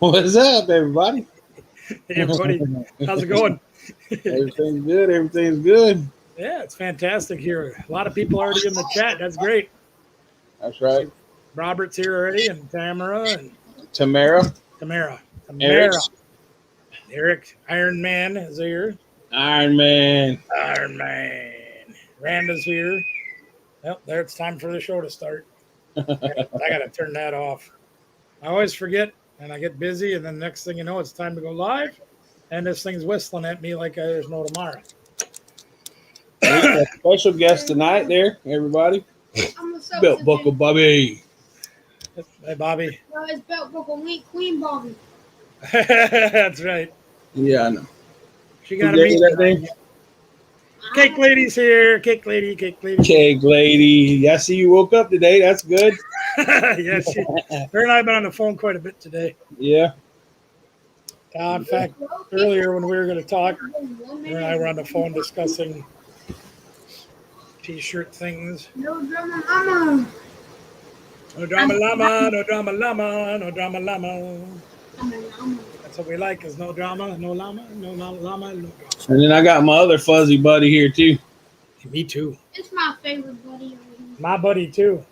What's up, everybody? Hey, buddy. How's it going? Everything's good. Everything's good. Yeah, it's fantastic here. A lot of people already in the chat. That's great. That's right. See, Robert's here already, and Tamara and Tamara, Tamara. Eric, Tamara. Eric, Iron Man is here. Iron Man. Iron Man. Randa's here. Well, there it's time for the show to start. I gotta turn that off. I always forget and I get busy, and then next thing you know, it's time to go live, and this thing's whistling at me like there's no tomorrow. We got a special guest tonight there, everybody. Belt Buckle Bobby. Hey, Bobby. No, it's Belt Buckle Queen Bobby. That's right. Yeah, I know. She got a Who meet gave you that name? Cake lady's here. Cake lady. Cake lady. I see you woke up today. That's good. Yeah, her and I have been on the phone quite a bit today. Yeah. In fact, earlier when we were going to talk, her and I were on the phone discussing T-shirt things. No drama, mama. No drama llama, no drama llama, no drama llama. That's what we like, is no drama, no llama, no llama, no drama. And then I got my other fuzzy buddy here too. Me too. It's my favorite buddy. My buddy too.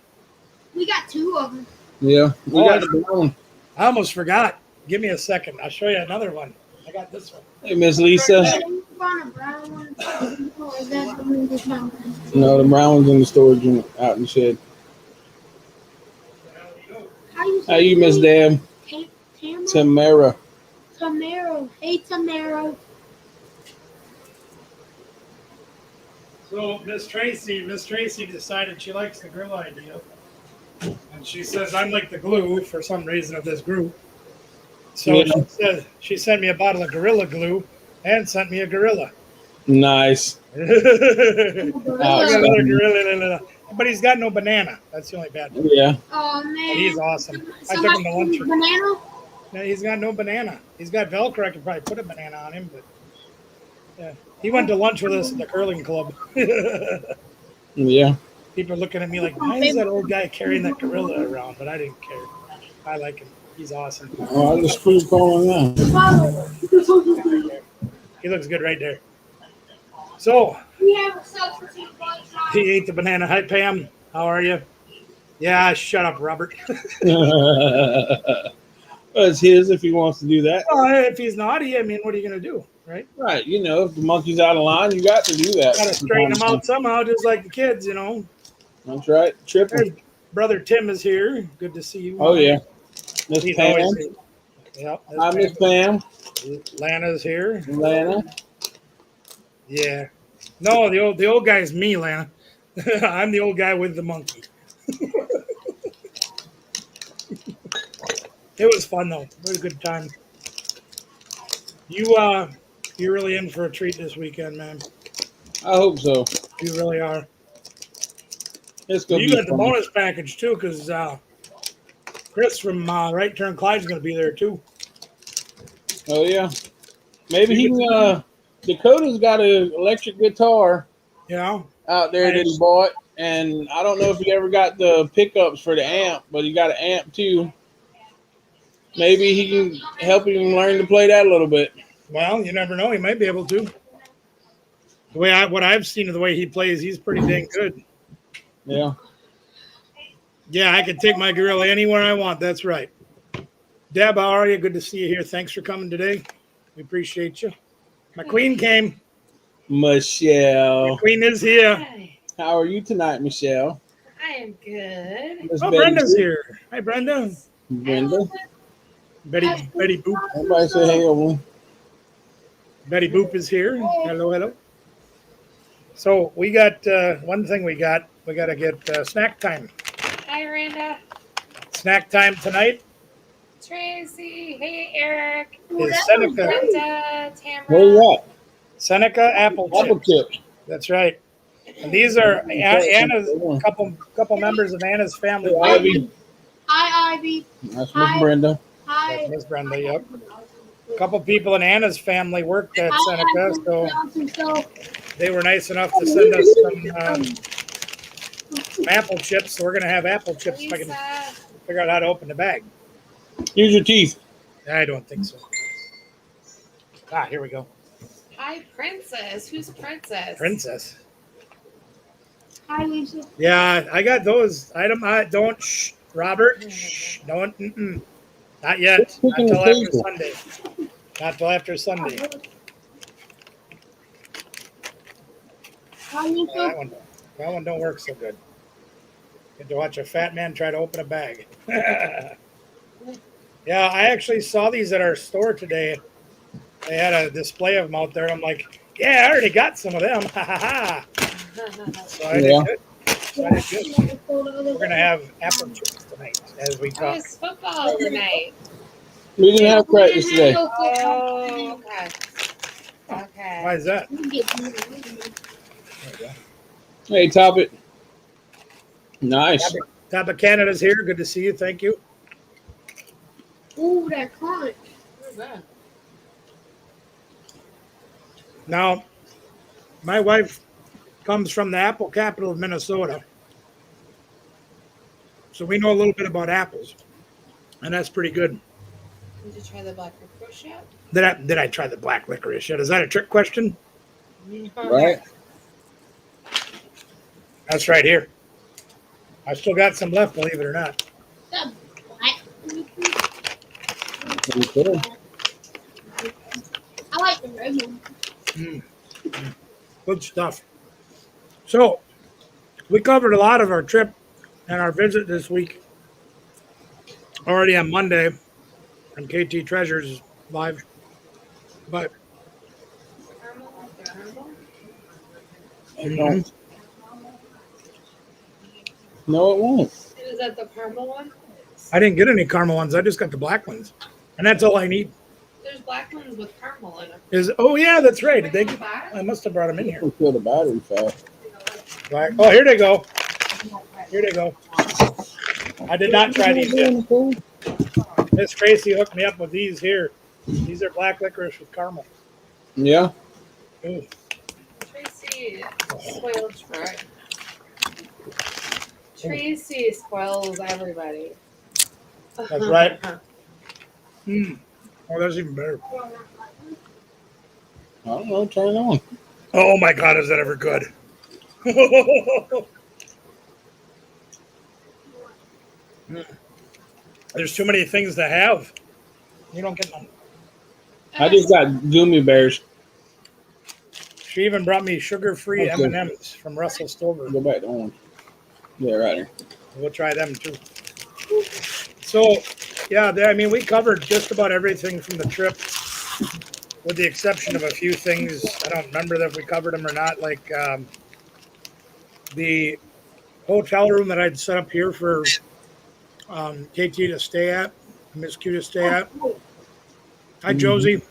We got two of them. Yeah. We got the one. I almost forgot. Give me a second. I'll show you another one. I got this one. Hey, Miss Lisa. No, the brown one's in the storage unit out in the shed. How you, Miss Dam? Tamara. Tamara. Hey, Tamara. So Miss Tracy decided she likes the grill idea. And she says I'm like the glue for some reason of this group. So Yeah. she sent me a bottle of Gorilla Glue and sent me a gorilla. Nice. I got another gorilla, but he's got no banana. That's the only bad part. Yeah. Oh man, But he's awesome. I took him to lunch. Banana? No, he's got no banana. He's got Velcro. I could probably put a banana on him, but yeah, he went to lunch with us at the curling club. Yeah. People are looking at me like, why is that old guy carrying that gorilla around? But I didn't care. I like him. He's awesome. Oh, I just put it on now. He looks good right there. So We have a substitute bunch. he ate the banana. Hi, Pam. How are you? Yeah, shut up, Robert. Well, it's his if he wants to do that. Well, if he's naughty, I mean, what are you going to do, right? Right. You know, if the monkey's out of line, you got to do that. Got to straighten him out somehow, just like the kids, you know. That's right. Triple. There's Brother Tim is here. Good to see you. Oh, yeah. Miss He's Pam. always here. Yep. Hi, Miss Pam. Lana's here. Lana. Yeah. No, the old guy is me, Lana. I'm the old guy with the monkey. It was fun though. It was a good time. You're really in for a treat this weekend, man. I hope so. You really are. It's going to You be got the fun. bonus package too, because Chris from Right Turn Clyde's going to be there too. Oh, yeah. Maybe he can, Dakota's got an electric guitar Yeah. out there that he bought. And I don't know if he ever got the pickups for the amp, but he got an amp too. Maybe he can help him learn to play that a little bit. Well, you never know. He might be able to. The way what I've seen of the way he plays, he's pretty dang good. Yeah. Yeah, I can take my gorilla anywhere I want. That's right. Deb, how are you? Good to see you here. Thanks for coming today. We appreciate you. My queen came. Michelle. My queen is here. Hi, How are you tonight, Michelle? I am good. Miss Oh, Betty Brenda's Boop. here. Hi, Brenda. Brenda. Betty Boop. Everybody say hey, everyone. Betty Boop is here. Hello. So we got one thing we got to get snack time. Hi, Randa. Snack time tonight Tracy. Hey, Eric. is Seneca. Brenda. Tamara. Where you at? Seneca apple Apple chips. chips. That's right. And these are Anna's couple members of Anna's family. Ivy. Hi, Ivy. That's Miss Hi. Brenda. Hi. That's Miss Brenda, yep. A couple people in Anna's family worked at Seneca, so they were nice enough to send us some apple chips. So we're going to have apple chips if I can Lisa. figure out how to open the bag. Use your teeth. I don't think so. Ah, here we go. Hi, Princess. Who's Princess? Princess. Hi, Lisa. Yeah, I got those. Don't, shh, Robert. Shh, don't. Not yet. Not Picking the till after table. Sunday. Not till after Sunday. Hi, Oh, Lisa. that one don't work so good. Get to watch a fat man try to open a bag. Yeah, I actually saw these at our store today. They had a display of them out there. I'm like, yeah, I already got some of them. Ha ha ha. So I Yeah. did good. So I did good. We're gonna have apple chips tonight as we Oh, talk. it's football tonight. We didn't have practice today. Oh, okay. Why Okay. is that? You get There we go. Hey, top it. Nice. Top of Canada's here. Good to see you. Thank you. Ooh, that crunch. Now, my wife comes from the apple capital of Minnesota. So we know a little bit about apples. And that's pretty good. Did you try the black licorice yet? Did I try the black licorice yet? Is that a trick question? Right? That's right here. I still got some left, believe it or not. The black Okay. I like the red one. Good stuff. So, we covered a lot of our trip and our visit this week already on Monday on KT Treasures Live. But No, it won't. Is that the caramel one? I didn't get any caramel ones. I just got the black ones. And that's all I need. There's black ones with caramel in them. Oh, yeah, that's right. Did they get, I must have brought them in here. We'll kill the battery fast. Black. Oh, here they go. Here they go. I did not try these yet. Miss Tracy hooked me up with these here. These are black licorice with caramel. Yeah. Ooh. Tracy spoiled Trey. Tracy spoils everybody. That's right. Oh, that's even better. I don't know. Turn it on. Oh my God, is that ever good? There's too many things to have. You don't get none. I just got gummy bears. She even brought me sugar-free Okay. M&Ms from Russell Stover. Go back to orange. Yeah, right here. We'll try them too. So, yeah, I mean, we covered just about everything from the trip, with the exception of a few things. I don't remember if we covered them or not, like the hotel room that I'd set up here for KT to stay at, Miss Q to stay at. Hi, Josie.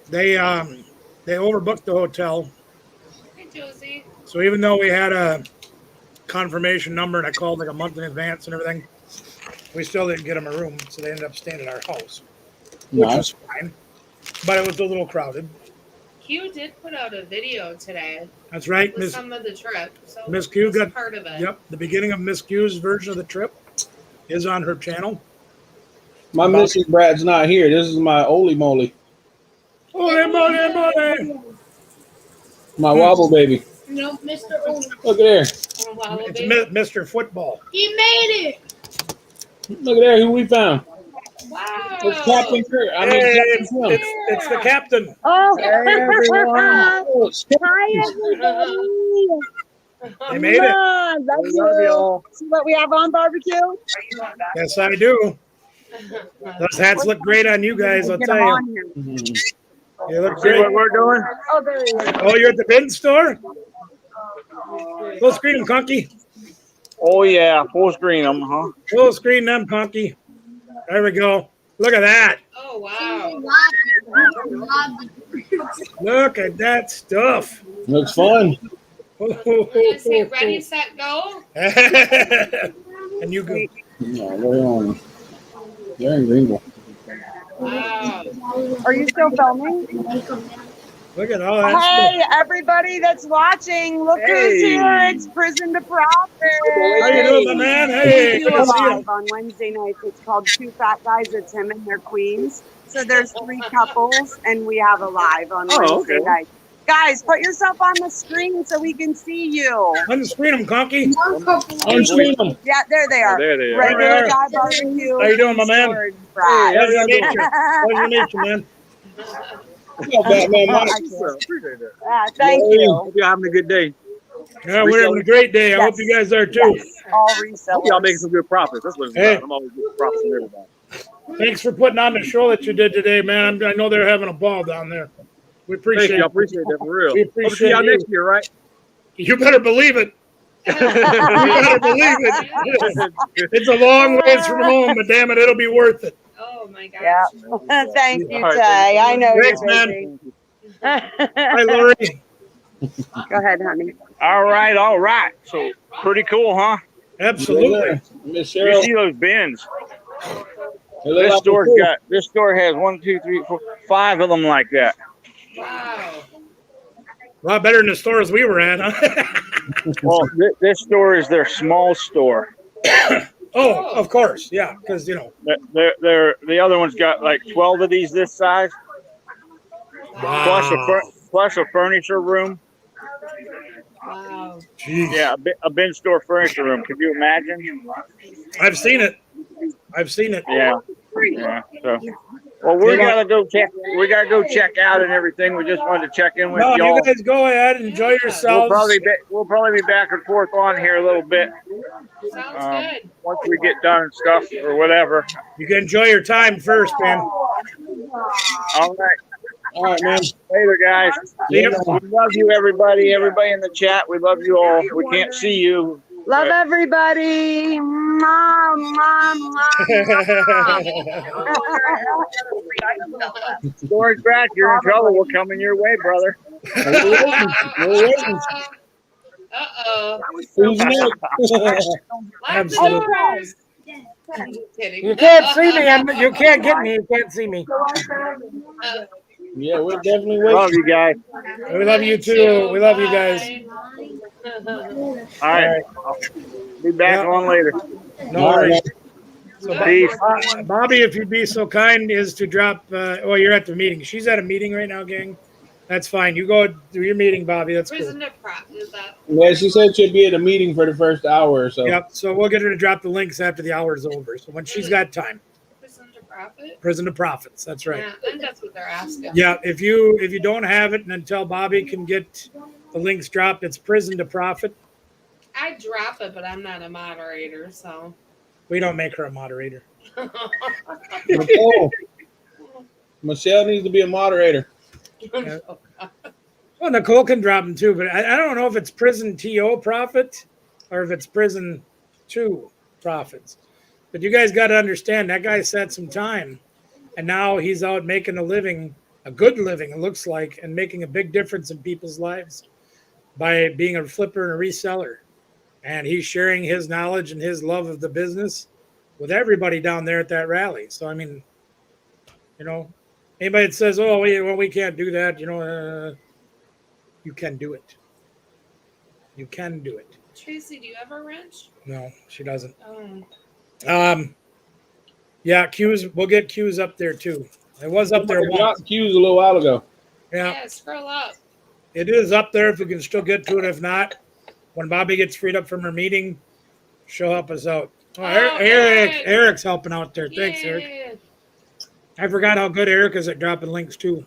They overbooked the hotel. Hey, Josie. So even though we had a confirmation number and I called like a month in advance and everything, we still didn't get them a room. So they ended up staying at our house, which Nice. was fine. But it was a little crowded. Q did put out a video today That's right. with some of the trip. So Miss Q it's got- part of it. Yep. The beginning of Miss Q's version of the trip is on her channel. My Mrs. Brad's not here. This is my Oli Moly. Ole mole. My wobble baby. No, Mr. O. Look at there. Oh, wow, It's baby. Mr. Football. He made it. Look at there. Who we found? Wow. It's Captain Kurt. I mean, Hey, Captain Tim. it's the captain. Oh, Hey, everyone. Oh, it's hi everybody. They made it. Love you. See what we have on barbecue? Yes, I do. Those hats look great on you guys, I'll Get tell them you. on here. Mhm. You look See great. what we're doing? Oh, there he is. Oh, you're at the bin store? Full screen them, Conky. Oh yeah, full screen them, huh? Full screen them, Conky. There we go. Look at that. Oh, wow. Look at that stuff. Looks fun. I'm gonna say ready, set, go. And you go. No, where are they? They're in Greenville. Wow. Are you still filming? Look at all that Hey, stuff. everybody that's watching, look who's Hey. here. It's Prison to Profit. How you doing, my man? Hey, We do good a to see you. live on Wednesday nights. It's called Two Fat Guys. It's him and their queens. So there's 3 couples, and we have a live on Oh, Wednesday okay. nights. Guys, put yourself on the screen so we can see you. Unscreen them, Conky. One couple. Unscreen them. Yeah, there they Oh, are. there they are. Regular There they guy barbecue. How you doing, my man? Storage fries. Pleasure to meet you. Pleasure to meet you, man. Yeah, Batman Mike. Appreciate that. Thank you. Hope you're having a good day. Yeah, we're having a great day. I hope you guys are too. Yes, all Hope y'all making resellers. some good profits. That's what it's Hey. about. I'm always getting profits from everybody. Thanks for putting on the show that you did today, man. I know they're having a ball down there. We Thank appreciate you. I it. appreciate that for real. We Hope to see appreciate y'all you. next year, right? You better believe it. You better believe it. It's a long ways from home, but damn it, it'll be worth it. Oh my gosh. Yeah. Thank you, All right, Tay. I know Thanks, you're man. busy. Hi, Lori. Go ahead, honey. All right. So pretty cool, huh? Absolutely. Miss You Cheryl. see those bins? They look like This store has 1, 2, 3, 4, 5 of them like that. Wow. A lot better than the stores we were at, huh? Well, this store is their small store. Oh, of course. Yeah, because, you know. The other one's got like 12 of these this size, Wow. plus a furniture room. Wow. Jeez. Yeah, a bin store furniture room. Can you imagine? I've seen it. I've seen it. Yeah. So, well, we gotta go check. We gotta go check out and everything. We just wanted to check in with No, y'all. you guys go ahead, enjoy yourselves. We'll probably be back and forth on here a little bit Sounds good. once we get done and stuff or whatever. You can enjoy your time first, man. All right. All right, man. Later, guys. See ya. We love you, everybody. Everybody in the chat. We love you all. We can't see you. Love everybody. Mwah, mwah, mwah. George Brack, you're in trouble. We're coming your way, brother. Uh-oh. Who's next? Absolutely. I'm just kidding. You can't see me. You can't get me. You can't see me. Yeah, we're definitely Love waiting. you guys. We love you too. We love you guys. Bye. All right. I'll be back Yeah. on later. No worries. So, Peace. Bobby, if you'd be so kind as to drop. Well, you're at the meeting. She's at a meeting right now, gang. That's fine. You go do your meeting, Bobby. That's cool. Prison to prop is that? Yeah, she said she'd be at a meeting for the first hour or so. Yep. So we'll get her to drop the links after the hour's over. So when she's got time. Prison to profit? Prison to Profits. That's right. Yeah, I think that's what they're asking. Yeah. If you don't have it, and until Bobby can get the links dropped, it's Prison to Profit. I drop it, but I'm not a moderator, so. We don't make her a moderator. Michelle needs to be a moderator. Well, Nicole can drop them too, but I don't know if it's Prison TO Profit or if it's Prison 2 Profits. But you guys got to understand that guy set some time, and now he's out making a living, a good living, it looks like, and making a big difference in people's lives by being a flipper and a reseller. And he's sharing his knowledge and his love of the business with everybody down there at that rally. So, I mean, you know, anybody that says, oh, we can't do that, you can do it. You can do it. Tracy, do you ever wrench? No, she doesn't. Oh. Yeah, Q's, we'll get Q's up there too. It was up there once. Dropped cues a little while ago. Yeah, Yeah, scroll up. it is up there if we can still get to it. If not, when Bobby gets freed up from her meeting, she'll help us out. Oh, Eric. Eric's helping out there. Thanks, Eric. Yeah. I forgot how good Eric is at dropping links too.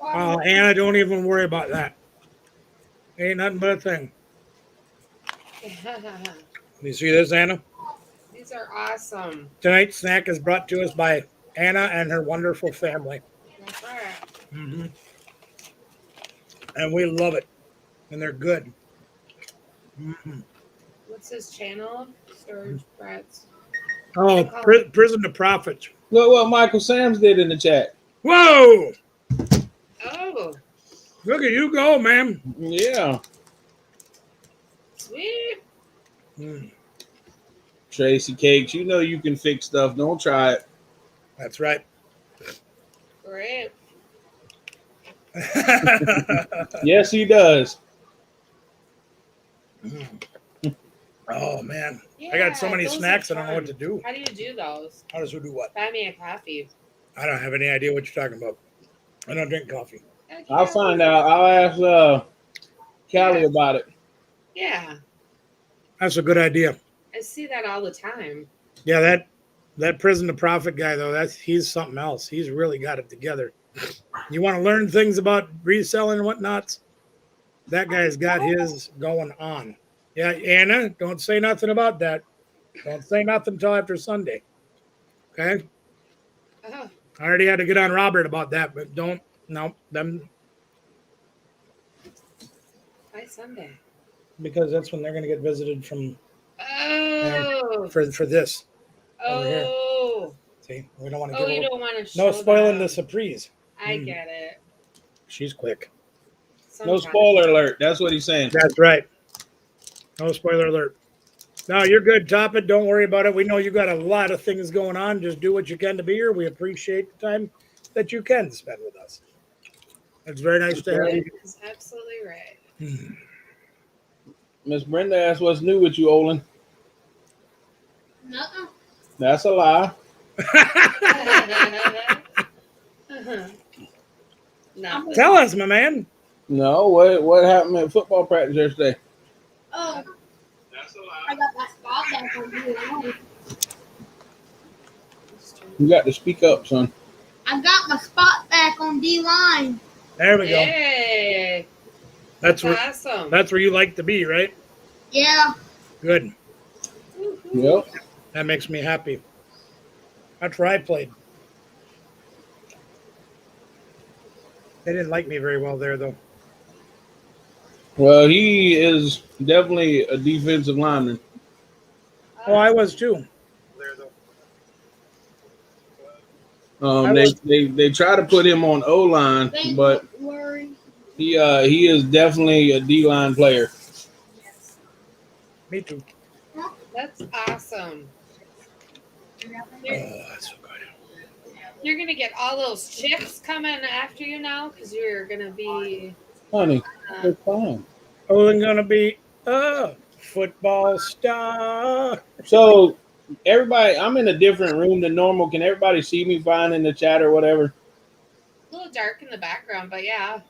Anna, don't even worry about that. Ain't nothing but a thing. You see this, Anna? These are awesome. Tonight's snack is brought to us by Anna and her wonderful family. That's right. Mm-hmm. And we love it. And they're good. Mm-hmm. What's his channel? Storage Brats. Oh, Prison to Profit. Look what Michael Sams did in the chat. Whoa! Oh, Look at you go, man. Yeah. sweet. Mm, Tracy Cakes, you know you can fix stuff. Don't try it. that's right. Great. Yes, he does. Oh man, I got so many those are snacks. I don't know what fun. to do. How do you do those? How does who do what? Buy me a coffee. I don't have any idea what you're talking about. I don't drink coffee. Heck I'll yeah. find out. I'll ask Callie about it. Yeah, That's a good idea. I see that all the time. Yeah, that prison to profit guy though, he's something else. He's really got it together. You want to learn things about reselling and whatnot? That guy's got his going on. Yeah, Anna, don't say nothing about that. Don't say nothing until after Sunday. Okay? Oh, I already had to get on Robert about that, but don't them by Sunday. because that's when they're gonna get visited from Oh, for this. over here. oh, See, we don't want to oh! give You her, don't want to show no spoiling them. the surprise. I get it. She's quick. No Sometimes. spoiler alert. That's what he's saying. That's right. No spoiler alert. No, you're good, Top It. Don't worry about it. We know you got a lot of things going on. Just do what you can to be here. We appreciate the time that you can spend with us. It's very nice to have you. That's absolutely right. Miss Brenda asked what's new with you, Olin. Nothing. That's a lie. Nothing. Tell us, my man. No, what happened at football practice yesterday? Oh, That's a I got my spot back on D-line. You got to speak up, son. I got my spot back on D-line. There we go. Yay! That's That's where awesome. that's where you like to be, right? Yeah. Good. Yep. That makes me happy. That's where I played. They didn't like me very well there, though. Well, he is definitely a defensive lineman. Oh, I was too. There, though. They try to put him on O line, Don't but worry. he is definitely a D line player. Me too. That's awesome. Oh, that's so good. You're gonna get all those chicks coming after you now because you're gonna be. Honey, Uh, they're fine. Oh, I'm gonna be a football star. So everybody, I'm in a different room than normal. Can everybody see me fine in the chat or whatever? a little dark in the background, but yeah,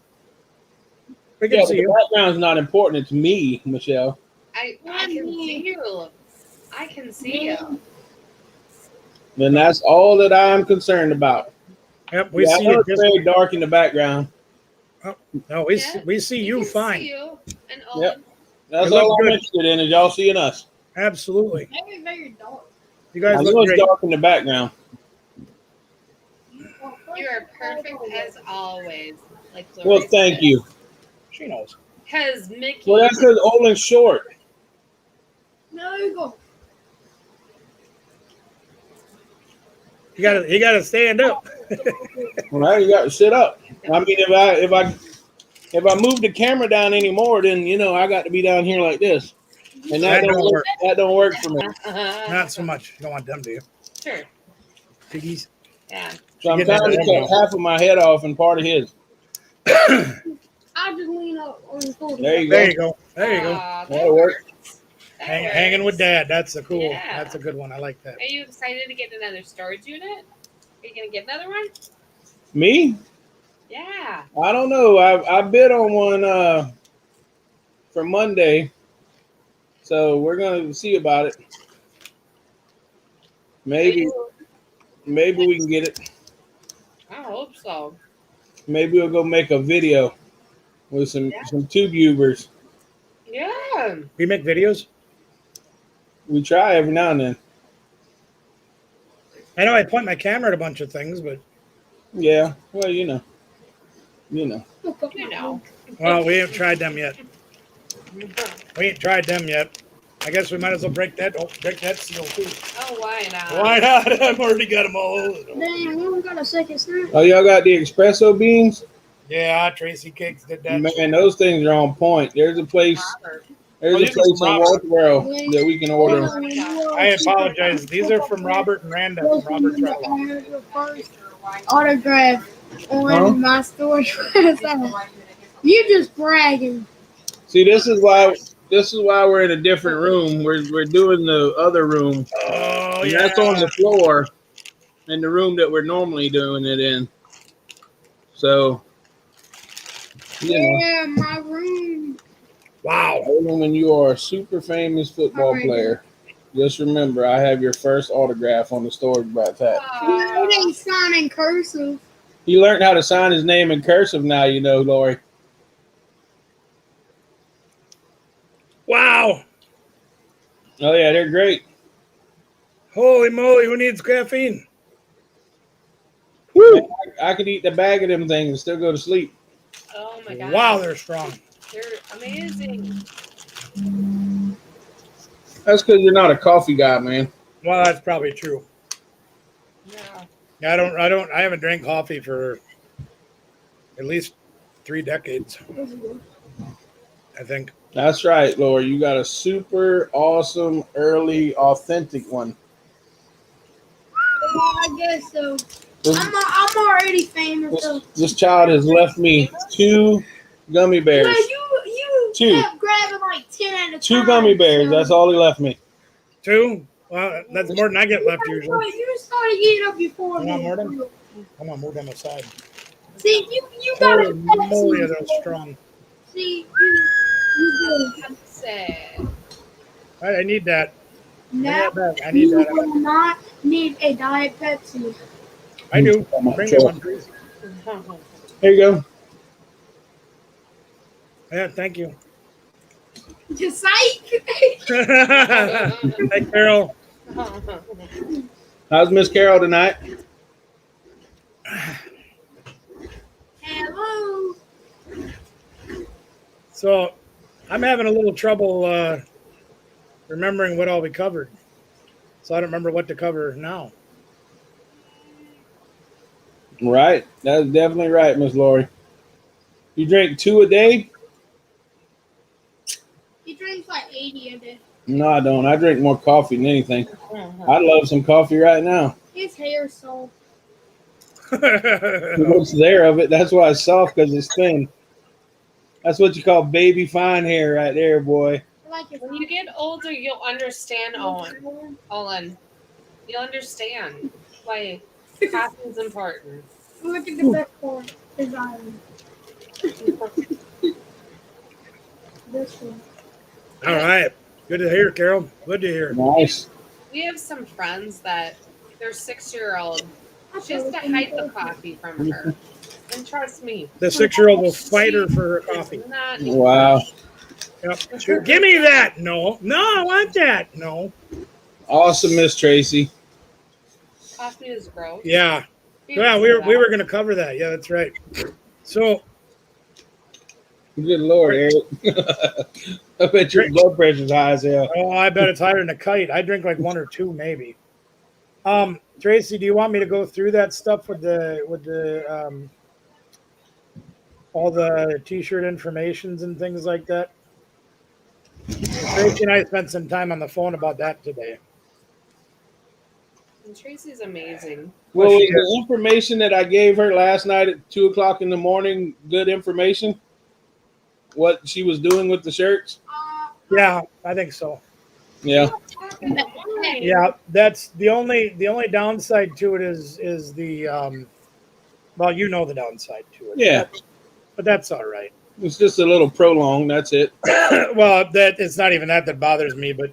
We Yeah, can but see the you. background's not important. It's me, Michelle. I can see you. I can see you. And that's all that I'm concerned about. Yep, we Yeah, see I know you. it's Just, very dark in the background. no, we Yeah, we see you can fine. See you and Yep. Owen. That's You look all I'm good. interested in is y'all seeing us. Absolutely. Very, very dark. You I guys know look it's great. dark in the background. You are perfect as always. Like Well, thank you. She knows. Because Mickey. Well, that's because Olin's short. No, you go. You gotta stand up. Well, now you got to sit up. I mean, if I move the camera down anymore, then I got to be down here like this, and That don't work. That don't work for me. Not so much. You don't want them, do you? Sure. Piggies. Yeah. So I'm Get trying to that cut half of my head off and part of his. I just lean up on the shoulder. There you There go. you go. There you go. Aw, That'll work. that Hanging with works. Dad. That's a cool. Yeah. That's a good one. I like that. Are you excited to get another storage unit? Are you gonna get another one? Me? Yeah. I don't know. I bid on one for Monday, so we're gonna see about it. Maybe we can get it. I hope so. Maybe we'll go make a video with some tubers. Yeah. We make videos. We try every now and then. I know I point my camera at a bunch of things, but Yeah. Well, you know. You know. well, we haven't tried them yet. We ain't tried them yet. I guess we might as well break that seal too. Oh, why not? Why not? I've already got them all over. Damn, we only got a second snack. Oh, y'all got the espresso beans? Yeah, Tracy Cakes did that. Man, those things are on point. There's a place There's Oh, a these are place from in Robert. Walterboro that we can order. I apologize. These are from Robert and Randa from Robert's Red Lobster. I have the first autograph on Huh? my store. You just bragging. See, this is why we're in a different room. We're doing the other room, Oh, and yeah. that's on the floor in the room that we're normally doing it in. So, you know, Yeah, my room. Wow. when you are a super famous football Alright. player, just remember I have your first autograph on the story about that. No, they sign in cursive. He learned how to sign his name in cursive now, you know, Lori. Wow. Oh yeah, they're great. Holy moly. Who needs caffeine? Woo! I could eat the bag of them things and still go to sleep. Oh my god. Wow, they're strong. They're amazing. That's because you're not a coffee guy, man. Well, that's probably true. Yeah. Yeah, I haven't drank coffee for at least 3 decades, I think. That's right, Lori. You got a super awesome, early, authentic one. Well, I guess so. This, I'm already famous. So. this child has left me 2 gummy bears. Yeah, you Two. kept grabbing like 10 at a time. 2 gummy bears. so- That's all he left me. 2? Well, that's more than I get left usually. Boy, you started getting up before You want me. more than- Come on, move them aside. See, you got Holy moly, are those strong. See, you did. Sad. I need that. Now, I need you that. will not need a Diet Pepsi. I do. Come on, Bring chill. it on, please. Here you go. Yeah, thank you. Just psych. Hey, Carol. How's Miss Carol tonight? Hello. So, I'm having a little trouble remembering what all we covered. So, I don't remember what to cover now. Right. That's definitely right, Miss Lori. You drink 2 a day? He drinks like 80 a day. No, I don't. I drink more coffee than anything. I'd love some coffee right now. His hair's soft. What's there of it? That's why it's soft, because it's thin. That's what you call baby fine hair right there, boy. I like it. When you get older, you'll understand, Owen. You'll understand why coffee is important. Look at the best one. His island. This one. All right. Good to hear, Carol. Good to hear. Nice. We have some friends that their 6-year-old, she has to hide the coffee from her. And trust me, The 6-year-old will fight her for her coffee. it's not Wow. Yep. Sure. Give me that. No. No, I want that. No. Awesome, Miss Tracy. coffee is gross. Yeah. People Yeah, say we were that. going to cover that. Yeah, that's right. So, Good Lord, Eric. I bet your blood pressure's high as hell. oh, I bet it's higher than a kite. I drink like 1 or 2, maybe. Tracy, do you want me to go through that stuff with the all the T-shirt informations and things like that? Tracy and I spent some time on the phone about that today. And Tracy's amazing. Well, Well, was she the information that I gave her last night at 2:00 in the morning good information? What she was doing with the shirts? Yeah, I think so. Yeah. Yeah, that's the only downside to it is the well, you know the downside to it. Yeah. But that's all right. It's just a little prolong. That's it. Well, that it's not even that bothers me, but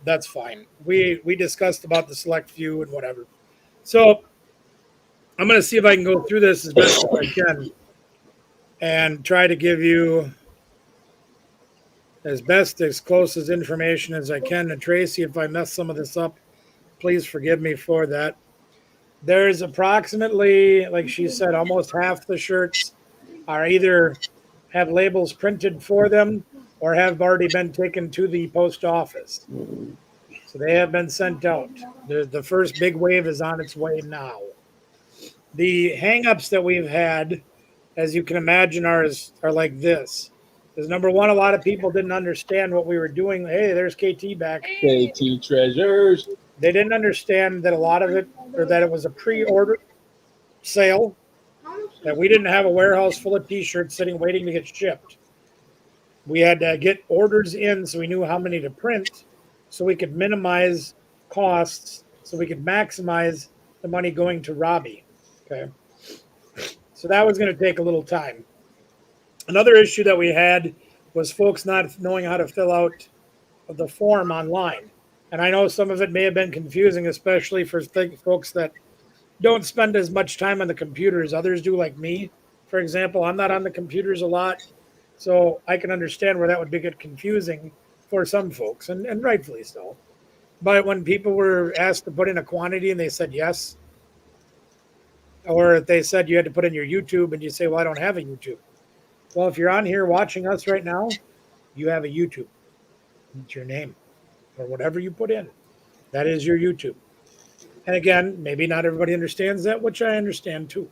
that's fine. We discussed about the select few and whatever. So I'm going to see if I can go through this as best as I can and try to give you as close as information as I can. And Tracy, if I mess some of this up, please forgive me for that. There's approximately, like she said, almost half the shirts are either have labels printed for them or have already been taken to the post office. So they have been sent out. The first big wave is on its way now. The hang-ups that we've had, as you can imagine, are like this. Because number one, a lot of people didn't understand what we were doing. Hey, there's KT back. KT Treasures. They didn't understand that a lot of it, or that it was a pre-order sale, that we didn't have a warehouse full of t-shirts sitting waiting to get shipped. We had to get orders in so we knew how many to print, so we could minimize costs, so we could maximize the money going to Robbie. Okay. So that was going to take a little time. Another issue that we had was folks not knowing how to fill out the form online. And I know some of it may have been confusing, especially for folks that don't spend as much time on the computer as others do, like me. For example, I'm not on the computers a lot, so I can understand where that would get confusing for some folks, and rightfully so. But when people were asked to put in a quantity and they said yes, or if they said you had to put in your YouTube and you say, well, I don't have a YouTube. Well, if you're on here watching us right now, you have a YouTube. It's your name or whatever you put in. That is your YouTube. And again, maybe not everybody understands that, which I understand too.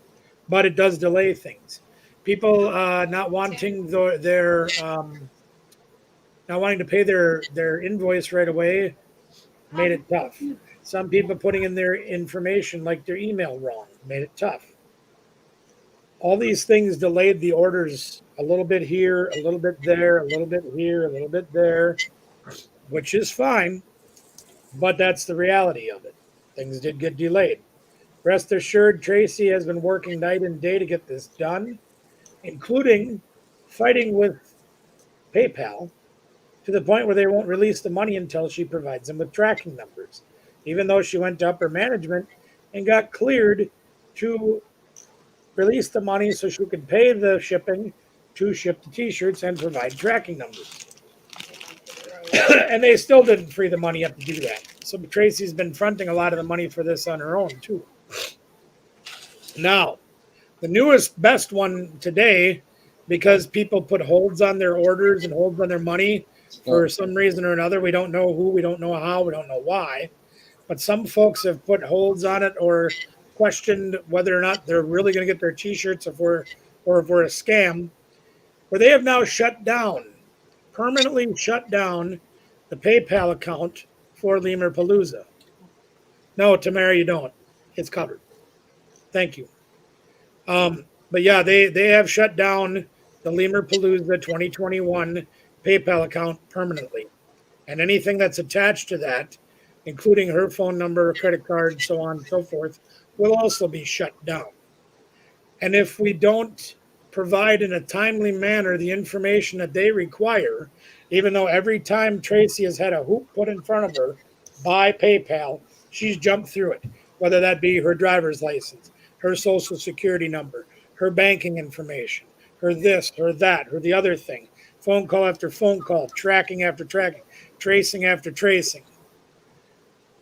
But it does delay things. People not wanting their not wanting to pay their invoice right away made it tough. Some people putting in their information, like their email, wrong, made it tough. All these things delayed the orders a little bit here, a little bit there, a little bit here, a little bit there, which is fine, but that's the reality of it. Things did get delayed. Rest assured, Tracy has been working night and day to get this done, including fighting with PayPal to the point where they won't release the money until she provides them with tracking numbers, even though she went to upper management and got cleared to release the money so she could pay the shipping to ship the t-shirts and provide tracking numbers. And they still didn't free the money up to do that. So Tracy's been fronting a lot of the money for this on her own too. Now, the newest, best one today, because people put holds on their orders and holds on their money for some reason or another. We don't know who, we don't know how, we don't know why. But some folks have put holds on it or questioned whether or not they're really going to get their t-shirts if we're a scam, where they have now permanently shut down the PayPal account for Lemur Palooza. No, Tamara, you don't. It's covered. Thank you. But yeah, they have shut down the Lemur Palooza 2021 PayPal account permanently. And anything that's attached to that, including her phone number, credit card, so on and so forth, will also be shut down. And if we don't provide in a timely manner the information that they require, even though every time Tracy has had a hoop put in front of her by PayPal, she's jumped through it, whether that be her driver's license, her social security number, her banking information, her this, her that, her the other thing, phone call after phone call, tracking after tracking, tracing after tracing.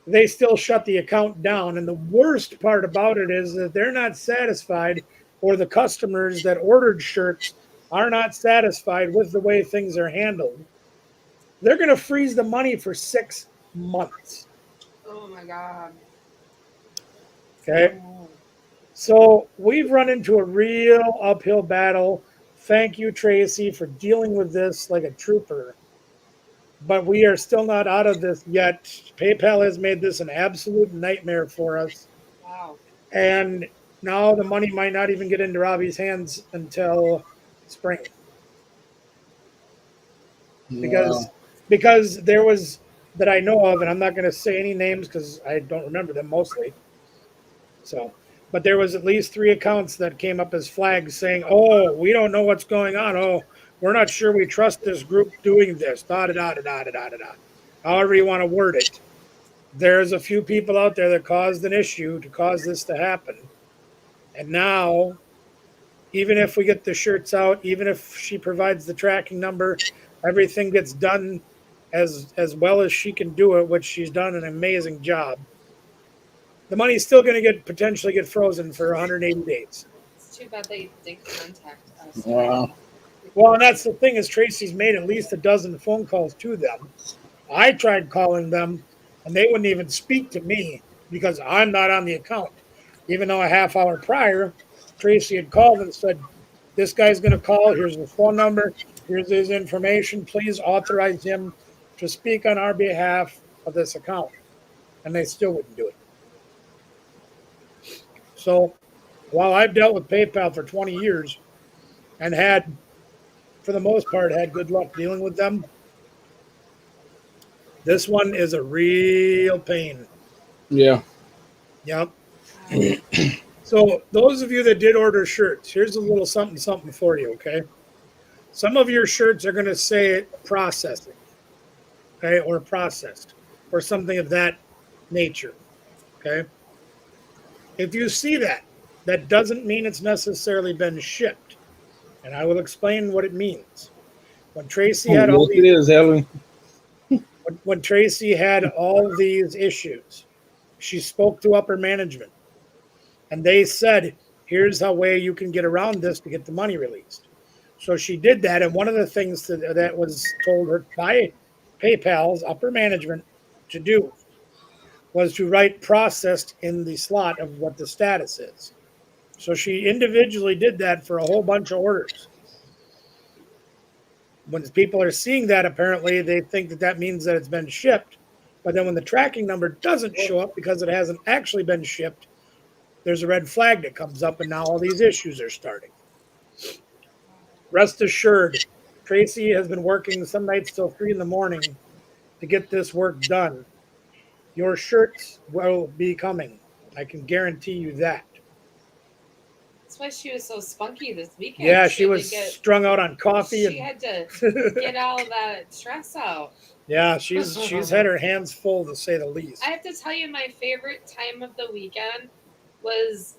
They still shut the account down. And the worst part about it is that they're not satisfied, or the customers that ordered shirts are not satisfied with the way things are handled. They're going to freeze the money for 6 months. Oh my God. Okay. So we've run into a real uphill battle. Thank you, Tracy, for dealing with this like a trooper. But we are still not out of this yet. PayPal has made this an absolute nightmare for us. Wow. And now the money might not even get into Robbie's hands until spring. Because there was, that I know of, and I'm not going to say any names because I don't remember them mostly. So, but there was at least 3 accounts that came up as flags saying, oh, we don't know what's going on. Oh, we're not sure we trust this group doing this. Da-da-da-da-da-da-da-da. However you want to word it. There's a few people out there that caused an issue to cause this to happen. And now, even if we get the shirts out, even if she provides the tracking number, everything gets done as well as she can do it, which she's done an amazing job. The money's still going to potentially get frozen for 180 days. It's too bad they contact us. Wow. Well, and that's the thing, is Tracy's made at least a dozen phone calls to them. I tried calling them, and they wouldn't even speak to me because I'm not on the account. Even though a half hour prior, Tracy had called and said, this guy's going to call. Here's his phone number. Here's his information. Please authorize him to speak on our behalf of this account. And they still wouldn't do it. So while I've dealt with PayPal for 20 years and had, for the most part, had good luck dealing with them, this one is a real pain. Yeah. Yep. So those of you that did order shirts, here's a little something for you, okay? Some of your shirts are going to say processing, okay, or processed, or something of that nature, okay? If you see that, that doesn't mean it's necessarily been shipped, and I will explain what it means. When Tracy had all Yes, it is, Helen. when Tracy had all these issues, she spoke to upper management, and they said, here's how way you can get around this to get the money released. So she did that, and one of the things that was told her by PayPal's upper management to do was to write processed in the slot of what the status is. So she individually did that for a whole bunch of orders. When people are seeing that, apparently they think that means that it's been shipped. But then when the tracking number doesn't show up because it hasn't actually been shipped, there's a red flag that comes up, and now all these issues are starting. Rest assured, Tracy has been working some nights till 3 a.m. to get this work done. Your shirts will be coming. I can guarantee you that. That's why she was so spunky this weekend. Yeah, she was strung out on coffee. She had to get all that stress out. Yeah, she's had her hands full, to say the least. I have to tell you, my favorite time of the weekend was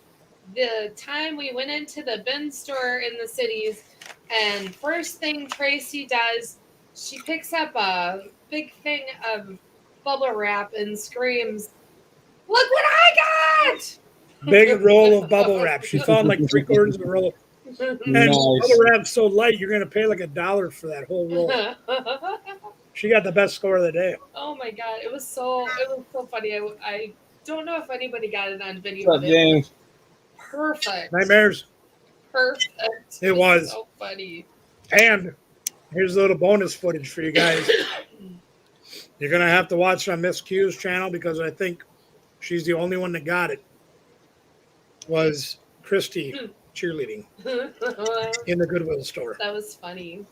the time we went into the bin store in the cities, and first thing Tracy does, she picks up a big thing of bubble wrap and screams, "Look what I got!" Big roll of bubble wrap. She found like 3/4 of a roll. And Nice. bubble wrap's so light, you're going to pay like $1 for that whole roll. She got the best score of the day. Oh my god, it was so funny. I don't know if anybody got it on video. What's up, but it was James? perfect. Nightmares. Perfect. It was. So funny. And here's a little bonus footage for you guys. You're going to have to watch on Miss Q's channel because I think she's the only one that got it. Was Christy cheerleading in the Goodwill store. That was funny.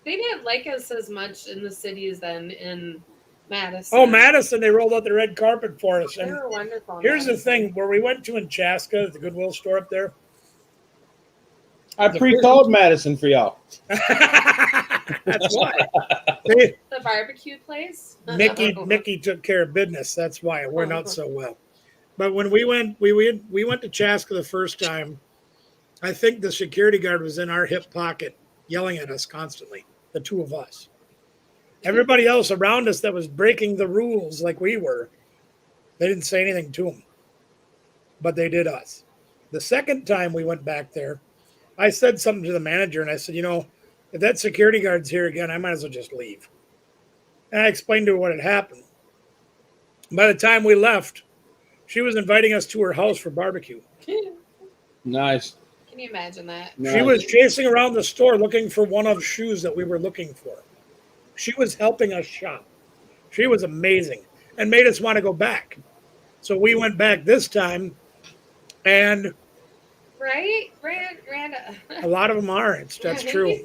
They didn't like us as much in the cities than in Madison. Oh, Madison, they rolled out the red carpet for us. They And were wonderful. in here's the Madison. thing, where we went to in Chaska, the Goodwill store up there. I pre-called Madison for y'all. That's why. They, The barbecue place. Mickey took care of business. That's why it went out so well. But when we went to Chaska the first time, I think the security guard was in our hip pocket yelling at us constantly, the two of us. Everybody else around us that was breaking the rules like we were, they didn't say anything to him. But they did us. The second time we went back there, I said something to the manager, and I said, if that security guard's here again, I might as well just leave. And I explained to her what had happened. By the time we left, she was inviting us to her house for barbecue. Nice. Can you imagine that? Nice. She was chasing around the store looking for one of shoes that we were looking for. She was helping us shop. She was amazing and made us want to go back. So we went back this time, and Right? Randa. a lot of them are. That's true.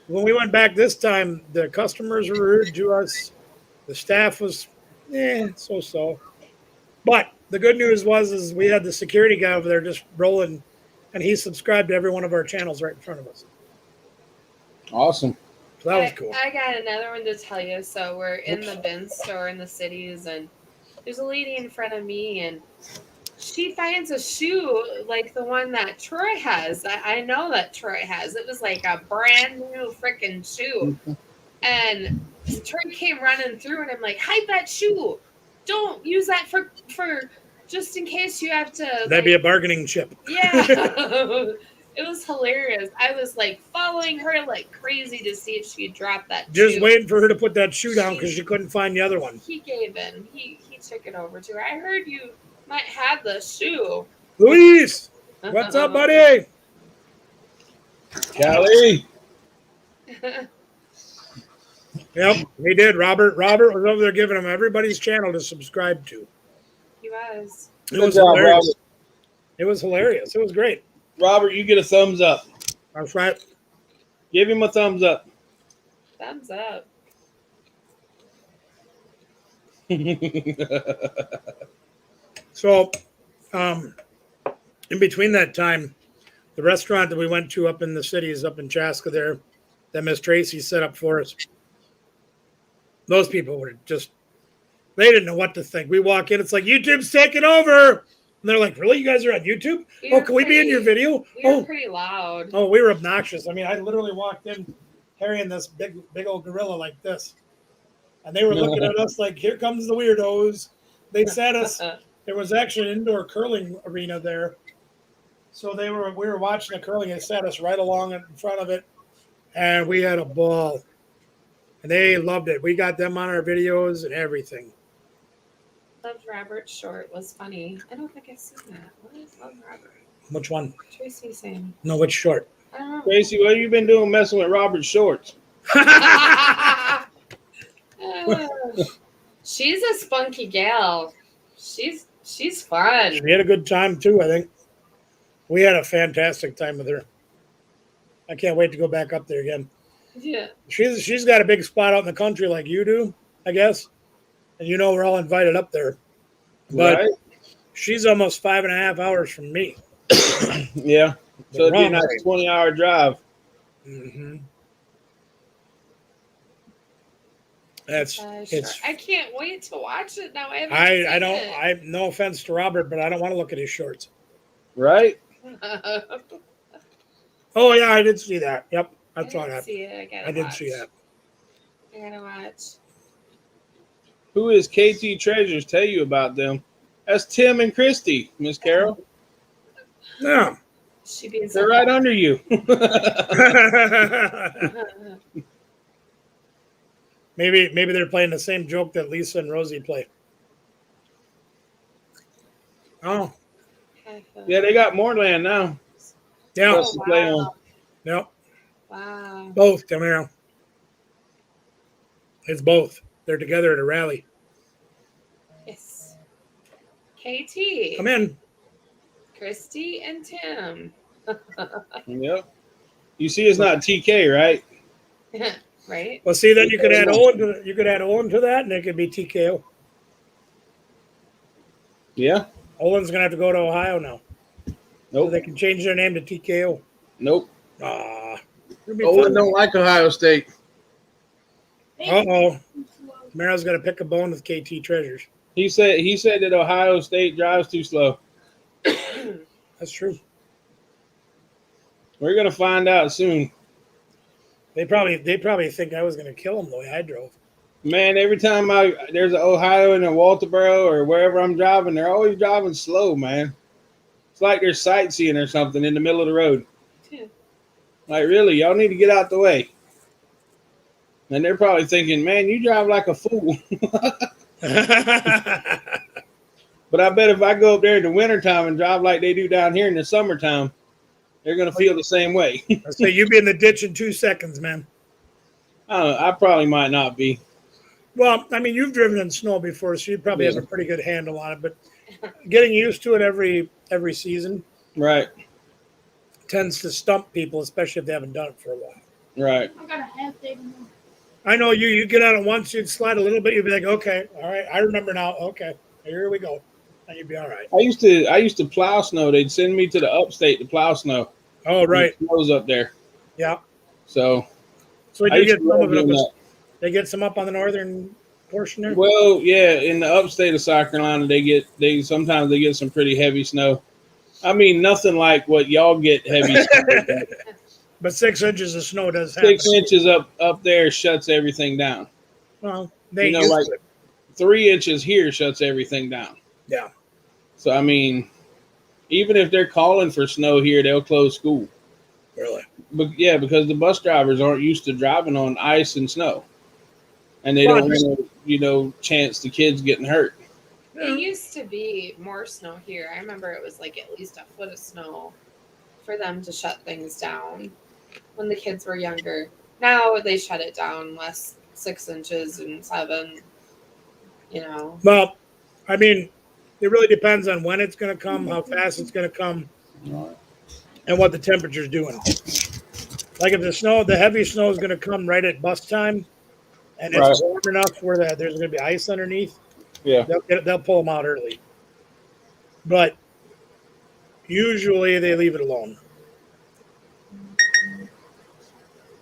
When we went back this time, the customers were rude to us. The staff was, so-so. But the good news was we had the security guy over there just rolling, and he subscribed to every one of our channels right in front of us. Awesome. So that was cool. I got another one to tell you. So we're in the bin store in the cities, and there's a lady in front of me, and she finds a shoe like the one that Troy has. I know that Troy has. It was like a brand new freaking shoe. And Troy came running through, and I'm like, hide that shoe. Don't use that for just in case you have to. That'd be a bargaining chip. Yeah. It was hilarious. I was like following her like crazy to see if she'd drop that Just shoe. waiting for her to put that shoe down because she couldn't find the other one. He gave in. He took it over to her. I heard you might have the shoe. Luis, what's up, buddy? Callie. Yep, he did. Robert was over there giving him everybody's channel to subscribe to. He was. It Good was job, hilarious. It was hilarious. It was great. Robert, you get a thumbs up. That's right. Give him a thumbs up. Thumbs up. So, in between that time, the restaurant that we went to up in the cities, up in Chaska there, that Miss Tracy set up for us, those people were just, they didn't know what to think. We walk in, it's like, YouTube's taking over. And they're like, really? You guys are on YouTube? We were Can we be in your video? We were pretty loud. Oh, we were obnoxious. I mean, I literally walked in carrying this big old gorilla like this. And they were looking at us like, here comes the weirdos. They sat us, there was actually an indoor curling arena there. So we were watching the curling. They sat us right along in front of it. And we had a ball. And they loved it. We got them on our videos and everything. Loved Robert's short was funny. I don't think I've seen that. What is Love Robert? Which one? Tracy saying. No, which short? I don't know. Tracy, what have you been doing messing with Robert's shorts? She's a spunky gal. She's fun. She had a good time too, I think. We had a fantastic time with her. I can't wait to go back up there again. Yeah. She's got a big spot out in the country like you do, I guess. And you know we're all invited up there. But Right? she's almost 5.5 hours from me. Yeah. So it'd be a nice 20-hour drive. Mm-hmm. It's I can't wait to watch it now. No offense to Robert, but I don't want to look at his shorts. Right? Oh yeah, I did see that. Yep, I saw that. I did see that. I gotta watch. Who is KT Treasures? Tell you about them. That's Tim and Christy, Miss Carol. Yeah. They're right under you. Maybe they're playing the same joke that Lisa and Rosie play. Oh. Yeah, they got more land now. Yeah. Plus to play on. Yep. Wow. Both, Tamara. It's both. They're together at a rally. Yes. KT. Come in. Christy and Tim. Yep. You see, it's not TK, right? Right. Well, see, then you could add Owen to that, and it could be TKO. Yeah. Owen's gonna have to go to Ohio now. Nope. So they can change their name to TKO. Nope. Owen don't like Ohio State. Uh-oh. Mara's got to pick a bone with KT Treasures. He said that Ohio State drives too slow. That's true. We're gonna find out soon. They probably think I was gonna kill him the way I drove. Man, every time there's an Ohio and a Walterboro or wherever I'm driving, they're always driving slow, man. It's like they're sightseeing or something in the middle of the road. Yeah. Like, really, y'all need to get out the way. And they're probably thinking, man, you drive like a fool. But I bet if I go up there in the wintertime and drive like they do down here in the summertime, they're going to feel the same way. I say you'd be in the ditch in 2 seconds, man. I don't know. I probably might not be. Well, I mean, you've driven in snow before, so you probably have a pretty good handle on it. But getting used to it every season, Right. tends to stump people, especially if they haven't done it for a while. Right. I got a half day tomorrow. I know you get on it once, you'd slide a little bit, you'd be like, okay, all right, I remember now. Okay, here we go. And you'd be all right. I used to plow snow. They'd send me to the upstate to plow snow. Oh, right. It snows up there. Yeah. So we I do used get to some love of it doing up. that. They get some up on the northern portion there. Well, yeah, in the upstate of South Carolina, sometimes they get some pretty heavy snow. I mean, nothing like what y'all get heavy snow. But 6 inches of snow does happen. 6 inches up there shuts everything down. Well, they You know, used like to. 3 inches here shuts everything down. Yeah. So, I mean, even if they're calling for snow here, they'll close school. Really? But yeah, because the bus drivers aren't used to driving on ice and snow. And they don't want chance the kids getting hurt. It used to be more snow here. I remember it was like at least a foot of snow for them to shut things down when the kids were younger. Now they shut it down less 6 inches and 7. Well, I mean, it really depends on when it's going to come, how fast it's going to come, and what the temperature's doing. Like if the heavy snow is going to come right at bust time, and it's Right. warm enough where there's going to be ice underneath, Yeah. they'll pull them out early. But usually they leave it alone.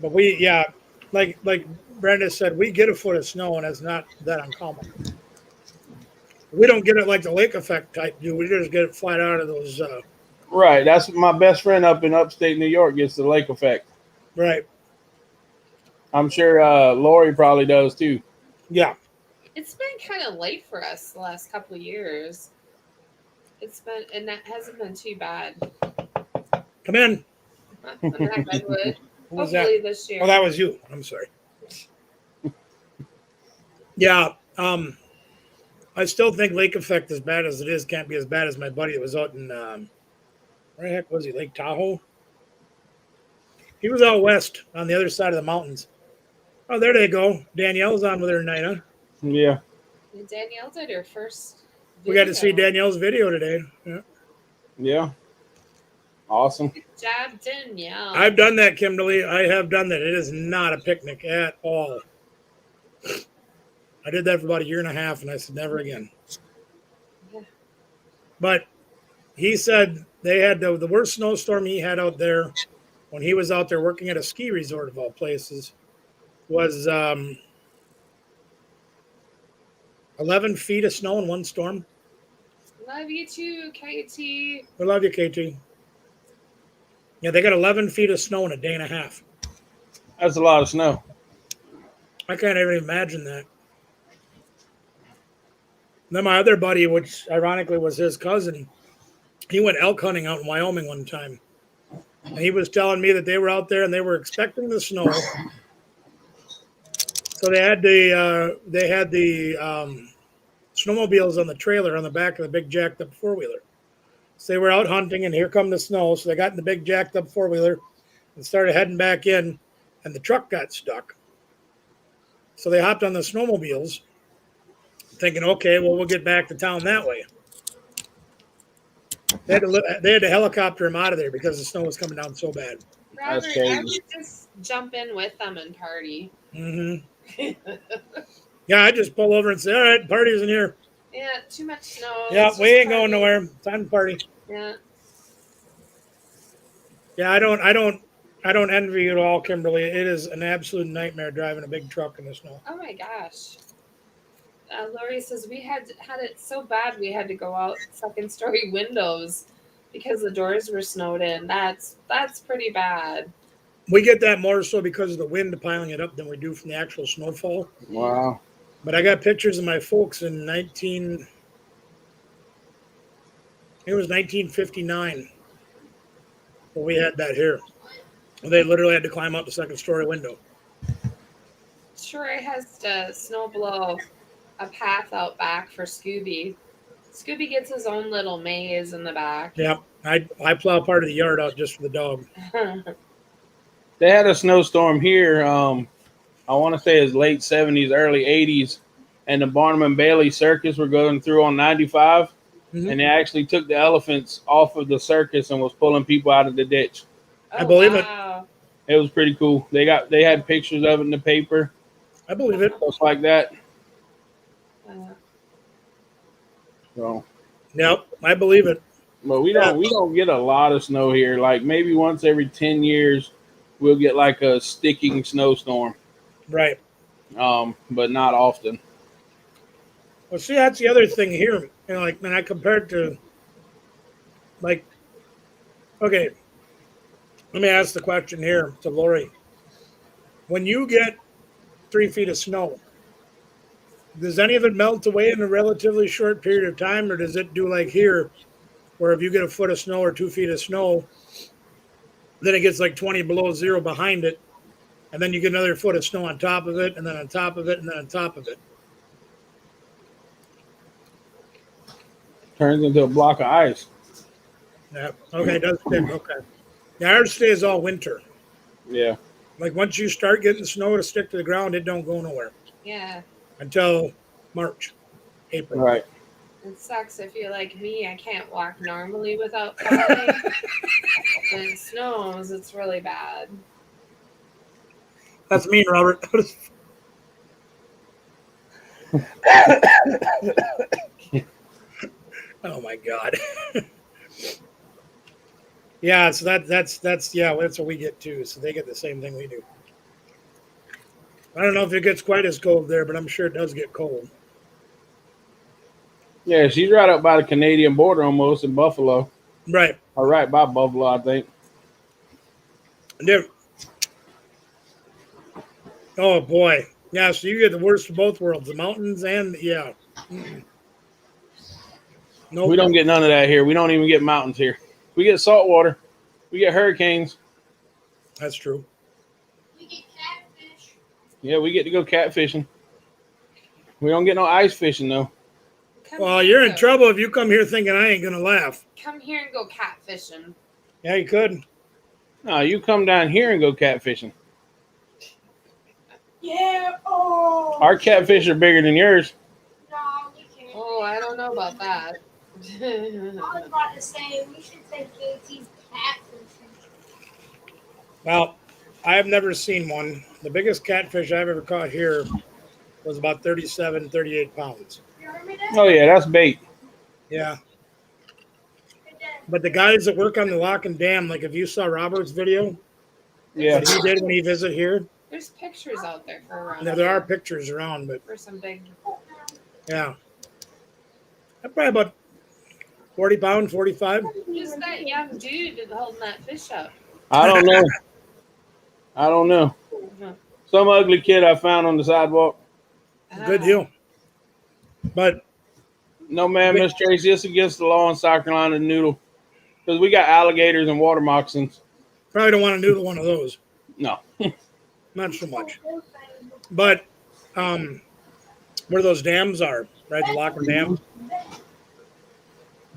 But like Brenda said, we get a foot of snow, and it's not that uncommon. We don't get it like the lake effect type do. We just get it flat out of those. Right. That's my best friend up in upstate New York gets the lake effect. Right. I'm sure Lori probably does too. Yeah. It's been kind of late for us the last couple of years. And that hasn't been too bad. Come in. I'm not Redwood. Who was that? Hopefully this year. Oh, that was you. I'm sorry. Yeah. I still think lake effect, as bad as it is, can't be as bad as my buddy that was out in where the heck was he? Lake Tahoe. He was out west on the other side of the mountains. Oh, there they go. Danielle's on with her tonight, huh? Yeah. And Danielle did her first. We got to see video. Danielle's video today. Yeah. Yeah. Awesome. Good job, Danielle. I've done that, Kimberly. I have done that. It is not a picnic at all. I did that for about 1.5 years, and I said never again. Yeah. But he said they had the worst snowstorm he had out there when he was out there working at a ski resort of all places was 11 feet of snow in one storm. Love you too, KT. We love you, KT. Yeah, they got 11 feet of snow in 1.5 days. That's a lot of snow. I can't even imagine that. Then my other buddy, which ironically was his cousin, he went elk hunting out in Wyoming one time. And he was telling me that they were out there and they were expecting the snow. So they had the snowmobiles on the trailer on the back of the big jacked up four-wheeler. So they were out hunting and here come the snow. So they got in the big jacked up four-wheeler and started heading back in, and the truck got stuck. So they hopped on the snowmobiles thinking, okay, well, we'll get back to town that way. They had to helicopter him out of there because the snow was coming down so bad. Robert, That's crazy. I would just jump in with them and party. Mm-hmm. Yeah, I just pull over and say, all right, party's in here. Yeah, too much snow. Yeah, Let's we just ain't going party. nowhere. Time to party. Yeah. Yeah, I don't envy you at all, Kimberly. It is an absolute nightmare driving a big truck in the snow. Oh my gosh. Lori says we had it so bad we had to go out second story windows because the doors were snowed in. That's pretty bad. We get that more so because of the wind piling it up than we do from the actual snowfall. Wow. But I got pictures of my folks in 1959 when we had that here. They literally had to climb up the second story window. Troy has to snow blow a path out back for Scooby. Scooby gets his own little maze in the back. Yeah, I plow part of the yard out just for the dog. They had a snowstorm here. I want to say it's late 70s, early 80s, and the Barnum and Bailey circus were going through on 95, Mhm. and they actually took the elephants off of the circus and was pulling people out of the ditch. I believe it. It was pretty cool. They had pictures of it in the paper, I believe it. stuff like that. Uh, So, Yep, I believe it. but we don't get a lot of snow here. Like maybe once every 10 years, we'll get like a sticking snowstorm. Right. But not often. Well, see, that's the other thing here. You know, like when I compare it to, like, okay, let me ask the question here to Lori. When you get 3 feet of snow, does any of it melt away in a relatively short period of time, or does it do like here, where if you get a foot of snow or 2 feet of snow, then it gets like 20 below zero behind it, and then you get another foot of snow on top of it, and then on top of it, and then on top of it? Turns into a block of ice. Yeah. Okay, it does stick. Okay. Yeah, ours stays all winter. Yeah. Like once you start getting snow to stick to the ground, it don't go nowhere Yeah. until March, April. Right. It sucks if you're like me. I can't walk normally without falling. When it snows, it's really bad. That's mean, Robert. Oh my God. Yeah, so that's what we get too. So they get the same thing we do. I don't know if it gets quite as cold there, but I'm sure it does get cold. Yeah, she's right up by the Canadian border almost in Buffalo. Right. Or right by Buffalo, I think. There. Oh boy. Yeah, so you get the worst of both worlds, the mountains and yeah. No, We don't get none of that here. We don't even get mountains here. We get salt water. We get hurricanes. That's true. We get catfish. Yeah, we get to go catfishing. We don't get no ice fishing though. Come Well, here you're and in go- trouble if you come here thinking I ain't gonna laugh. Come here and go catfishing. Yeah, you could. No, you come down here and go catfishing. Yeah. Oh. Our catfish are bigger than yours. No, we can't. Oh, I don't know about that. I was about to say we should take JT's catfishing. Well, I've never seen one. The biggest catfish I've ever caught here was about 37, 38 pounds. You heard me there? Oh yeah, that's bait. Yeah. But the guys that work on the lock and dam, like if you saw Robert's video Yeah. that he did when he visited here, There's pictures out there for around. now, there are pictures around, but for some big. yeah. That's probably about 40 pounds, 45. Who's that young dude holding that fish up? I don't know. I don't know. Some ugly kid I found on the sidewalk. Good deal. But No, man, Miss Tracy, it's against the law in South Carolina to noodle. Because we got alligators and water moccasins. probably don't want to noodle one of those. No. Not so much. But where those dams are, right? The lock and dam.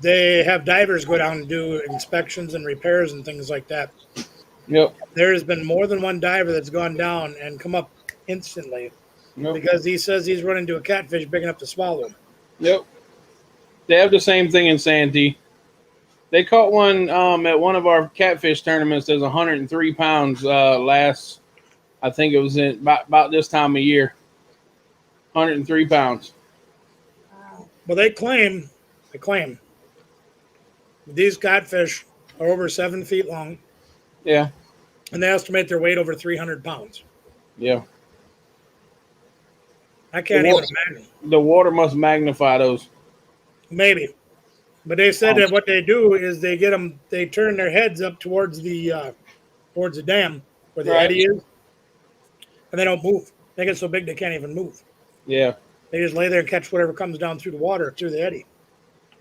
They have divers go down and do inspections and repairs and things like that. Yep. There has been more than one diver that's gone down and come up instantly Yep. because he says he's run into a catfish big enough to swallow him. Yep. They have the same thing in Santee. They caught one at one of our catfish tournaments that's 103 pounds last, I think it was in about this time of year. 103 pounds. Well, they claim these catfish are over 7 feet long, Yeah. and they estimate their weight over 300 pounds. Yeah. I can't even imagine. The water must magnify those. Maybe. But they said that what they do is they get them, they turn their heads up towards the dam where the Right. eddy is, and they don't move. They get so big they can't even move. Yeah. They just lay there and catch whatever comes down through the water, through the eddy.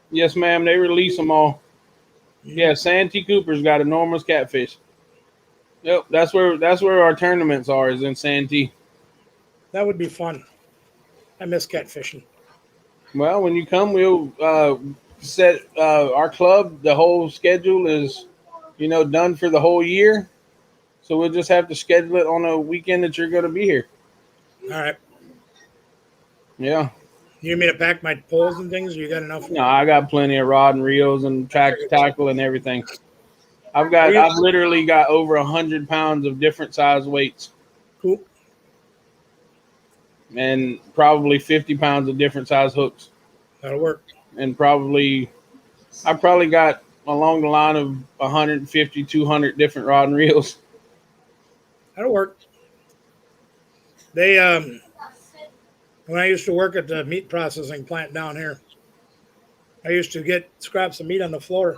Yes, ma'am. They release them all. Yeah, Santee Cooper's got enormous catfish. Yep, that's where our tournaments are, is in Santee. That would be fun. I miss catfishing. Well, when you come, we'll set our club. The whole schedule is, done for the whole year. So we'll just have to schedule it on a weekend that you're going to be here. All right. Yeah. You need me to pack my poles and things? Or you got enough? No, I got plenty of rod and reels and tackle and everything. I've literally got over 100 pounds of different size weights. Cool. And probably 50 pounds of different size hooks. That'll work. And I probably got along the line of 150, 200 different rod and reels. That'll work. They when I used to work at the meat processing plant down here, I used to get scraps of meat on the floor,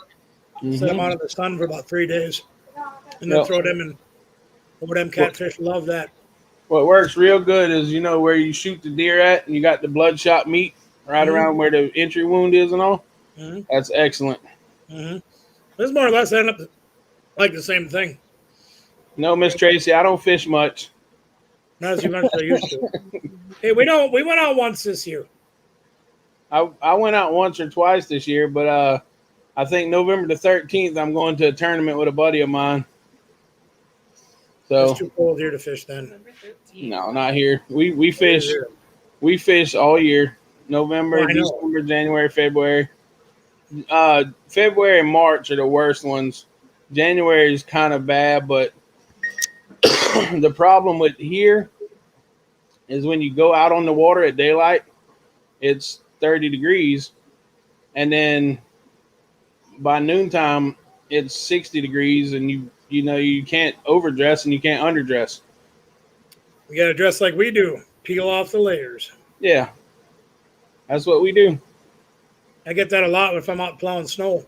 set them out in the sun for about 3 days, and then throw them in. Over them catfish love that. What works real good is, where you shoot the deer at and you got the bloodshot meat right around where the entry wound is and all. That's excellent. This more or less end up like the same thing. No, Miss Tracy, I don't fish much. Not as much as I used to. Hey, we went out once this year. I went out once or twice this year, but I think November the 13th I'm going to a tournament with a buddy of mine. So It's too cold here to fish then. November 13th. no, not here. We fish all year. November, Oh, I know. December, January, February. February and March are the worst ones. January is kind of bad, but the problem with here is when you go out on the water at daylight, it's 30 degrees, and then by noontime it's 60 degrees, and you can't overdress and you can't underdress. We got to dress like we do. Peel off the layers. Yeah, that's what we do. I get that a lot if I'm out plowing snow.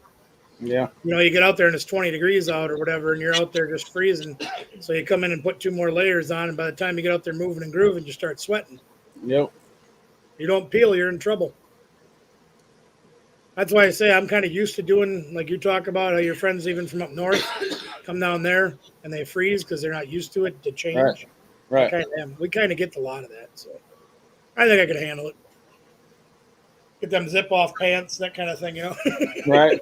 Yeah, You get out there and it's 20 degrees out or whatever, and you're out there just freezing. So you come in and put 2 more layers on, and by the time you get out there moving and grooving, you start sweating. yep. You don't peel, you're in trouble. That's why I say I'm kind of used to doing, like you talk about, how your friends even from up north come down there and they freeze because they're not used to it to change. Right. We kind of get a lot of that. So I think I could handle it. Get them zip off pants, that kind of thing, Right.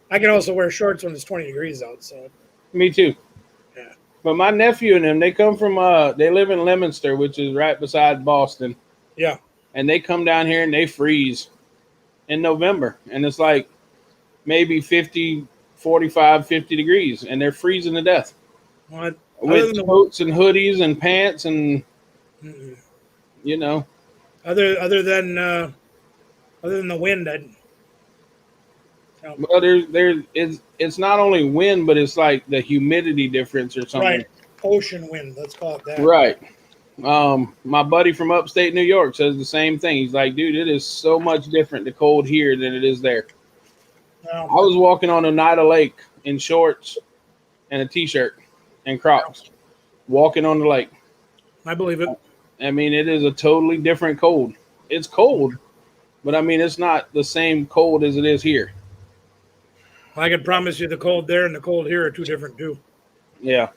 I can also wear shorts when it's 20 degrees out. So Me too. Yeah. But my nephew and them, they come from they live in Leominster, which is right beside Boston. yeah, And they come down here and they freeze in November. And it's like maybe 50, 45, 50 degrees. And they're freezing to death. well, With coats and hoodies and pants and, mm-mm. other than the wind, Well, it's not only wind, but it's like the humidity difference or something. right, ocean wind, let's call it that. Right. My buddy from upstate New York says the same thing. He's like, dude, it is so much different, the cold here than it is there. I was walking on Oneida Lake in shorts and a t-shirt and Crocs, walking on the lake. I believe it. I mean, it is a totally different cold. It's cold, but I mean, it's not the same cold as it is here. I can promise you the cold there and the cold here are two different too. Yeah.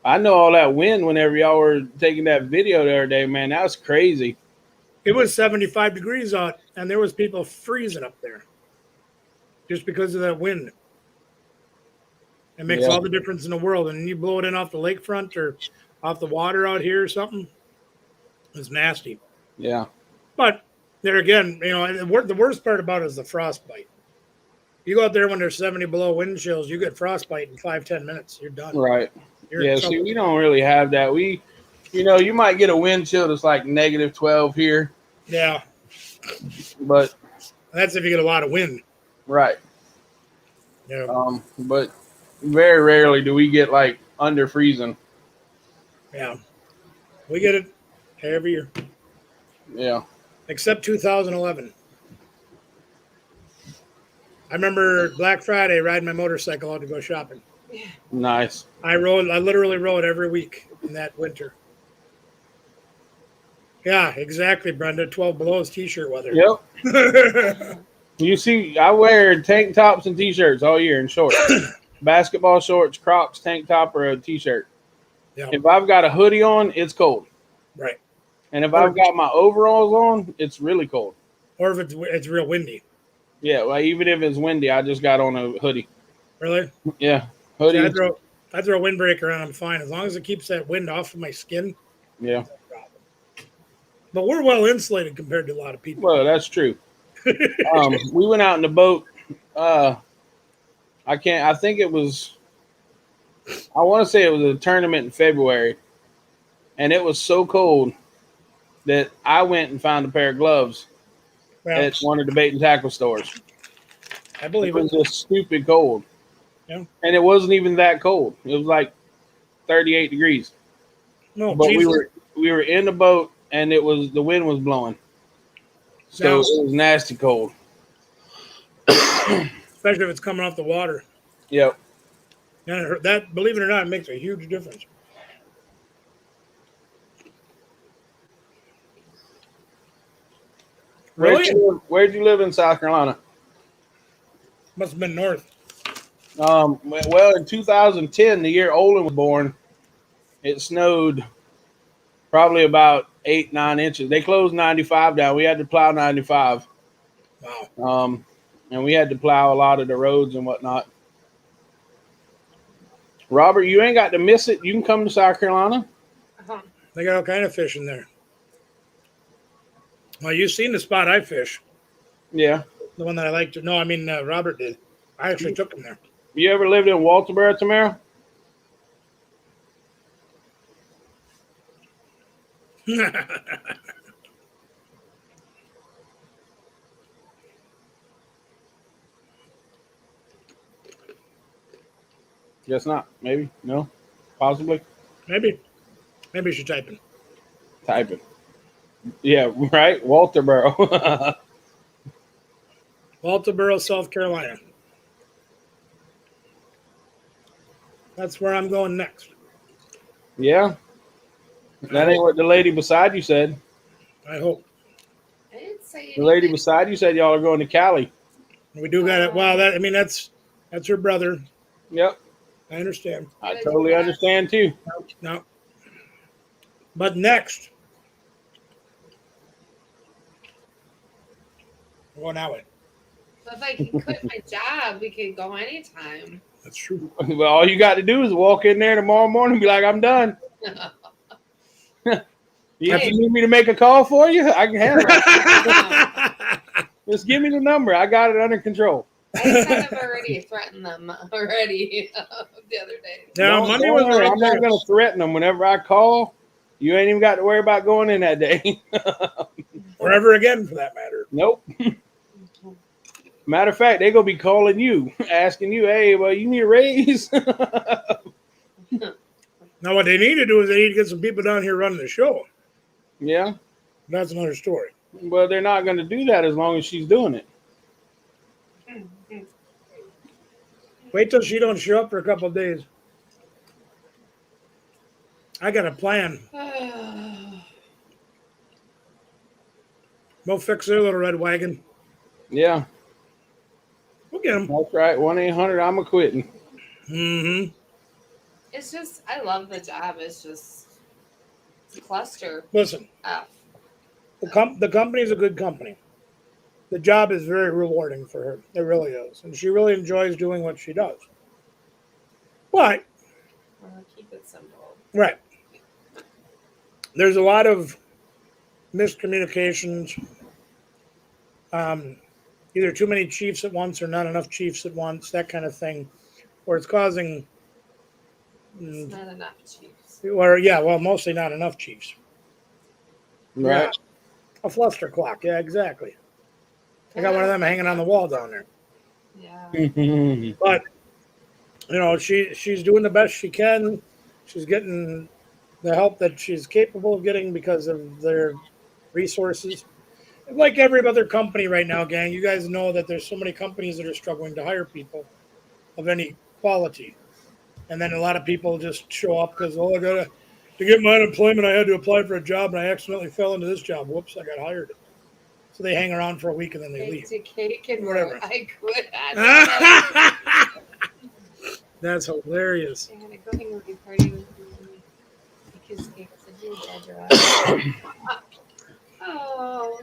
I know all that wind whenever y'all were taking that video the other day, man. That was crazy. It was 75 degrees out, and there was people freezing up there just because of that wind. It makes all the difference in the world. And you blow it in off the lakefront or off the water out here or something, it's nasty. Yeah. But there again, the worst part about it is the frostbite. You go out there when there's 70 below wind chills, you get frostbite in 5-10 minutes. You're done. Right. You're in Yeah, trouble. see, we don't really have that. You might get a wind chill that's like -12 here, Yeah, but that's if you get a lot of wind. right. Yeah, But very rarely do we get like under freezing. yeah. We get it every year, Yeah. except 2011. I remember Black Friday riding my motorcycle out to go shopping. Nice. I literally rode every week in that winter. Yeah, exactly, Brenda. 12 below is t-shirt weather. Yep. You see, I wear tank tops and t-shirts all year and shorts. Basketball shorts, Crocs, tank top, or a t-shirt. Yeah. If I've got a hoodie on, it's cold. Right. And if I've got my overalls on, it's really cold. Or if it's real windy. Yeah, well, even if it's windy, I just got on a hoodie. Really? Yeah, See, hoodie. I throw a windbreaker on, I'm fine. As long as it keeps that wind off of my skin, Yeah. no problem. But we're well insulated compared to a lot of people. Well, that's true. We went out in the boat. I think it was, I want to say it was a tournament in February. And it was so cold that I went and found a pair of gloves Well, at one of the bait and tackle stores. I It believe was it. just stupid cold. Yeah. And it wasn't even that cold. It was like 38 degrees. No, But Jesus. we were in the boat and the wind was blowing. So Now- it was nasty cold. Especially if it's coming off the water. Yep. And that, believe it or not, makes a huge difference. Really? Where'd you live in South Carolina? Must have been north. Well, in 2010, the year Olin was born, it snowed probably about 8-9 inches. They closed 95 down. We had to plow 95. Wow. And we had to plow a lot of the roads and whatnot. Robert, you ain't got to miss it. You can come to South Carolina. They got all kind of fish in there. Well, you've seen the spot I fish. Yeah. The one that I like to. No, I mean Robert did. I actually took him there. You ever lived in Walterboro, Tamara? Guess not. Maybe. No. Possibly. Maybe you should type in. Type it. Yeah, right? Walterboro. Walterboro, South Carolina. That's where I'm going next. Yeah. That ain't what the lady beside you said. I hope. I didn't say The lady anything. beside you said y'all are going to Cali. We do got it. Wow, that's her brother. Yep. I understand. I totally understand too. No. But next. Well, now it. But if I can quit my job, we could go anytime. That's true. Well, all you got to do is walk in there tomorrow morning and be like, I'm done. You need me to make a call for you? I can handle it. Just give me the number. I got it under control. I kind of already threatened them already the other day. Now, Don't Monday was worry, right I'm not there. going to threaten them. Whenever I call, you ain't even got to worry about going in that day. Or ever again, for that matter. Nope. Matter of fact, they're going to be calling you, asking you, hey, well, you need a raise? Now, what they need to do is they need to get some people down here running the show. Yeah. That's another story. Well, they're not going to do that as long as she's doing it. Wait till she don't show up for a couple of days. I got a plan. We'll fix their little red wagon. Yeah. We'll get them. That's right. 1-800, I'm a quitting. Mm-hmm. It's just, I love the job. It's just cluster Listen, F. the company's a good company. The job is very rewarding for her. It really is. And she really enjoys doing what she does. But, Keep it simple. right. There's a lot of miscommunications. Either too many chiefs at once or not enough chiefs at once, that kind of thing, where it's causing, It's not enough chiefs. mostly not enough chiefs. Right. Yeah. A fluster clock, yeah, exactly. I got one of them hanging on the wall down there. Yeah. But she's doing the best she can. She's getting the help that she's capable of getting because of their resources. Like every other company right now, gang, you guys know that there's so many companies that are struggling to hire people of any quality. And then a lot of people just show up because, to get my unemployment, I had to apply for a job and I accidentally fell into this job. Whoops, I got hired. So they hang around for a week and then they leave. To cake and Whatever. I quit. I That's hilarious. I'm gonna go hang with your party with me. Because it's a huge address. Oh,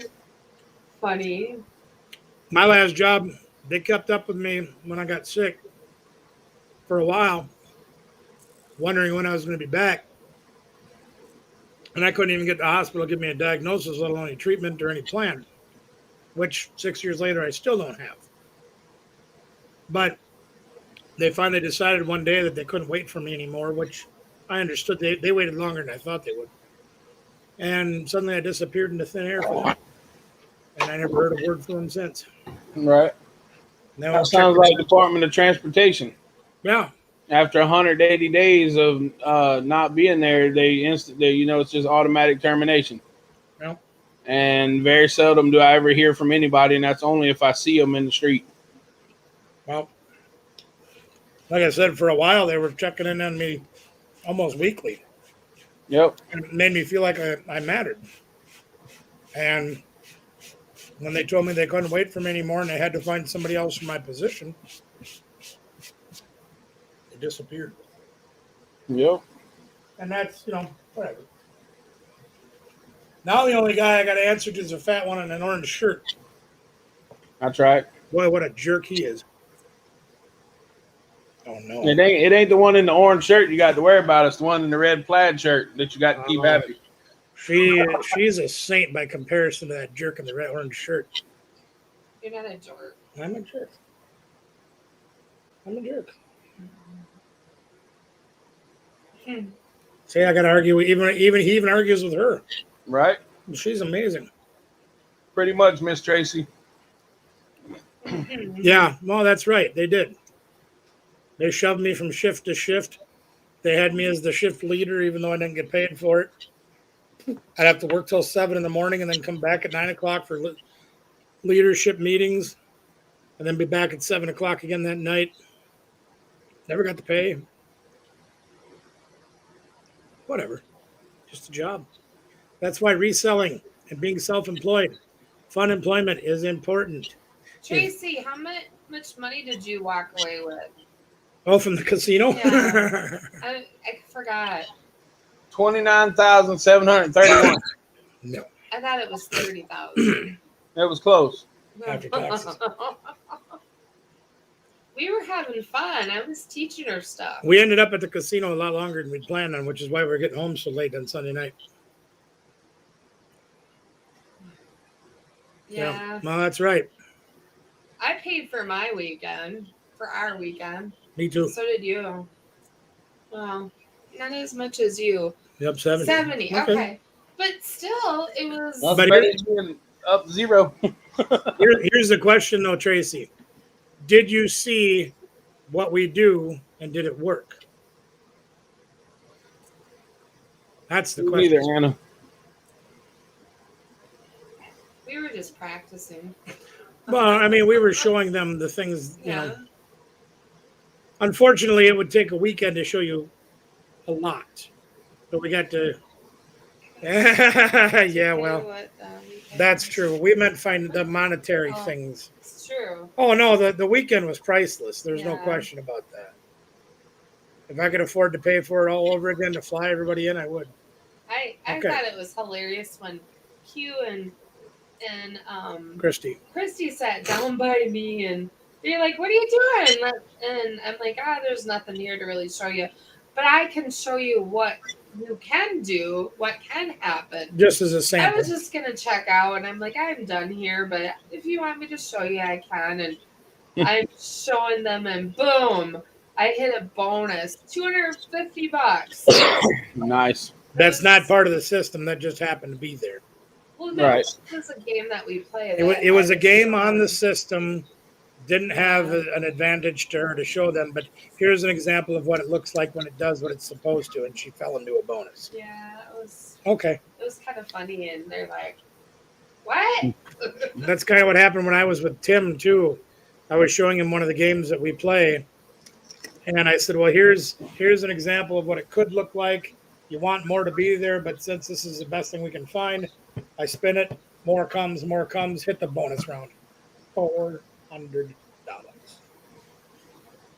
funny. My last job, they kept up with me when I got sick for a while, wondering when I was going to be back. And I couldn't even get the hospital to give me a diagnosis, let alone any treatment or any plan, which 6 years later I still don't have. But they finally decided one day that they couldn't wait for me anymore, which I understood. They waited longer than I thought they would. And suddenly I disappeared into thin air for them. And I never heard a word from them since. Right. Now That sounds like Department of Transportation. Yeah. After 180 days of not being there, it's just automatic termination. Yeah. And very seldom do I ever hear from anybody, and that's only if I see them in the street. Well, like I said, for a while they were checking in on me almost weekly. Yep. And it made me feel like I mattered. And when they told me they couldn't wait for me anymore and they had to find somebody else for my position, it disappeared. Yep. And that's, whatever. Now the only guy I got to answer to is a fat one in an orange shirt. That's right. Boy, what a jerk he is. Oh no. It ain't the one in the orange shirt you got to worry about. It's the one in the red plaid shirt that you got to keep Oh. happy. She's a saint by comparison to that jerk in the red orange shirt. You're not a jerk. I'm a jerk. I'm a jerk. Hmm. See, I got to argue. He even argues with her. Right? She's amazing. Pretty much, Miss Tracy. Yeah, well, that's right. They did. They shoved me from shift to shift. They had me as the shift leader, even though I didn't get paid for it. I'd have to work till 7 in the morning and then come back at 9 o'clock for leadership meetings, and then be back at 7 o'clock again that night. Never got to pay. Whatever. Just a job. That's why reselling and being self-employed, fun employment is important. Tracy, how much money did you walk away with? Oh, from the casino? Yeah. I forgot. 29,731. No. I thought it was 30,000. That was close. After taxes. We were having fun. I was teaching her stuff. We ended up at the casino a lot longer than we'd planned on, which is why we're getting home so late on Sunday night. Yeah. Well, that's right. I paid for my weekend, for our weekend. Me too. So did you. Well, not as much as you. Yep, 70. 70. Okay. But still, it was. That's But better than being up 0. Here's the question, though, Tracy. Did you see what we do, and did it work? That's the question. Neither, Anna. We were just practicing. Well, I mean, we were showing them the things, you Yeah. know. Unfortunately, it would take a weekend to show you a lot. But we got to. Yeah, well, that's true. We meant find the monetary Oh. things. It's true. Oh, no, the weekend was priceless. There's no Yeah. question about that. If I could afford to pay for it all over again to fly everybody in, I would. I Okay. thought it was hilarious when Q and Christy. Christy sat down by me and they're like, "What are you doing?" And I'm like, "There's nothing here to really show you, but I can show you what you can do, what can happen." Just as a I sample. was just gonna check out, and I'm like, "I'm done here, but if you want me to show you, I can." And I'm showing them, and boom, I hit a bonus, $250. Nice. That's not part of the system. That just happened to be there. Well, no, Right. it was a game that we played. It was a game on the system. Didn't have an advantage to her to show them, but here's an example of what it looks like when it does what it's supposed to, and she fell into a bonus. Yeah, it was Okay. kind of funny, and they're like, "What?" That's kind of what happened when I was with Tim, too. I was showing him one of the games that we play, and I said, well, here's an example of what it could look like. You want more to be there, but since this is the best thing we can find, I spin it, more comes, hit the bonus round. $400.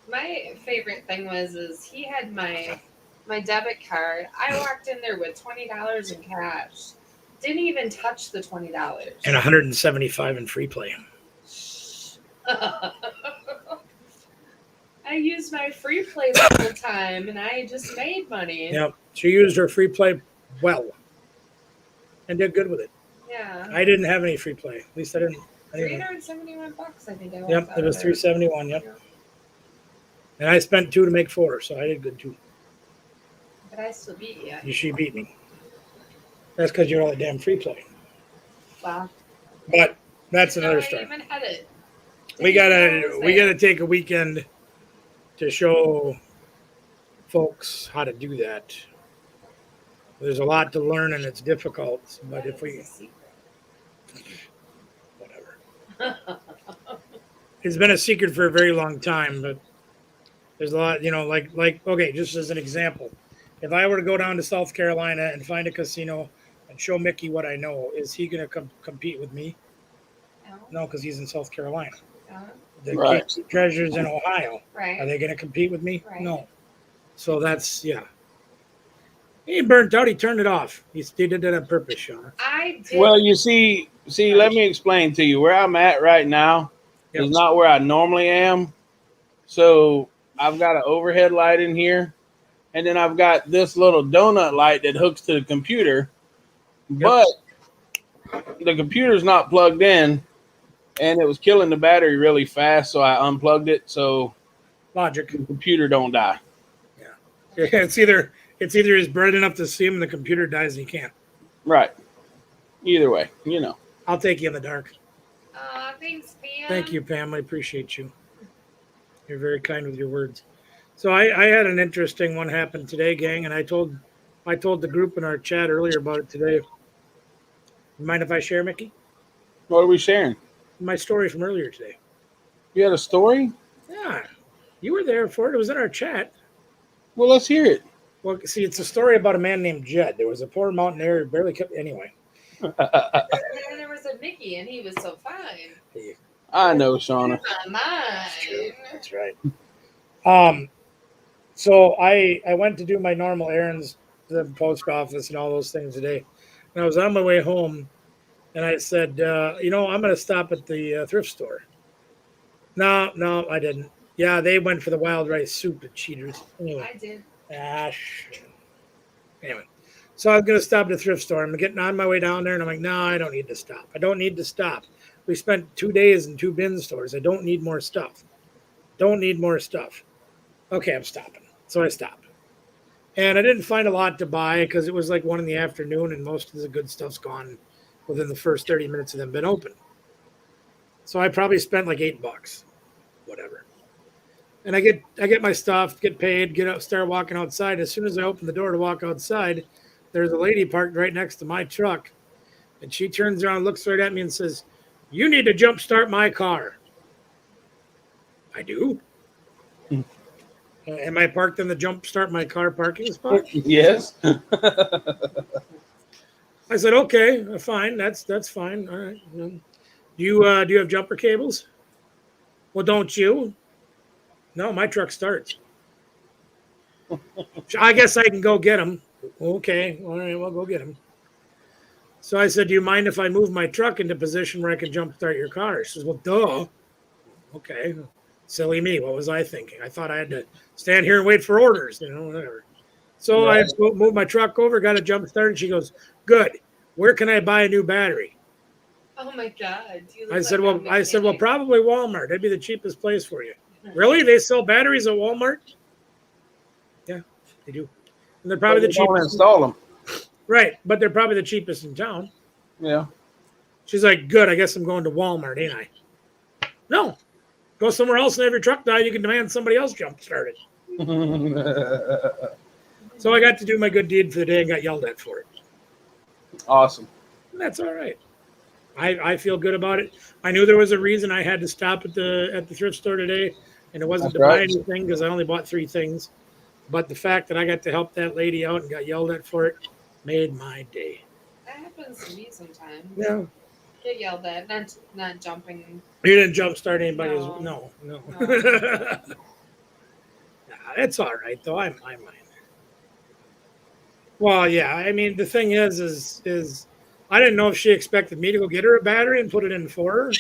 My favorite thing is he had my debit card. I walked in there with $20 in cash. Didn't even touch the $20. And 175 in free play. I used my free play the whole time, and I just made money. Yep. She used her free play well and did good with it. Yeah. I didn't have any free play. At least I didn't. $371, I think. I Yep, it was 371. Yep. Yeah. And I spent 2 to make 4, so I did good too. But I still beat you. She beat me. That's because you're all the damn free play. Wow. But that's No, another I story. even had it. We gotta take a weekend to show folks how to do that. There's a lot to learn and it's difficult, but if we whatever. It's been a secret for a very long time, but there's a lot, like okay, just as an example. If I were to go down to South Carolina and find a casino and show Mickey what I know, is he going to compete with me? No, because he's in South Carolina. The Right. Cape Treasures in Ohio. Are Right. they going to compete with me? Right. No. So that's, yeah. He ain't burnt out. He turned it off. He did that on purpose, Sean. I did. Well, you see, let me explain to you where I'm at right now Yep. is not where I normally am. So I've got an overhead light in here, and then I've got this little donut light that hooks to the computer, but the computer's not plugged in, and it was killing the battery really fast, so I unplugged it so Logic. the computer don't die. Yeah, it's either he's bright enough to see him and the computer dies and he can't. Right. Either way, you know. I'll take you in the dark. Thanks, Pam. Thank you, Pam. I appreciate you. You're very kind with your words. So I had an interesting one happen today, gang, and I told the group in our chat earlier about it today. Mind if I share, Mickey? What are we sharing? My story from earlier today. You had a story? Yeah. You were there for it. It was in our chat. Well, let's hear it. Well, see, it's a story about a man named Jed. There was a poor mountaineer who barely kept anyway. And there was a Mickey, and he was so fine. I know, Shauna. Mine. That's right. So I went to do my normal errands to the post office and all those things today. And I was on my way home, and I said, I'm going to stop at the thrift store. No, I didn't. Yeah, they went for the wild rice soup, the cheaters. Anyway. I did. Anyway, so I was going to stop at the thrift store. I'm getting on my way down there, and I'm like, no, I don't need to stop. I don't need to stop. We spent 2 days in 2 bin stores. I don't need more stuff. Okay, I'm stopping. So I stopped. And I didn't find a lot to buy because it was like 1 PM, and most of the good stuff's gone within the first 30 minutes of them being open. So I probably spent like $8, whatever. And I get my stuff, get paid, get up, start walking outside. As soon as I open the door to walk outside, there's a lady parked right next to my truck. And she turns around, looks right at me and says, "You need to jump start my car." I do. Am I parked in the jump start my car parking spot? Yes. I said, okay, fine. That's fine. All right. Do you have jumper cables? Well, don't you? No, my truck starts. I guess I can go get them. Okay. All right. Well, go get them. So I said, do you mind if I move my truck into position where I can jump start your car? She says, well, duh. Okay. Silly me. What was I thinking? I thought I had to stand here and wait for orders, whatever. So I moved my truck over, got a jump start, and she goes, good. Where can I buy a new battery? Oh my God. I said, well, probably Walmart. That'd be the cheapest place for you. Really? They sell batteries at Walmart? Yeah, they do. And they're probably the Don't cheapest. install them. Right, but they're probably the cheapest in town. Yeah. She's like, good, I guess I'm going to Walmart, ain't I? No. Go somewhere else and have your truck die, you can demand somebody else jump start it. So I got to do my good deed for the day and got yelled at for it. Awesome. And that's all right. I feel good about it. I knew there was a reason I had to stop at the thrift store today, and it wasn't That's to buy right. anything because I only bought 3 things. But the fact that I got to help that lady out and got yelled at for it made my day. That happens to me sometimes. Yeah. Get yelled at, not jumping. You didn't jump start anybody's. No. No. It's all right though. I mind. Well, yeah. I mean, the thing is I didn't know if she expected me to go get her a battery and put it in for her.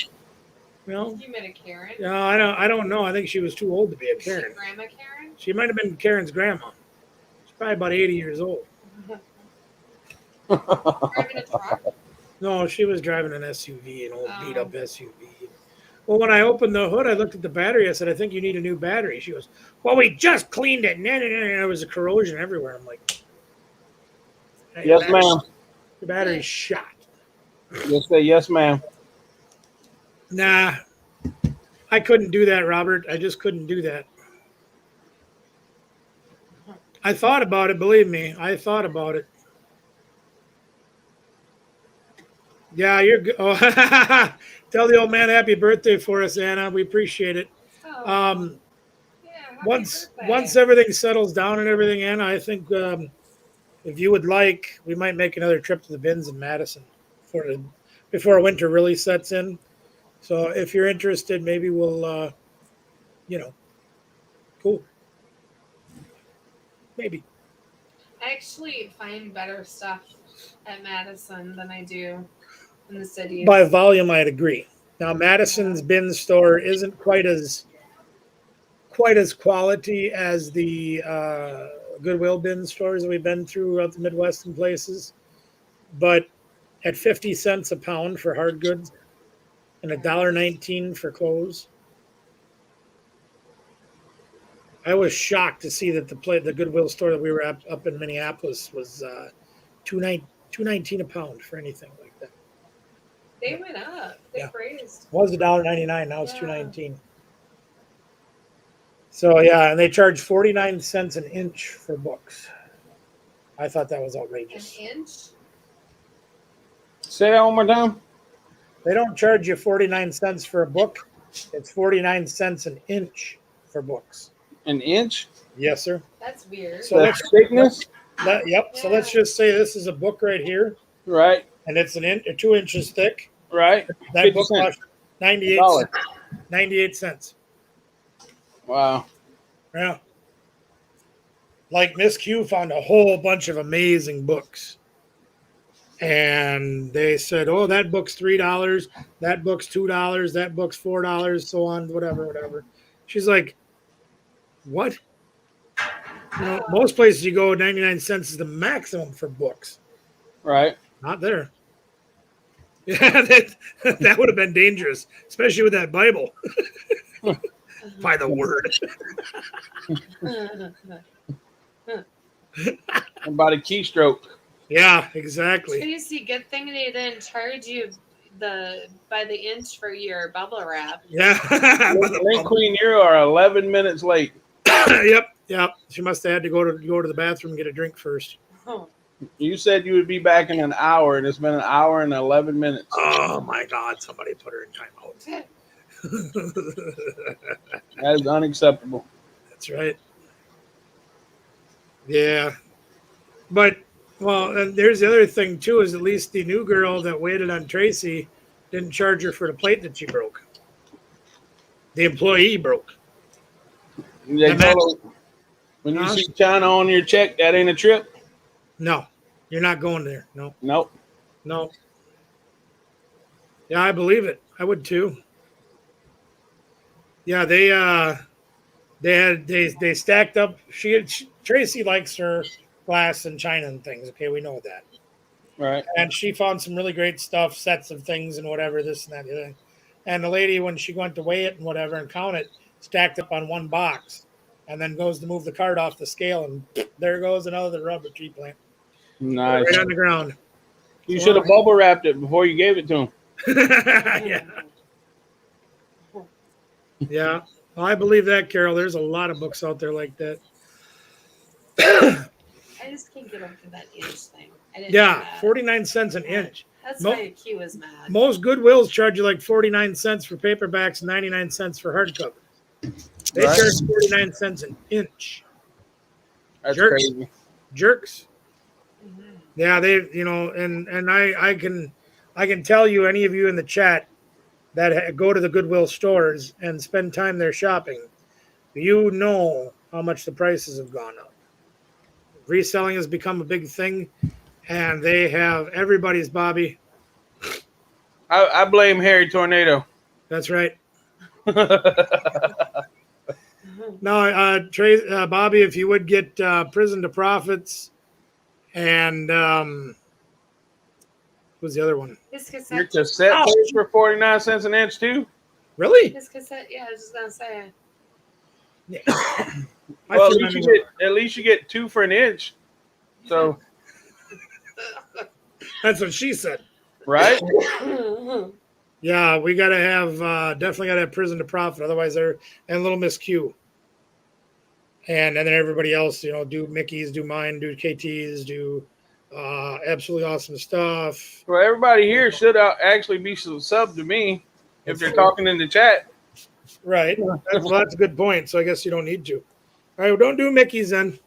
You met a Karen? No, I don't know. I think she was too old to be a Is she Karen. Grandma Karen? She might have been Karen's grandma. She's probably about 80 years old. Driving a truck? No, she was driving an SUV, an old Oh. beat up SUV. Well, when I opened the hood, I looked at the battery. I said, I think you need a new battery. She goes, well, we just cleaned it. And there was a corrosion everywhere. I'm like, hey, Yes, ma'am. The battery's shot. Just say yes, ma'am. Nah, I couldn't do that, Robert. I just couldn't do that. I thought about it, believe me. I thought about it. Yeah, you're good. Oh, tell the old man happy birthday for us, Anna. We appreciate it. Oh, yeah, happy Once birthday. everything settles down and everything, Anna, I think if you would like, we might make another trip to the bins in Madison before winter really sets in. So if you're interested, maybe we'll, cool. Maybe. I actually find better stuff at Madison than I do in the city. By volume, I'd agree. Now, Madison's bin store isn't quite as quite as quality as the Goodwill bin stores that we've been throughout the Midwest and places, but at 50 cents a pound for hard goods and $1.19 for clothes. I was shocked to see that the Goodwill store that we were at up in Minneapolis was $2.19 a pound for anything like that. They went up. They Yeah. raised. It was $1.99, now it's Yeah. $2.19. So yeah, and they charge 49 cents an inch for books. I thought that was An outrageous. inch? Say that one more time. They don't charge you 49 cents for a book. It's 49 cents an inch for books. An inch? Yes, sir. That's weird. So The let's thickness? yep. So let's just say this is a book right here, Right, and it's 2 inches thick. right. That 50 book cents. cost 98 $1. 98 cents. Wow. Yeah. Like Miss Q found a whole bunch of amazing books. And they said, oh, that book's $3, that book's $2, that book's $4, so on, whatever. She's like, what? You know, most places you go, 99 cents is the maximum for books. Right. Not there. Yeah, that would have been dangerous, especially with that Bible. By the word. About a keystroke. Yeah, exactly. Tracy, good thing they didn't charge you by the inch for your bubble wrap. Yeah. Link Queen, you are 11 minutes late. Yep. She must have had to go to the bathroom and get a drink first. Oh, You said you would be back in an hour, and it's been an hour and 11 minutes. Oh my God! Somebody put her in timeout. That is unacceptable. That's right. Yeah, but well, and there's the other thing too. Is at least the new girl that waited on Tracy didn't charge her for the plate that she broke. The employee broke. They And that- told her, when you Huh? see China on your check, that ain't a trip? No, you're not going there. No. Nope. Yeah, I believe it. I would too. Yeah, they stacked up. Tracy likes her glass and china and things. Okay, we know that. Right. And she found some really great stuff, sets of things and whatever, this and that. And the other thing. And the lady, when she went to weigh it and whatever and count it, stacked up on one box, and then goes to move the cart off the scale, and there goes another rubber tree plant Nice. right on the ground. You should have bubble wrapped it before you gave it to him. Yeah. Yeah. Well, I believe that, Carol. There's a lot of books out there like that. I just can't get over that inch thing. I didn't know Yeah, that. 49 cents an inch. That's Mo- why Q is mad. Most Goodwills charge you like 49 cents for paperbacks, 99 cents for hardcover. They Right. charge 49 cents an inch. That's Jerks. crazy. Jerks. Mhm. Yeah, they, and I can tell you, any of you in the chat that go to the Goodwill stores and spend time there shopping, you know how much the prices have gone up. Reselling has become a big thing, and they have everybody's Bobby. I blame Harry Tornado. That's right. Mhm. No, Bobby, if you would get Prison to Profits and who's the other one? His Your cassette. cassette Ouch. plays for 49 cents an inch, too? Really? His cassette. Yeah, I was just gonna say. I Well, threw at least you get 2 for an inch. So, That's what she said. right? Yeah, we gotta have definitely gotta have Prison to Profit, otherwise they're and Little Miss Q. And then everybody else, do Mickey's, do mine, do KT's, do absolutely awesome stuff. Well, everybody here should actually be sub to me if they're talking in the chat. Right. That's a good point. So I guess you don't need to. All right, well, don't do Mickey's then.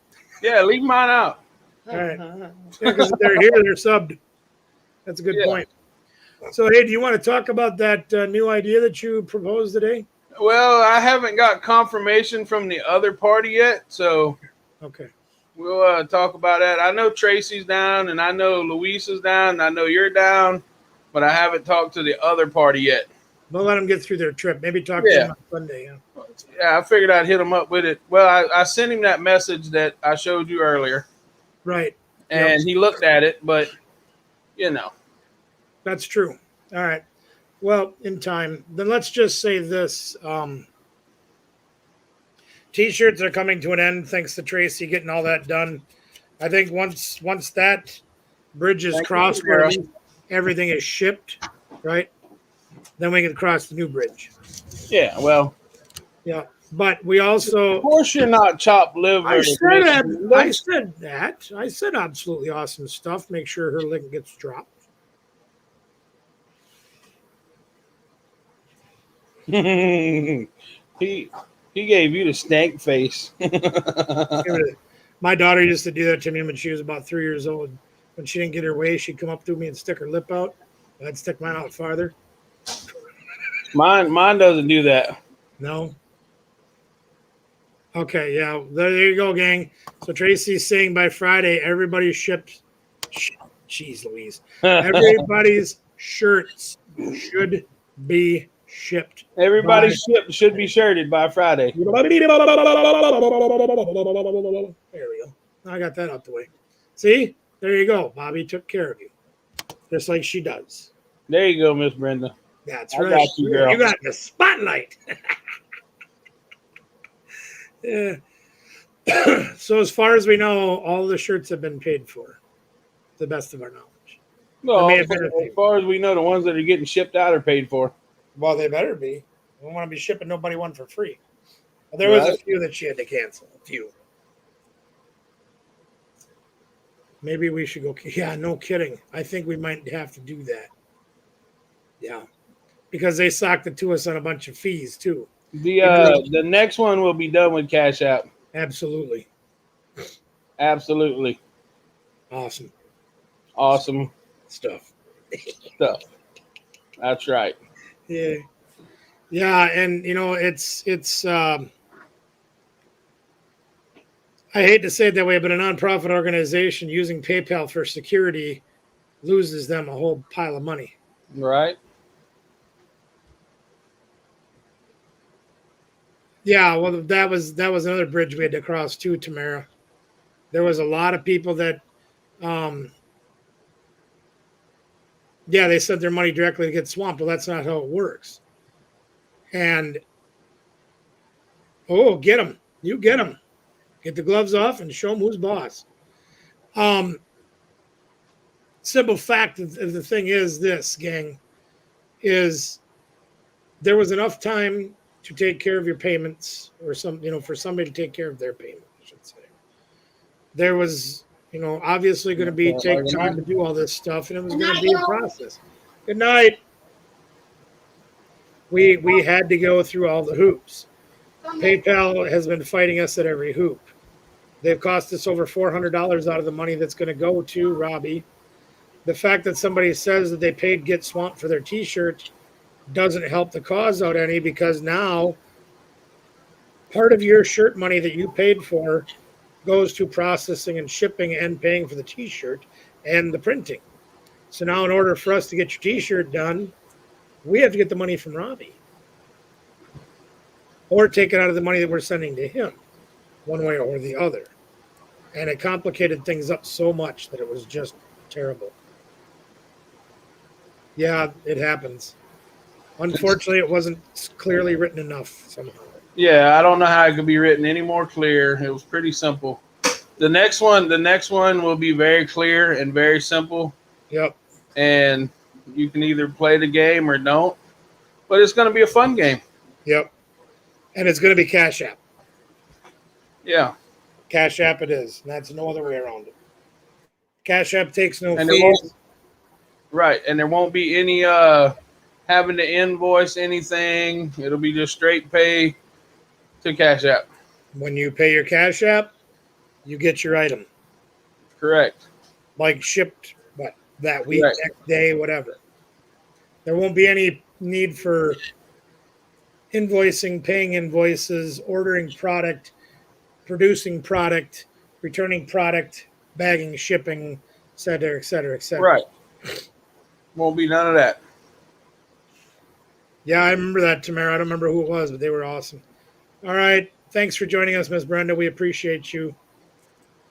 Yeah, leave mine out. All right. Yeah, because if they're here, they're subbed. That's a good Yeah. point. So, hey, do you want to talk about that new idea that you proposed today? Well, I haven't got confirmation from the other party yet, so Okay. we'll talk about that. I know Tracy's down, and I know Luis is down, and I know you're down, but I haven't talked to the other party yet. We'll let them get through their trip. Maybe talk to Yeah. them on Sunday. Yeah. Yeah, I figured I'd hit him up with it. Well, I sent him that message that I showed you earlier, Right. and he looked at it, but you know, That's true. All right. Well, in time. Then let's just say this. T-shirts are coming to an end thanks to Tracy getting all that done. I think once that bridge is Thank you, crossed, Sarah. where everything is shipped, right? Then we can cross the new bridge. yeah. Well, Yeah. But we also of course you're not chopped liver. I said Miss that. Linda. I said that. I said absolutely awesome stuff. Make sure her link gets dropped. he gave you the stank face. My daughter used to do that to me when she was about 3 years old. When she didn't get her way, she'd come up to me and stick her lip out. I'd stick mine out farther. Mine doesn't do that. No. Okay, yeah. There you go, gang. So Tracy's saying by Friday, everybody's shipped. Jeez Louise. Everybody's shirts should be shipped. Everybody's ship should be shirted by Friday. There we go. I got that out the way. See? There you go. Bobby took care of you. Just like she does. There you go, Miss Brenda. That's I right. got you, girl. You got the spotlight. Yeah. So as far as we know, all the shirts have been paid for, to the best of our knowledge. Well, may have as been- far as we know, the ones that are getting shipped out are paid for. Well, they better be. We don't want to be shipping nobody one for free. There was a Right. few that she had to cancel. A few. Maybe we should go. Yeah, no kidding. I think we might have to do that. Yeah, because they socked it to us on a bunch of fees too. The next one will be done with Cash App. Absolutely. Absolutely Awesome awesome stuff. stuff. That's right. Yeah. Yeah, and it's I hate to say it that way, but a nonprofit organization using PayPal for security loses them a whole pile of money. Right. Yeah, well, that was another bridge we had to cross too, Tamara. There was a lot of people that, they sent their money directly to get swamped. Well, that's not how it works. And get them, you get them, get the gloves off and show them who's boss. Simple fact of the thing is this, gang, is there was enough time to take care of your payments, or for somebody to take care of their payment, I should say. There was, obviously going to take time to do all this stuff, and it was going to be a process. Good night. We had to go through all the hoops. PayPal has been fighting us at every hoop. They've cost us over $400 out of the money that's going to go to Robbie. The fact that somebody says that they paid Get Swamped for their T-shirt doesn't help the cause out any, because now part of your shirt money that you paid for goes to processing and shipping and paying for the T-shirt and the printing. So now in order for us to get your T-shirt done, we have to get the money from Robbie or take it out of the money that we're sending to him, one way or the other. And it complicated things up so much that it was just terrible. Yeah, it happens. Unfortunately, it wasn't clearly written enough somehow. Yeah, I don't know how it could be written any more clear. It was pretty simple. The next one will be very clear and very simple. Yep. And you can either play the game or don't. But it's going to be a fun game. Yep. And it's going to be Cash App. Yeah. Cash App it is. And that's no other way around it. Cash App takes no And fees. Right. And there won't be any having to invoice anything. It'll be just straight pay to Cash App. When you pay your Cash App, you get your item. Correct. Like shipped, that week, Right. next day, whatever. There won't be any need for invoicing, paying invoices, ordering product, producing product, returning product, bagging, shipping, et cetera, et cetera, et cetera. Right. Won't be none of that. Yeah, I remember that, Tamara. I don't remember who it was, but they were awesome. All right. Thanks for joining us, Miss Brenda. We appreciate you.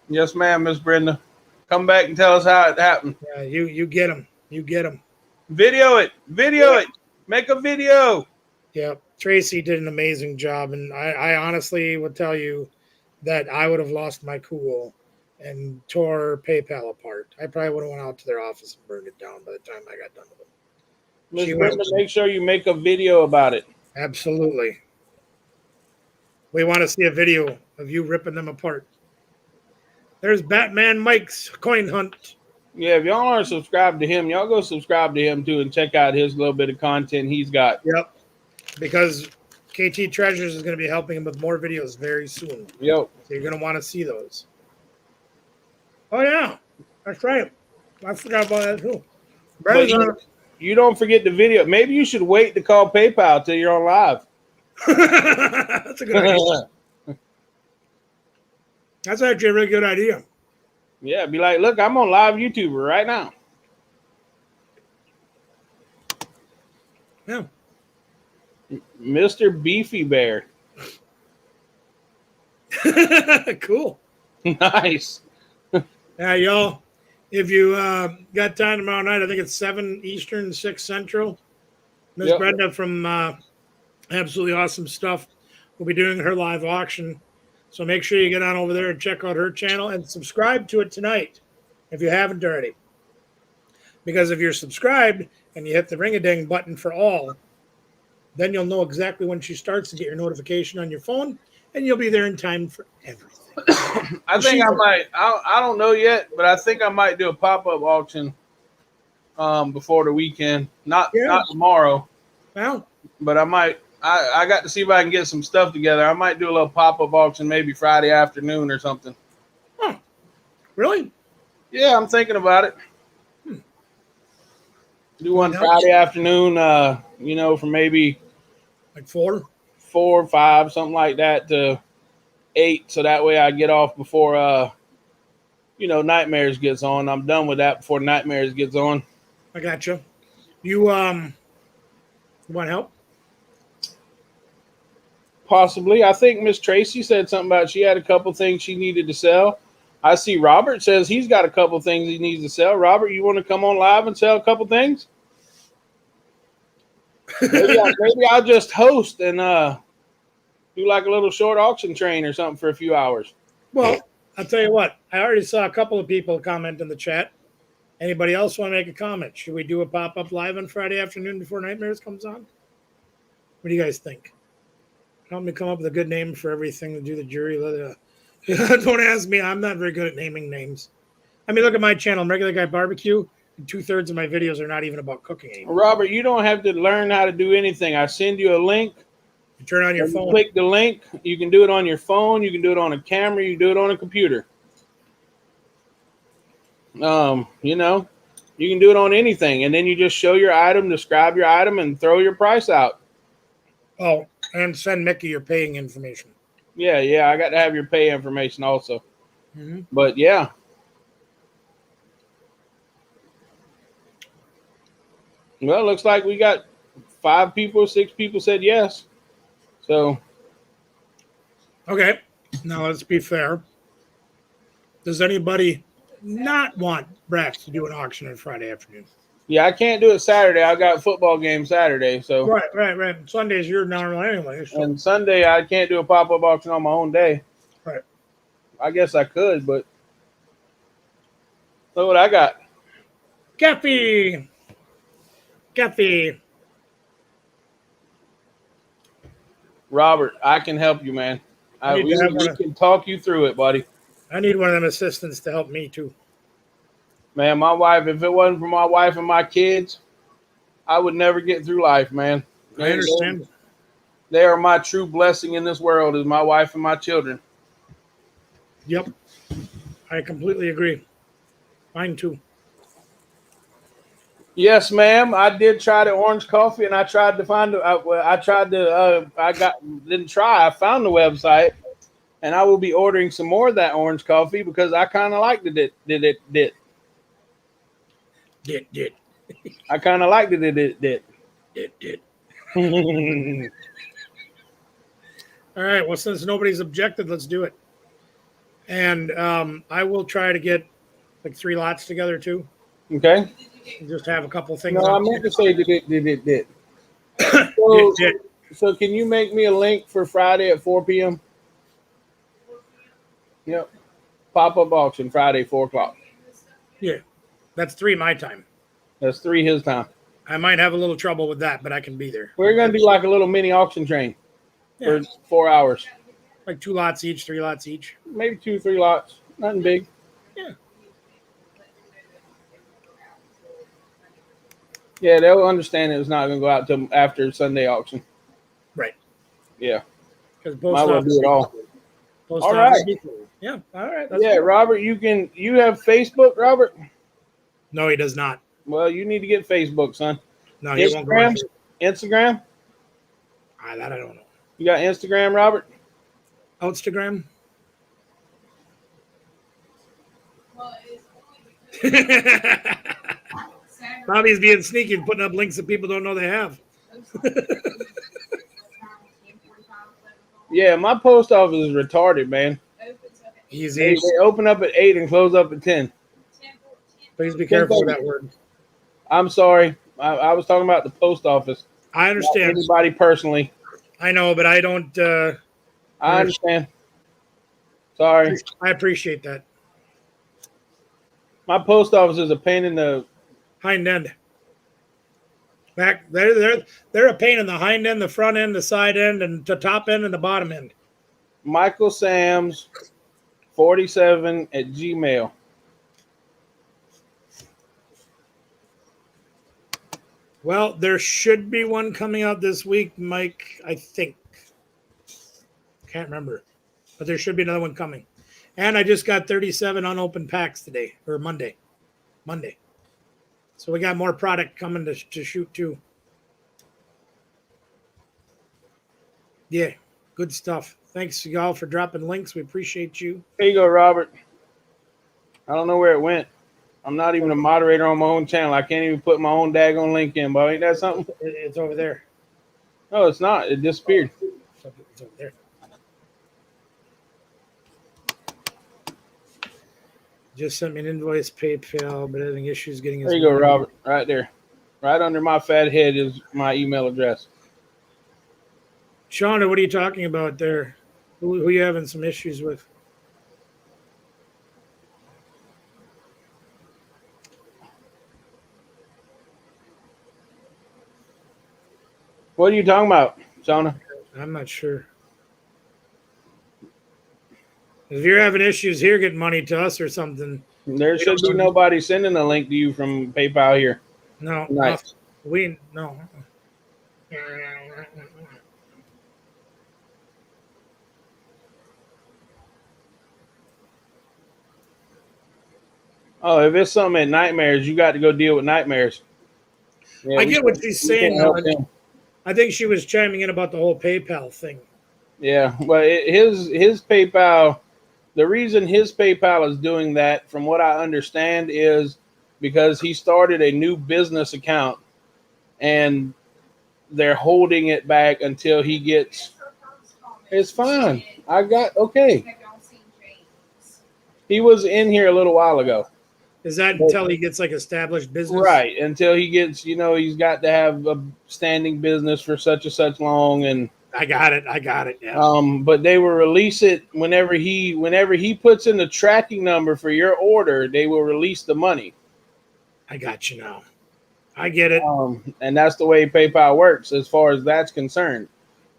Yes, ma'am, Miss Brenda. Come back and tell us how it happened. Yeah, you get them. You get them. Video it. Video it. Make a video. Yeah, Tracy did an amazing job, and I honestly would tell you that I would have lost my cool and tore PayPal apart. I probably would have went out to their office and burned it down by the time I got done with it. Miss She Brenda, was- make sure you make a video about it. Absolutely. We want to see a video of you ripping them apart. There's Batman Mike's coin hunt. Yeah, if y'all aren't subscribed to him, y'all go subscribe to him too and check out his little bit of content he's got. Yep. Because KT Treasures is going to be helping him with more videos very soon. Yo, So you're going to want to see those. Oh, yeah. That's right. I forgot about that too. but Brenda's on you don't forget the video. Maybe you should wait to call PayPal till you're on live. That's a good idea. That's actually a really good idea. Yeah, be like, look, I'm on live YouTuber right now. Yeah. Mr. Beefy Bear. Cool. Nice. Yeah, y'all. If you got time tomorrow night, I think it's 7 Eastern, 6 Central. Miss Yep. Brenda from Absolutely Awesome Stuff will be doing her live auction. So make sure you get on over there and check out her channel and subscribe to it tonight if you haven't already. Because if you're subscribed and you hit the ring-a-ding button for all, then you'll know exactly when she starts to get your notification on your phone, and you'll be there in time for everything. I think I might. I don't know yet, but I think I might do a pop-up auction before the weekend. Not tomorrow, Well, but I might. I got to see if I can get some stuff together. I might do a little pop-up auction maybe Friday afternoon or something. really? Yeah, I'm thinking about it. Do one Nice. Friday afternoon, for maybe Like 4? 4 or 5, something like that, to 8, so that way I get off before Nightmares gets on. I'm done with that before Nightmares gets on. I got you. You want help? Possibly. I think Miss Tracy said something about she had a couple things she needed to sell. I see Robert says he's got a couple things he needs to sell. Robert, you want to come on live and sell a couple things? Maybe I'll just host and do like a little short auction train or something for a few hours. Well, I'll tell you what. I already saw a couple of people comment in the chat. Anybody else want to make a comment? Should we do a pop-up live on Friday afternoon before Nightmares comes on? What do you guys think? Help me come up with a good name for everything to do the jury. Don't ask me. I'm not very good at naming names. I mean, look at my channel, Regular Guy Barbecue. And 2/3 of my videos are not even about cooking anymore. Robert, you don't have to learn how to do anything. I send you a link. You turn on your You phone. click the link. You can do it on your phone. You can do it on a camera. You can do it on a computer. You can do it on anything. And then you just show your item, describe your item, and throw your price out. Oh, and send Mickey your paying information. Yeah. I got to have your pay information also. Mm-hmm. But yeah. Well, it looks like we got 5 people, 6 people said yes. So Okay, now let's be fair. Does anybody not want Brax to do an auction on Friday afternoon? yeah, I can't do it Saturday. I got a football game Saturday. So Right. Sunday's your normal anyway. So. and Sunday I can't do a pop-up auction on my own day. Right. I guess I could, but look what I got. Cappy. Robert, I can help you, man. I need We to have one. can talk you through it, buddy. I need one of them assistants to help me too. Man, my wife, if it wasn't for my wife and my kids, I would never get through life, man. I understand. They are my true blessing in this world, is my wife and my children. Yep. I completely agree. Mine too. Yes, ma'am. I did try the orange coffee, and I tried to find. I found the website, and I will be ordering some more of that orange coffee because I kind of liked it. Did. Did. I kind of liked it. Did. All right. Well, since nobody's objected, let's do it. And I will try to get like 3 lots together too. Okay. And just have a couple things. No, I on meant to say did. Did- So, did. so can you make me a link for Friday at 4 p.m.? Yep. Pop-up auction Friday, 4 o'clock. Yeah, that's 3 my time. That's 3 his time. I might have a little trouble with that, but I can be there. We're gonna do like a little mini auction train Yeah, for 4 hours. like 2 lots each, 3 lots each. Maybe 2, 3 lots. Nothing big. Yeah. Yeah, they'll understand it's not gonna go out till after Sunday auction. Right. Yeah. Because Might well do it all. Post All office right. be cool. Yeah. All right. That's Yeah, cool. Robert, you have Facebook, Robert? No, he does not. Well, you need to get Facebook, son. No, he won't go. on Instagram? Instagram? that I don't know. You got Instagram, Robert? Instagram. Bobby's being sneaky and putting up links that people don't know they have. Yeah, my post office is retarded, man. Easy. They open up at 8 and close up at 10. Please be careful with that word. I'm sorry. I was talking about the post office. I Not understand. anybody personally. I know, but I don't. I understand. Sorry. I appreciate that. My post office is a pain in the. Hind end. Back, they're a pain in the hind end, the front end, the side end, and the top end and the bottom end. Michael Sams 47 at Gmail. Well, there should be one coming out this week, Mike, I think. Can't remember. But there should be another one coming. And I just got 37 unopened packs today, or Monday. So we got more product coming to shoot too. Yeah, good stuff. Thanks, y'all, for dropping links. We appreciate you. There you go, Robert. I don't know where it went. I'm not even a moderator on my own channel. I can't even put my own daggone link in, but ain't that something? It's over there. No, it's not. It disappeared. It's over there. Just sent me an invoice, PayPal, but having issues getting his There you go, money. Robert. Right there. Right under my fat head is my email address. Shauna, what are you talking about there? Who you having some issues with? What are you talking about, Shauna? I'm not sure. If you're having issues here getting money to us or something, There should be nobody sending a link to you from PayPal here. no, Nice. no. Oh, if it's something at Nightmares, you got to go deal with Nightmares. Yeah, I we get what can't- she's we saying. can't help though. him. I think she was chiming in about the whole PayPal thing. Yeah, but his PayPal, the reason his PayPal is doing that, from what I understand, is because he started a new business account, and they're holding it back until he gets. It's fine. I got okay. He was in here a little while ago. Is that until he gets like established business? Right, until he gets, he's got to have a standing business for such and such long, and I got it. Yeah. but they will release it whenever he puts in the tracking number for your order. They will release the money, I got you now. I get it. and that's the way PayPal works as far as that's concerned.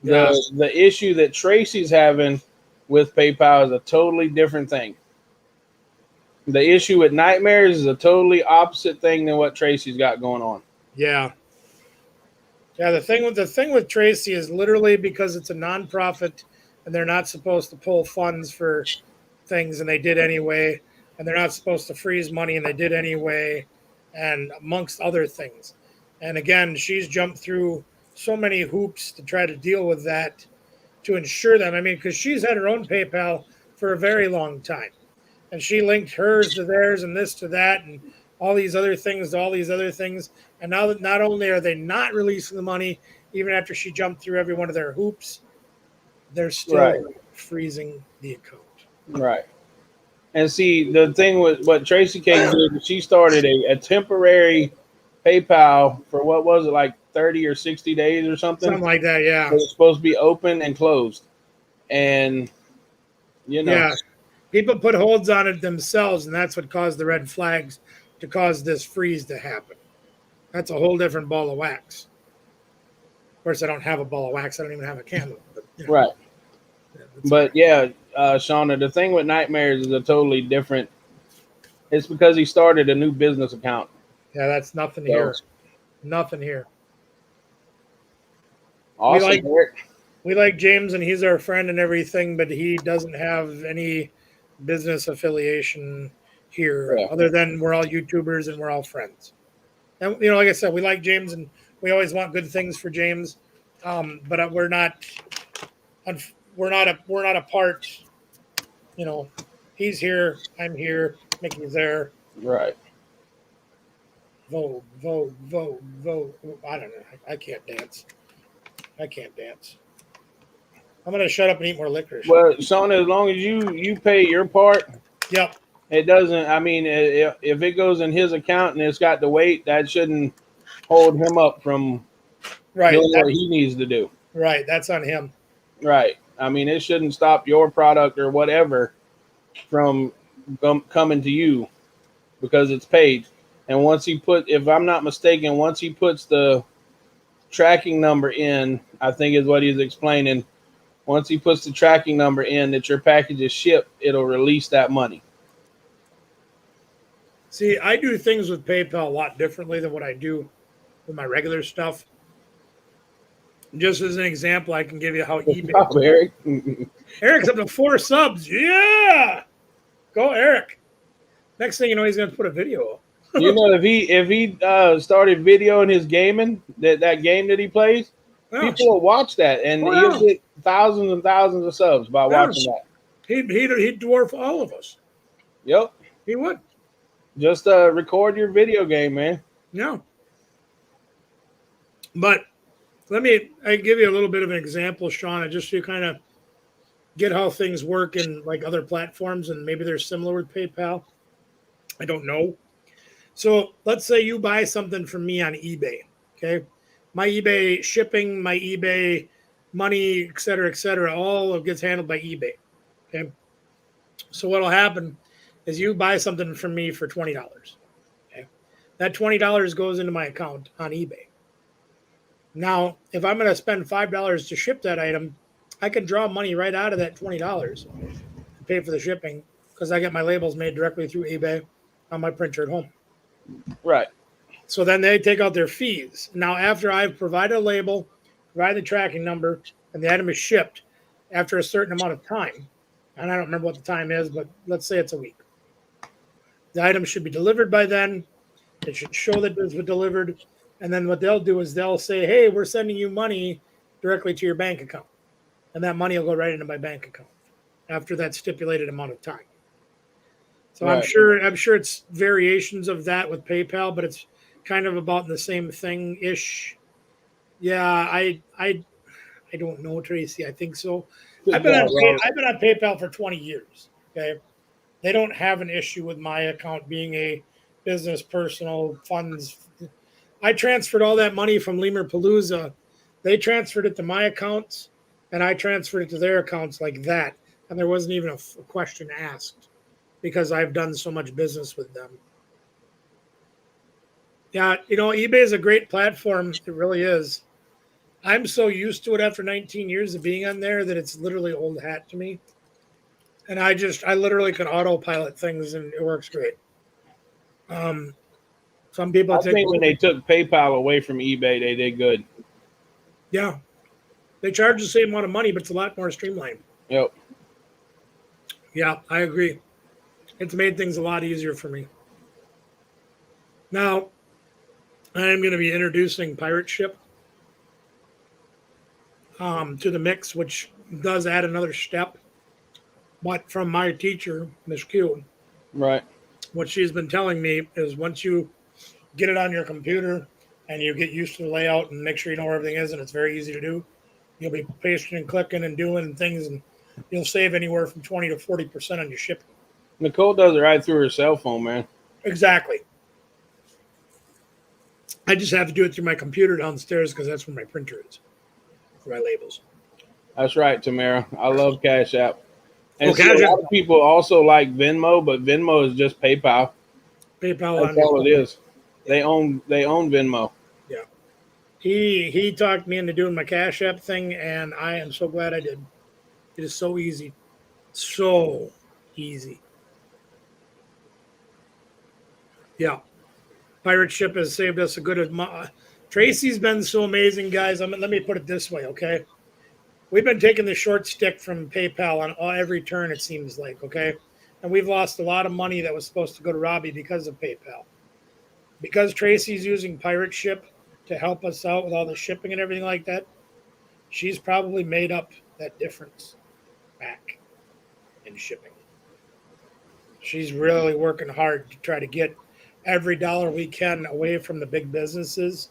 Yeah. The issue that Tracy's having with PayPal is a totally different thing. The issue with Nightmares is a totally opposite thing than what Tracy's got going on. Yeah. Yeah, the thing with Tracy is literally because it's a nonprofit and they're not supposed to pull funds for things and they did anyway, and they're not supposed to freeze money and they did anyway, and amongst other things. And again, she's jumped through so many hoops to try to deal with that to ensure that. I mean, because she's had her own PayPal for a very long time. And she linked hers to theirs and this to that and all these other things to all these other things. And now that not only are they not releasing the money, even after she jumped through every one of their hoops, they're still Right. freezing the account. Right. And see, the thing with what Tracy Cake did, she started a temporary PayPal for what was it, like 30 or 60 days or something? Something like that, yeah. It was supposed to be open and closed. And, you know, Yeah. People put holds on it themselves, and that's what caused the red flags to cause this freeze to happen. That's a whole different ball of wax. Of course, I don't have a ball of wax. I don't even have a candle. But, you know, right. that's But yeah, Shauna, the thing with Nightmares is a totally different. It's because he started a new business account. yeah, that's nothing So, here. Nothing here. awesome, like- Eric. We like James, and he's our friend and everything, but he doesn't have any business affiliation here, Yeah. other than we're all YouTubers and we're all friends. And you know, like I said, we like James, and we always want good things for James, but we're not a part. You know, he's here, I'm here, Mickey's there. Right. Vote, vote, vote, vote. I don't know. I can't dance. I can't dance. I'm gonna shut up and eat more licorice. Well, Shauna, as long as you pay your part, Yep. it doesn't. I mean, if it goes in his account and it's got the weight, that shouldn't hold him up from Right. doing what he needs to do. Right. That's on him. Right. I mean, it shouldn't stop your product or whatever from coming to you because it's paid. And once he if I'm not mistaken, once he puts the tracking number in, I think is what he's explaining. Once he puts the tracking number in that your package is shipped, it'll release that money. See, I do things with PayPal a lot differently than what I do with my regular stuff. Just as an example, I can give you how eBay. Oh, Eric. Eric's up to 4 subs. Yeah, go Eric. Next thing you know, he's going to put a video up. You know, if he started videoing his gaming, that game that he plays, Yeah. people will watch that, and Oh, he'll yeah. get thousands and thousands of subs by Yeah. watching that. He'd dwarf all of us. Yep. He would. Just record your video game, man. Yeah. But I give you a little bit of an example, Shauna, just so you kind of get how things work in like other platforms, and maybe they're similar with PayPal. I don't know. So let's say you buy something from me on eBay. Okay. My eBay shipping, my eBay money, et cetera, all gets handled by eBay. Okay. So what'll happen is you buy something from me for $20. Okay. That $20 goes into my account on eBay. Now, if I'm going to spend $5 to ship that item, I can draw money right out of that $20 to pay for the shipping because I get my labels made directly through eBay on my printer at home. Right. So then they take out their fees. Now, after I've provided a label, provided the tracking number, and the item is shipped after a certain amount of time, and I don't remember what the time is, but let's say it's a week. The item should be delivered by then. It should show that it was delivered. And then what they'll do is they'll say, hey, we're sending you money directly to your bank account. And that money will go right into my bank account after that stipulated amount of time. So Right. I'm sure it's variations of that with PayPal, but it's kind of about the same thing ish. Yeah, I don't know, Tracy. I think so. I've been on PayPal for 20 years. Okay. They don't have an issue with my account being a business personal funds. I transferred all that money from Lemur Palooza. They transferred it to my accounts, and I transferred it to their accounts like that. And there wasn't even a question asked because I've done so much business with them. Yeah, you know, eBay is a great platform. It really is. I'm so used to it after 19 years of being on there that it's literally old hat to me. And I literally can autopilot things and it works great. Some people I think when they took PayPal away from eBay, they did good. Yeah. They charge the same amount of money, but it's a lot more streamlined. Yep. Yeah, I agree. It's made things a lot easier for me. Now, I'm going to be introducing Pirate Ship to the mix, which does add another step. But from my teacher, Miss Q, Right. what she's been telling me is once you get it on your computer, and you get used to the layout and make sure you know where everything is, and it's very easy to do. You'll be patient and clicking and doing things, and you'll save anywhere from 20 to 40% on your shipping. Nicole does it right through her cell phone, man. Exactly. I just have to do it through my computer downstairs because that's where my printer is for my labels. That's right, Tamara. I love Cash App. And Oh, see, Cash a App. lot of people also like Venmo, but Venmo is just PayPal. PayPal That's all it is. They own Venmo. He talked me into doing my Cash App thing, and I am so glad I did. It is so easy. So easy. Yeah. Pirate Ship has saved us a good amount. Tracy's been so amazing, guys. Let me put it this way, okay? We've been taking the short stick from PayPal on every turn, it seems like, okay? And we've lost a lot of money that was supposed to go to Robbie because of PayPal. Because Tracy's using Pirate Ship to help us out with all the shipping and everything like that, she's probably made up that difference back in shipping. She's really working hard to try to get every dollar we can away from the big businesses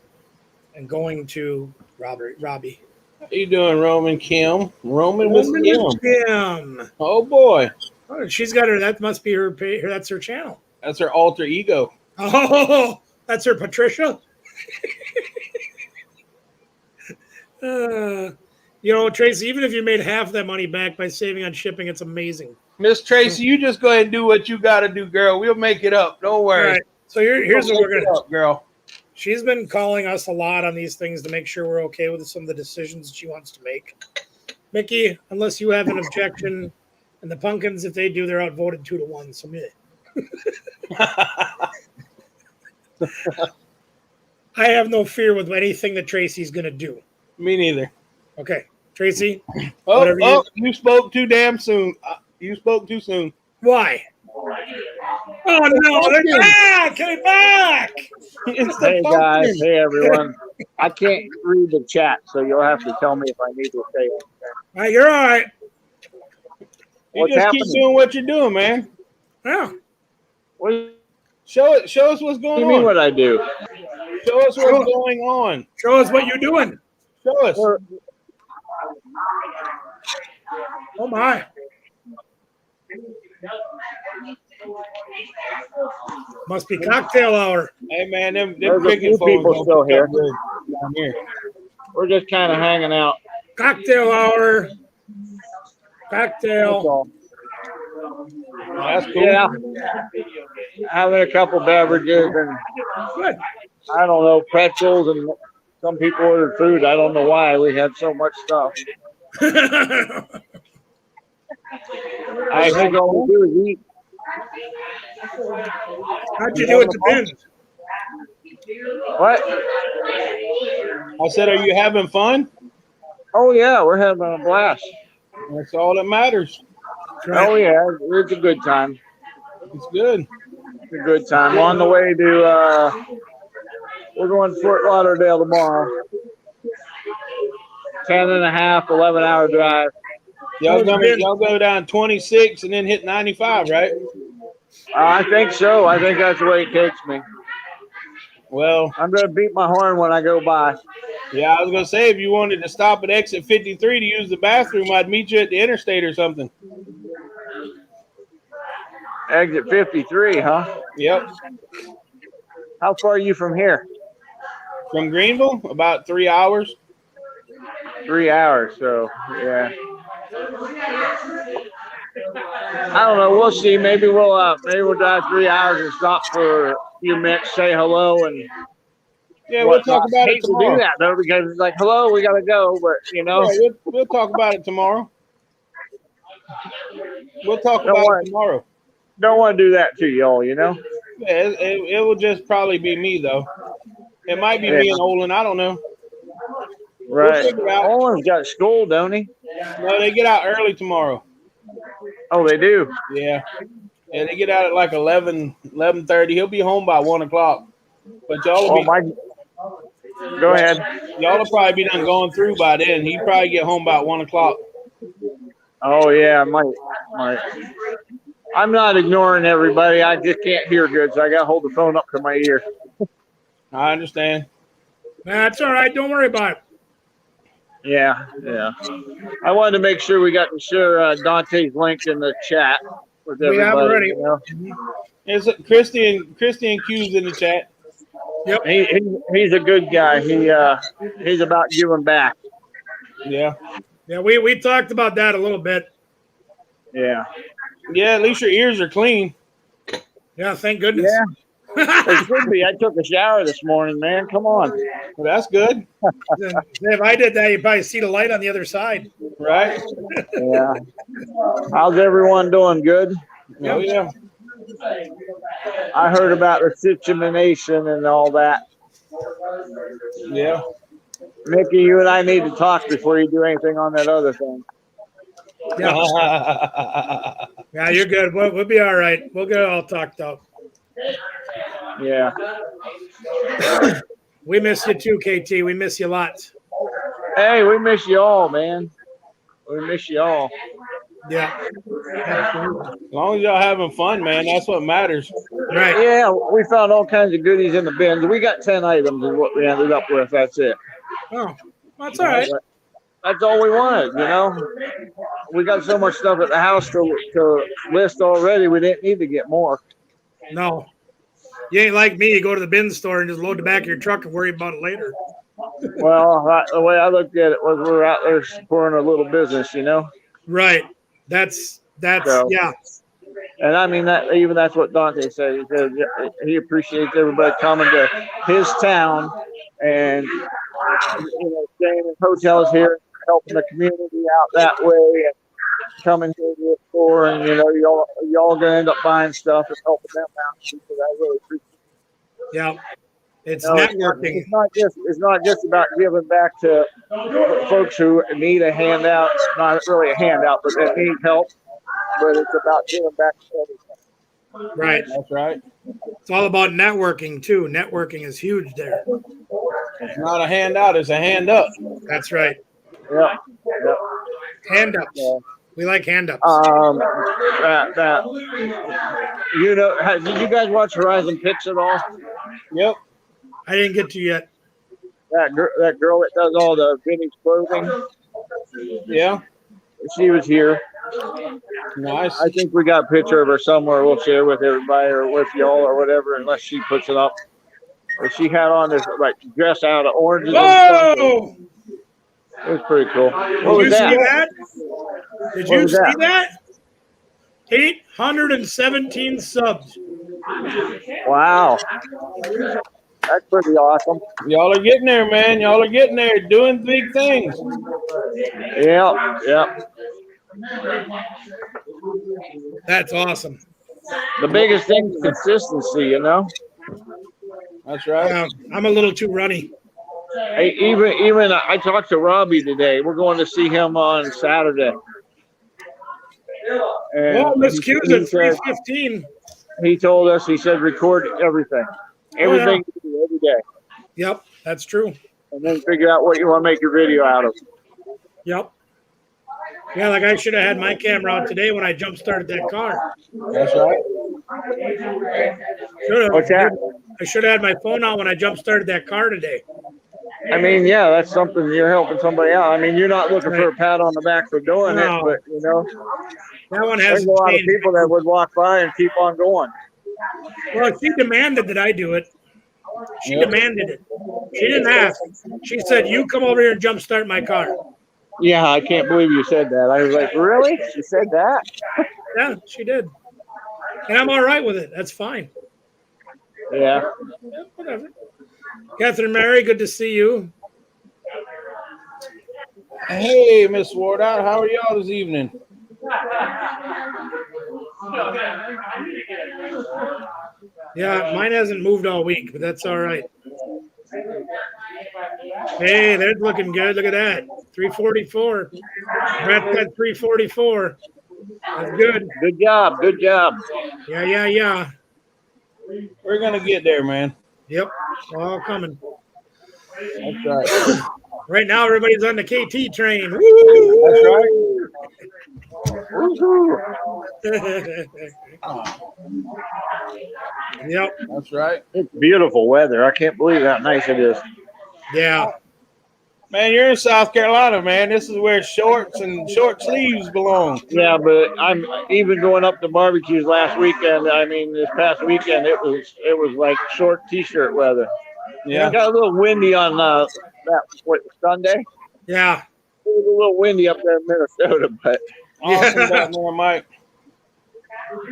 and going to Robbie. How you doing, Roman Kim? Roman with Kim. Kim. Oh boy, Oh, she's got her. That must be her. That's her channel. that's her alter ego. Oh, that's her Patricia. Tracy, even if you made half that money back by saving on shipping, it's amazing. Miss Tracy, you just go ahead and do what you got to do, girl. We'll make it up. Don't All worry. right. So here's what we're We'll make gonna. it up, girl. She's been calling us a lot on these things to make sure we're okay with some of the decisions she wants to make. Mickey, unless you have an objection, and the Pumpkins, if they do, they're outvoted 2-1. So meh. I have no fear with anything that Tracy's going to do. Me neither. Okay, Tracy. Oh, you spoke too damn soon. You spoke too soon. Why? Oh no! They're back! They're back! It's the Hey pumpkin. guys, hey everyone. I can't read the chat, so you'll have to tell me if I need to say anything. All right, you're all right. You What's just happening? keep doing what you're doing, man. Yeah. What do Show us what's going you mean on. what I do? Show us what's going on. Show us what you're doing. Show us. Oh my! Must be cocktail hour. Hey man, them There's a cricket few phones people don't still pick up here. good down here. We're just kind of hanging out. Cocktail hour. That's Cocktail. all. That's cool. Yeah. Having a couple beverages and Good. I don't know, pretzels, and some people ordered food. I don't know why we had so much stuff. I think all we do is eat. How'd you do at the bin? What? I said, are you having fun? Oh yeah, we're having a blast. That's all that matters. Oh yeah, it's a good time. It's good. It's a good time. On the way to we're going to Fort Lauderdale tomorrow. 10 and a half, 11-hour drive. Y'all go down 26 and then hit 95, right? I think so. I think that's the way it takes me. Well, I'm going to beat my horn when I go by. yeah, I was gonna say if you wanted to stop at exit 53 to use the bathroom, I'd meet you at the interstate or something. Exit 53, huh? Yep. How far are you from here? From Greenville, about 3 hours. 3 hours, so yeah. I don't know. We'll see. Maybe we'll drive 3 hours and stop for a few minutes, say hello, and Yeah, we'll talk about I it hate to tomorrow. do that though, because it's like, hello, we gotta go, but you know, Yeah, we'll talk about it tomorrow. We'll talk Don't about worry. it tomorrow. don't want to do that to y'all, you know. Yeah, it will just probably be me though. It might be me Yeah. and Olin. I don't know. Right. figure it out. Owen's got school, don't he? No, they get out early tomorrow. Oh, they do. Yeah. Yeah, they get out at like 11:30. He'll be home by 1 o'clock. But y'all will Oh my. Go ahead. y'all will probably be done going through by then. He'd probably get home about 1 o'clock. Oh yeah, might. I'm not ignoring everybody. I just can't hear good, so I got to hold the phone up to my ear. I understand. That's all right. Don't worry about it. Yeah. I wanted to make sure we got to share Dante's link in the chat with We have everybody. already. You know? It's Christy and Q's in the chat. Yep. He's a good guy. He's about giving back. Yeah. Yeah, we talked about that a little bit. Yeah. Yeah, at least your ears are clean. Yeah, thank goodness. It should be. I took a shower this morning, man. Come on. Well, that's good. If I did that, you'd probably see the light on the other side. Right? Yeah. How's everyone doing? Good? Oh, yeah. I heard about the situation and all that. Yeah. Mickey, you and I need to talk before you do anything on that other thing. Yeah, yeah, you're good. We'll be all right. We'll get it all talked out. Yeah. We miss you too, KT. We miss you lots. Hey, we miss you all, man. We miss you all. Yeah. As long as y'all having fun, man, that's what matters. Right. Yeah, we found all kinds of goodies in the bins. We got 10 items is what we ended up with. That's it. Oh, that's all right. That's all we wanted, you know. We got so much stuff at the house to list already. We didn't need to get more. No. You ain't like me. You go to the bin store and just load the back of your truck and worry about it later. Well, the way I looked at it was we're out there supporting a little business, you know. Right. That's So- yeah. And I mean that's what Dante said. He said he appreciates everybody coming to his town and staying in hotels here, helping the community out that way, and coming here to the store, and y'all gonna end up buying stuff and helping them out. Because I really appreciate it. Yeah. It's No, networking. It's not just about giving back to folks who need a handout. Not really a handout, but they need help. But it's about giving back to everything. Right. That's right. It's all about networking too. Networking is huge there. It's not a handout, it's a hand up. That's right. Yeah. Hand ups. Yeah. We like hand ups. Did you guys watch Horizon Picks at all? Yep. I didn't get to yet. That girl that does all the vintage clothing, Yeah. she was here. Nice. I think we got a picture of her somewhere. We'll share with everybody or with y'all or whatever, unless she puts it up. But she had on this like dress out of oranges. And stuff. Whoa! It was pretty cool. What Did was you that? see that? Did What you was see that? that? 817 subs. Wow. That's pretty awesome. Y'all are getting there, man. Y'all are getting there, doing big things. Yeah. That's awesome. The biggest thing is consistency, you know. That's right. Yeah, I'm a little too runny. Hey, even I talked to Robbie today. We're going to see him on Saturday. And Well, Miss Q's he at said- 3:15. He told us, he said, record everything. Everything you do every day. Yep, that's true. And then figure out what you want to make your video out of. Yep. Yeah, like I should have had my camera out today when I jump started that car. That's right. What's that? I should have had my phone out when I jump started that car today. I mean, yeah, that's something you're helping somebody out. I mean, you're not looking for a pat on the back for doing No. it, but That one there's hasn't a lot of changed. people that would walk by and keep on going. Well, she demanded that I do it. She Yep. demanded it. She didn't ask. She said, "You come over here and jump start my car." Yeah, I can't believe you said that. I was like, really? She said that? Yeah, she did. And I'm all right with it. That's fine. Yeah. Yeah, whatever. Catherine Mary, good to see you. Hey, Miss Wardout, how are y'all this evening? Yeah, mine hasn't moved all week, but that's all right. Hey, they're looking good. Look at that. 344. Brett at 344. That's good. Good job. Good job. Yeah. We're gonna get there, man. Yep. All coming. That's right. Right now, everybody's on the KT train. That's right. Yep. That's right. It's beautiful weather. I can't believe how nice it is. Yeah. Man, you're in South Carolina, man. This is where shorts and short sleeves belong. Yeah, but I'm even going up to barbecues last weekend. I mean, this past weekend it was like short t-shirt weather. Yeah. It got a little windy on Sunday. Yeah. It was a little windy up there in Minnesota, but Awesome Yeah. down there, Mike.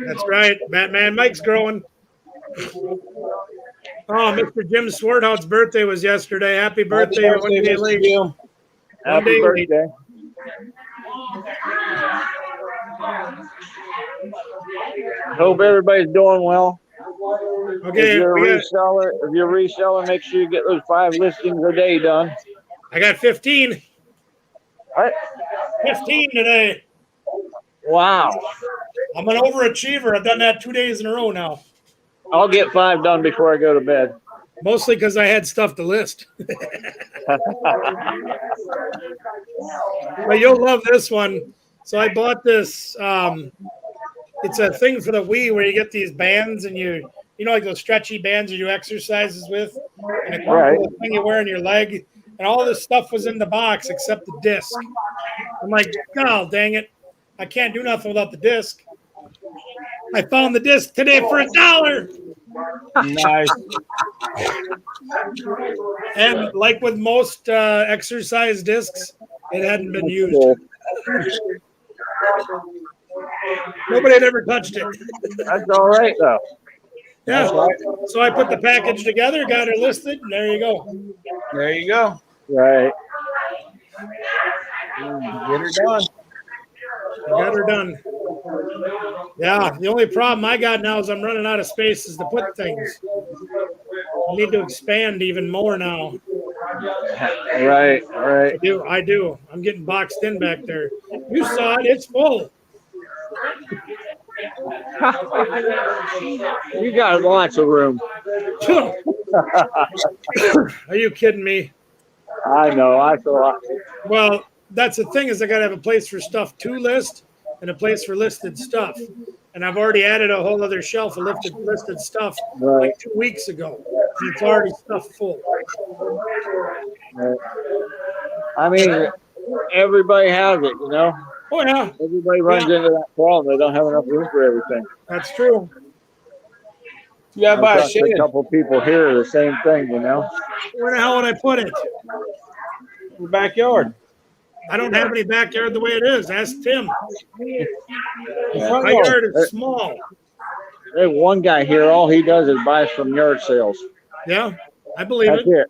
That's right. Batman Mike's growing. Oh, Mr. Jim Swarthout's birthday was yesterday. Happy birthday. Happy One day Mr. late. Jim. happy day birthday. Hope everybody's doing well. Okay. If you're a we got- reseller, make sure you get those 5 listings a day done. I got 15. All right. 15 today. Wow. I'm an overachiever. I've done that 2 days in a row now. I'll get 5 done before I go to bed. Mostly because I had stuff to list. But you'll love this one. So I bought this. It's a thing for the Wii where you get these bands and you know, like those stretchy bands you do exercises with. And it comes Right. with a thing you wear on your leg. And all this stuff was in the box except the disc. I'm like, God dang it. I can't do nothing without the disc. I found the disc today for $1. Nice. And like with most exercise discs, it hadn't been used. Cool. Nobody had ever touched it. That's all right though. Yeah. So I put the package together, got her listed, and there you go. There you go. Right. Get her done. Got her done. Yeah. The only problem I got now is I'm running out of spaces to put things. I need to expand even more now. Right. I do. I'm getting boxed in back there. You saw it. It's full. You got lots of room. Are you kidding me? I know. I thought. Well, that's the thing is I got to have a place for stuff to list and a place for listed stuff. And I've already added a whole other shelf of listed stuff Right. like 2 weeks ago. And it's already stuffed full. Right. I mean, everybody has it, you know. Oh, yeah, Everybody runs into that problem. They don't have enough room for everything. that's true. You gotta I've buy a talked to shed. a couple people here, the same thing, you know. Where the hell would I put it? In the backyard. I don't have any backyard the way it is. Ask Tim. Front My yard. yard is small. There's one guy here. All he does is buys from yard sales. Yeah, I believe That's it. it.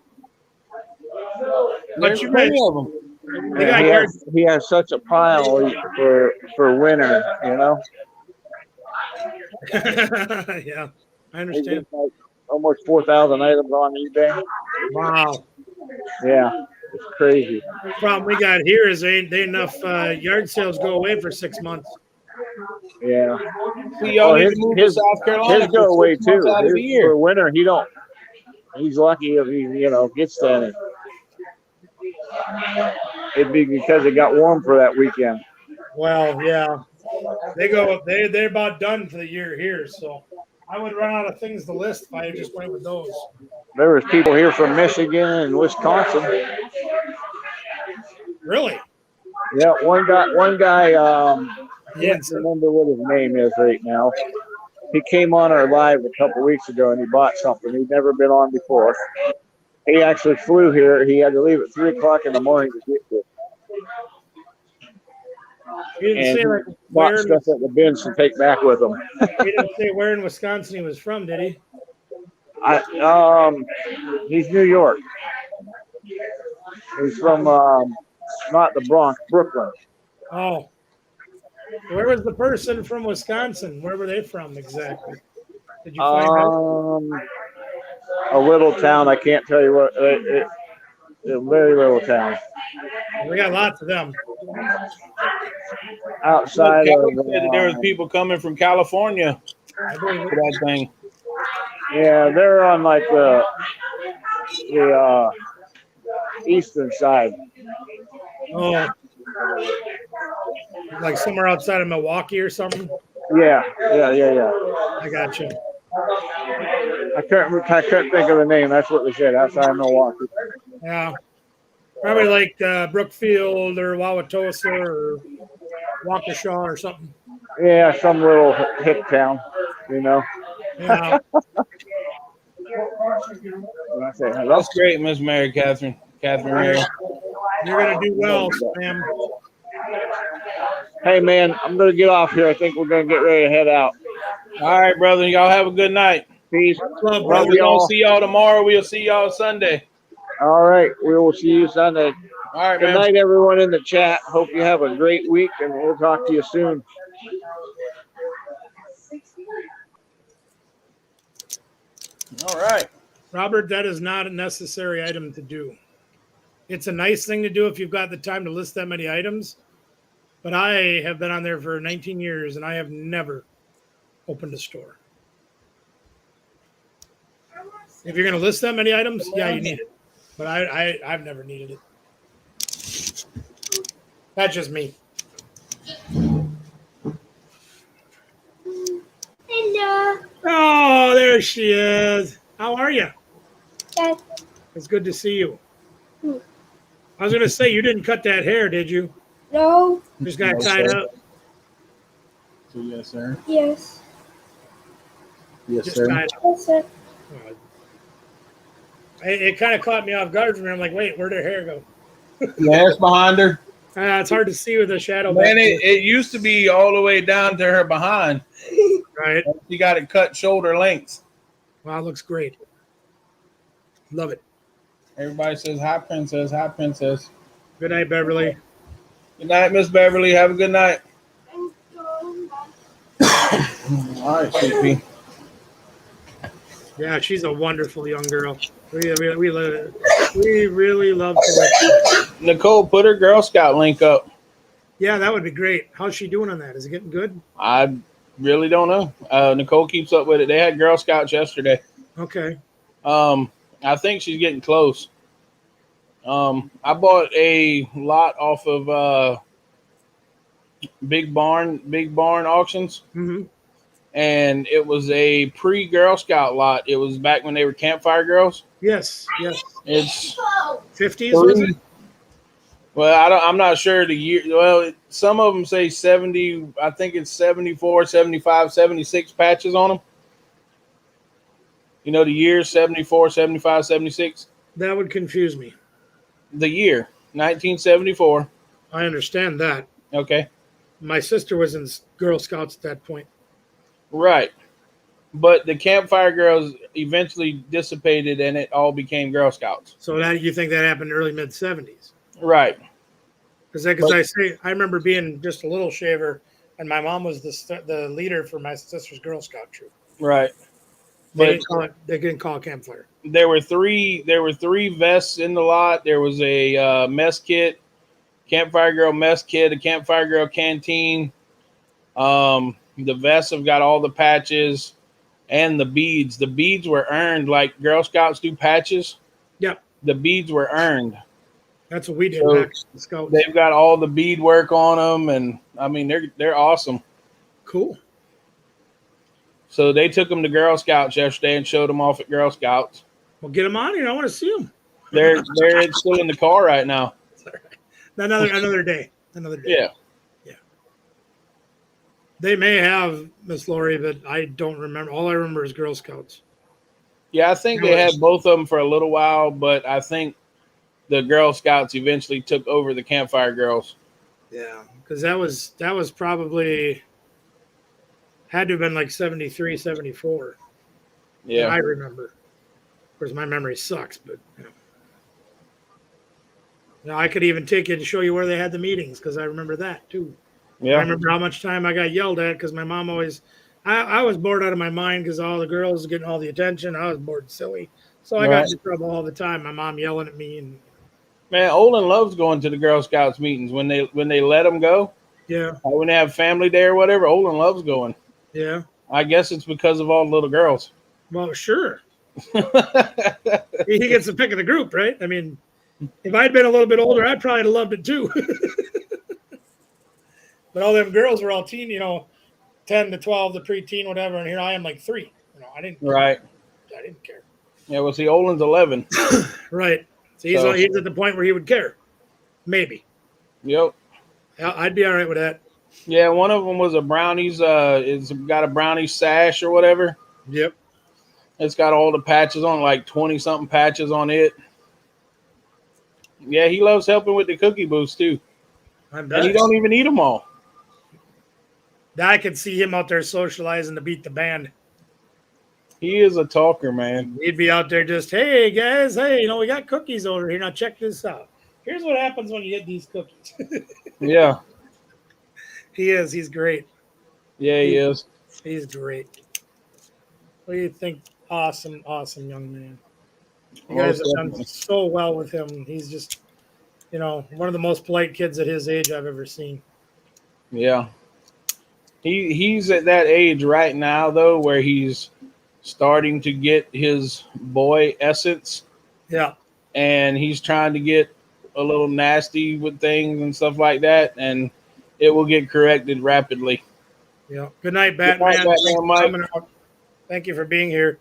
But There's you plenty guys, of them. they got And yards. he has such a pile for winter, you know. Yeah, I He understand. gets like almost 4,000 items on eBay. Wow. Yeah, it's crazy. Problem we got here is they ain't enough yard sales go away for 6 months. Yeah. See, y'all Oh, need his- to move his- to South Carolina. His go for away 6 months too. Out of the His- year. for winter, he don't. He's lucky if he, you know, gets to any. It'd be because it got warm for that weekend. Well, yeah, they're about done for the year here. So I would run out of things to list if I just went with those. There was people here from Michigan and Wisconsin. Really? Yeah, one guy. I Yeah. can't remember what his name is right now. He came on our live a couple weeks ago and he bought something he'd never been on before. He actually flew here. He had to leave at 3:00 in the morning to get here. He didn't And say like Bought where. stuff at the bins to take back with him. He didn't say where in Wisconsin he was from, did he? He's New York. He's from not the Bronx, Brooklyn. Oh, where was the person from Wisconsin? Where were they from exactly? Did you find out? A little town. I can't tell you what. A very little town We got lots of them. outside Kelly of. said that there was people coming from California I believe for it. that thing. Yeah, they're on like the eastern side. Oh, like somewhere outside of Milwaukee or something. Yeah. I got you. I couldn't think of the name. That's what they said outside of Milwaukee. Yeah. Probably like Brookfield or Wauwatosa or Waukesha or something. Yeah, some little hick town, you know. Yeah. When I say hello. That's great, Miss Mary Catherine. Catherine Mary. You're going to do well, Sam. Hey, man, I'm going to get off here. I think we're going to get ready to head out. All right, brother. Y'all have a good night. Peace. Love, If brother. we don't see y'all tomorrow, we'll see y'all Sunday. All right. We will see you Sunday. All right, Good man. night, everyone in the chat. Hope you have a great week, and we'll talk to you soon. All right. Robert, that is not a necessary item to do. It's a nice thing to do if you've got the time to list that many items. But I have been on there for 19 years, and I have never opened a store. If you're going to list that many items, yeah, you need it. But I've never needed it. That's just me. Hello. Oh, there she is. How are you? Good. It's good to see you. I was going to say, you didn't cut that hair, did you? No. Just got No, tied sir. up. Yes, sir. Yes. Yes, Just sir. tied up. Yes, sir. It kind of caught me off guard for me. I'm like, wait, where'd her hair go? Yeah, it's behind her. It's hard to see with the shadow. Man, back it used to be all the way down to her behind. there. Right. She got it cut shoulder length. Wow, it looks great. Love it. Everybody says, hi, princess. Hi, princess. Good night, Beverly. Good night, Miss Beverly. Have a good night. All right, sweet pea. Yeah, she's a wonderful young girl. We really love to. Nicole, put her Girl Scout link up. Yeah, that would be great. How's she doing on that? Is it getting good? I really don't know. Nicole keeps up with it. They had Girl Scouts yesterday. Okay. I think she's getting close. I bought a lot off of Big Barn auctions, Mm-hmm. and it was a pre-Girl Scout lot. It was back when they were Campfire Girls. Yes. Yes. It's 50s, was it? well, I'm not sure the year. Well, some of them say 70. I think it's 74, 75, 76 patches on them. You know the year 74, 75, 76? That would confuse me. The year 1974. I understand that. Okay. My sister was in Girl Scouts at that point. Right. But the Campfire Girls eventually dissipated and it all became Girl Scouts. So that you think that happened early mid 70s? Right. Because I remember being just a little shaver, and my mom was the leader for my sister's Girl Scout troop. Right. They But didn't call it campfire. there were three vests in the lot. There was a mess kit, Campfire Girl mess kit, a Campfire Girl canteen. The vests have got all the patches and the beads. The beads were earned like Girl Scouts do patches. Yep. The beads were earned. That's what we did So back in the Scouts. They've got all the bead work on them, and I mean they're awesome. Cool. So they took them to Girl Scouts yesterday and showed them off at Girl Scouts. Well, get them on here. I want to see them. They're still in the car right now. Another day. Another day. Yeah. They may have, Miss Lori, but I don't remember. All I remember is Girl Scouts. Yeah, I think they had both of them for a little while, but I think the Girl Scouts eventually took over the Campfire Girls. Yeah, because that was probably had to have been like 73, 74. Yeah. I remember. Of course, my memory sucks, but you know. Now I could even take you to show you where they had the meetings because I remember that too. I Yeah. remember how much time I got yelled at because my mom always. I was bored out of my mind because all the girls were getting all the attention. I was bored silly, so I got Right. in trouble all the time. My mom yelling at me and Man, Olin loves going to the Girl Scouts meetings when they let them go. yeah, When they have family day or whatever, Olin loves going. yeah. I guess it's because of all the little girls. Well, sure. He gets the pick of the group, right? I mean, if I'd been a little bit older, I'd probably have loved it too. But all them girls were all 10 to 12, the preteen, whatever, and here I am like 3. I didn't Right. care. Yeah, well, see, Olin's 11. Right. So he's So- he's at the point where he would care. Maybe. Yep. I'd be all right with that. Yeah, one of them was a brownies. It's got a brownie sash or whatever. Yep. It's got all the patches on, like 20 something patches on it. Yeah, he loves helping with the cookie booths too, I and he bet. don't even eat them all. I could see him out there socializing to beat the band. He is a talker, man. He'd be out there just, hey guys, hey, we got cookies over here. Now check this out. Here's what happens when you get these cookies. Yeah, He's great. yeah, he is. He's great. What do you think? Awesome young man. You guys have done so well with him. He's just, one of the most polite kids at his age I've ever seen. Yeah, he's at that age right now though, where he's starting to get his boy essence, Yeah. and he's trying to get a little nasty with things and stuff like that, and it will get corrected rapidly. Yeah. Good night, Batman. Good night, Thanks for Mike. coming out. Thank you for being here.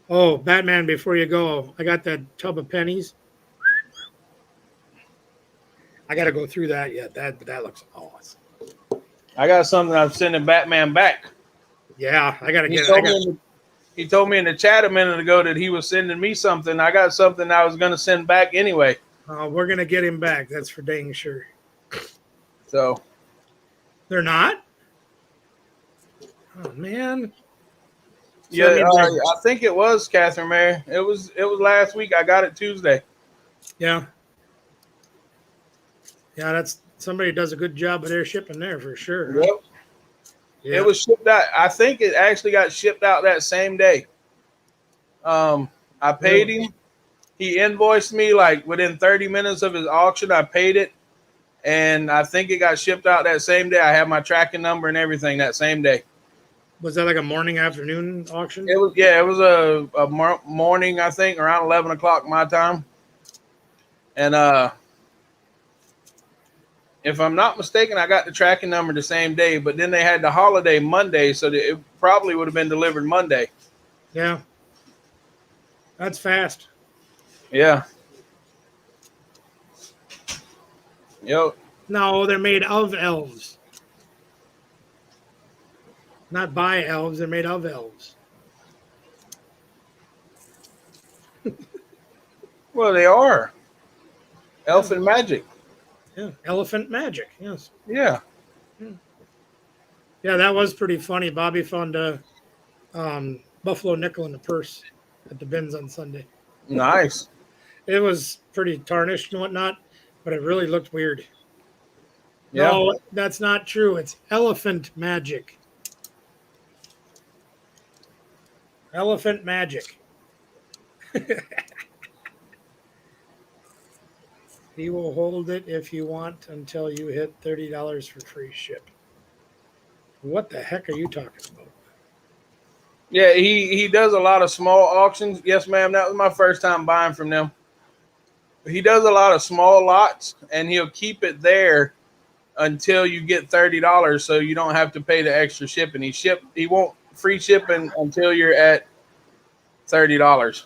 Oh, Batman, before you go, I got that tub of pennies. I got to go through that yet. That looks awesome. I got something I'm sending Batman back. Yeah, I got to He get told, it. he told me in the chat a minute ago that he was sending me something. I got something I was going to send back anyway. We're going to get him back. That's for dang sure. So, They're not? Oh, man. So yeah, that means I think it was Catherine Mary. It was last week. I got it Tuesday. yeah. Yeah, that's somebody does a good job of their shipping there for sure. Yep. Yeah. It was shipped out. I think it actually got shipped out that same day. I paid him. He invoiced me like within 30 minutes of his auction. I paid it, and I think it got shipped out that same day. I had my tracking number and everything that same day. Was that like a morning, afternoon auction? It was a morning, I think, around 11 o'clock my time. And if I'm not mistaken, I got the tracking number the same day, but then they had the holiday Monday, so it probably would have been delivered Monday. Yeah. That's fast. Yeah. Yep. No, they're made of elves. Not by elves, they're made of elves. Well, they are. Elfin magic. Yeah. Elephant magic. Yes. Yeah. Yeah, that was pretty funny. Bobby found a buffalo nickel in the purse at the bins on Sunday. Nice. It was pretty tarnished and whatnot, but it really looked weird. Yeah. No, that's not true. It's elephant magic. Elephant magic. He will hold it if you want until you hit $30 for free ship. What the heck are you talking about? Yeah, he does a lot of small auctions. Yes, ma'am. That was my first time buying from them. He does a lot of small lots, and he'll keep it there until you get $30, so you don't have to pay the extra shipping. He won't free shipping until you're at $30.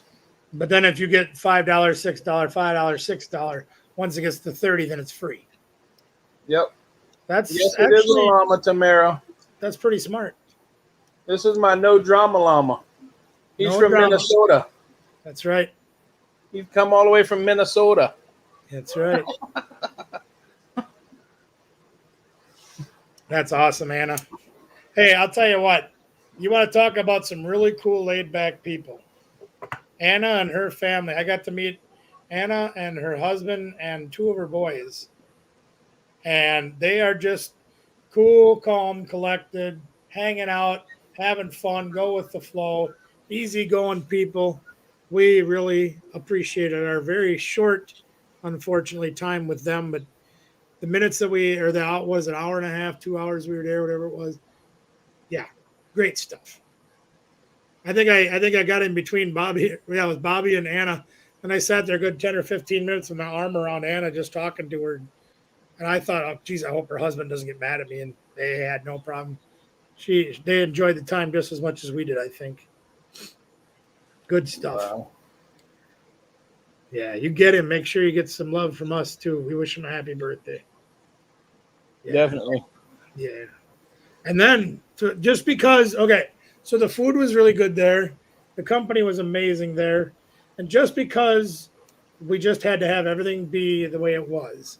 But then if you get $5, $6, $5, $6, once it gets to 30, then it's free. Yep. That's Yes, it is a actually llama, Tamara. that's pretty smart. This is my no drama llama. He's No from drama. Minnesota. That's right. He's come all the way from Minnesota. That's right. That's awesome, Anna. Hey, I'll tell you what. You want to talk about some really cool laid back people. Anna and her family. I got to meet Anna and her husband and two of her boys. And they are just cool, calm, collected, hanging out, having fun, go with the flow, easygoing people. We really appreciated our very short, unfortunately, time with them. But the minutes that was an hour and a half, 2 hours we were there, whatever it was. Yeah, great stuff. I think I got in between Bobby. Yeah, it was Bobby and Anna. And I sat there a good 10 or 15 minutes with my arm around Anna, just talking to her. And I thought, oh, geez, I hope her husband doesn't get mad at me. And they had no problem. They enjoyed the time just as much as we did, I think. Good stuff. Wow. Yeah, you get him. Make sure you get some love from us too. We wish him a happy birthday. Yeah. Definitely. Yeah. And then just because, okay, so the food was really good there. The company was amazing there. And just because we just had to have everything be the way it was,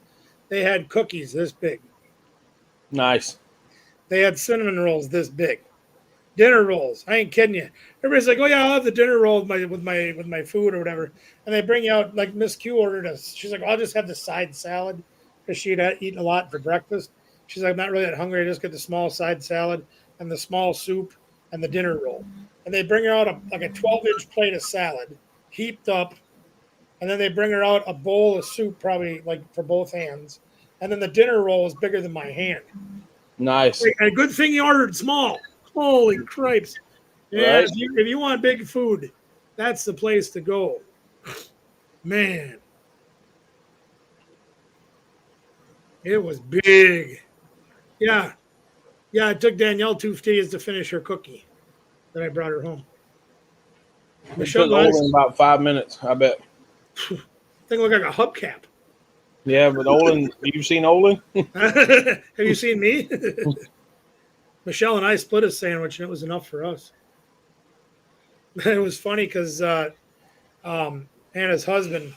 they had cookies this big. Nice. They had cinnamon rolls this big. Dinner rolls. I ain't kidding you. Everybody's like, "Oh yeah, I'll have the dinner roll with my food or whatever." And they bring you out like Miss Q ordered us. She's like, "I'll just have the side salad," because she'd eaten a lot for breakfast. She's like, "I'm not really that hungry. I just get the small side salad and the small soup and the dinner roll." And they bring her out like a 12-inch plate of salad, heaped up, and then they bring her out a bowl of soup, probably like for both hands, and then the dinner roll is bigger than my hand. Nice. A good thing you ordered small. Holy cripes. Yeah, Right. if you want big food, that's the place to go. Man. It was big. Yeah. Yeah, it took Danielle 2 days to finish her cookie that I brought her home. It Michelle took Olin about 5 minutes, I bet. thing looked like a hubcap. Yeah, but Olin, you've seen Olin? Have you seen me? Michelle and I split a sandwich, and it was enough for us. It was funny because Anna's husband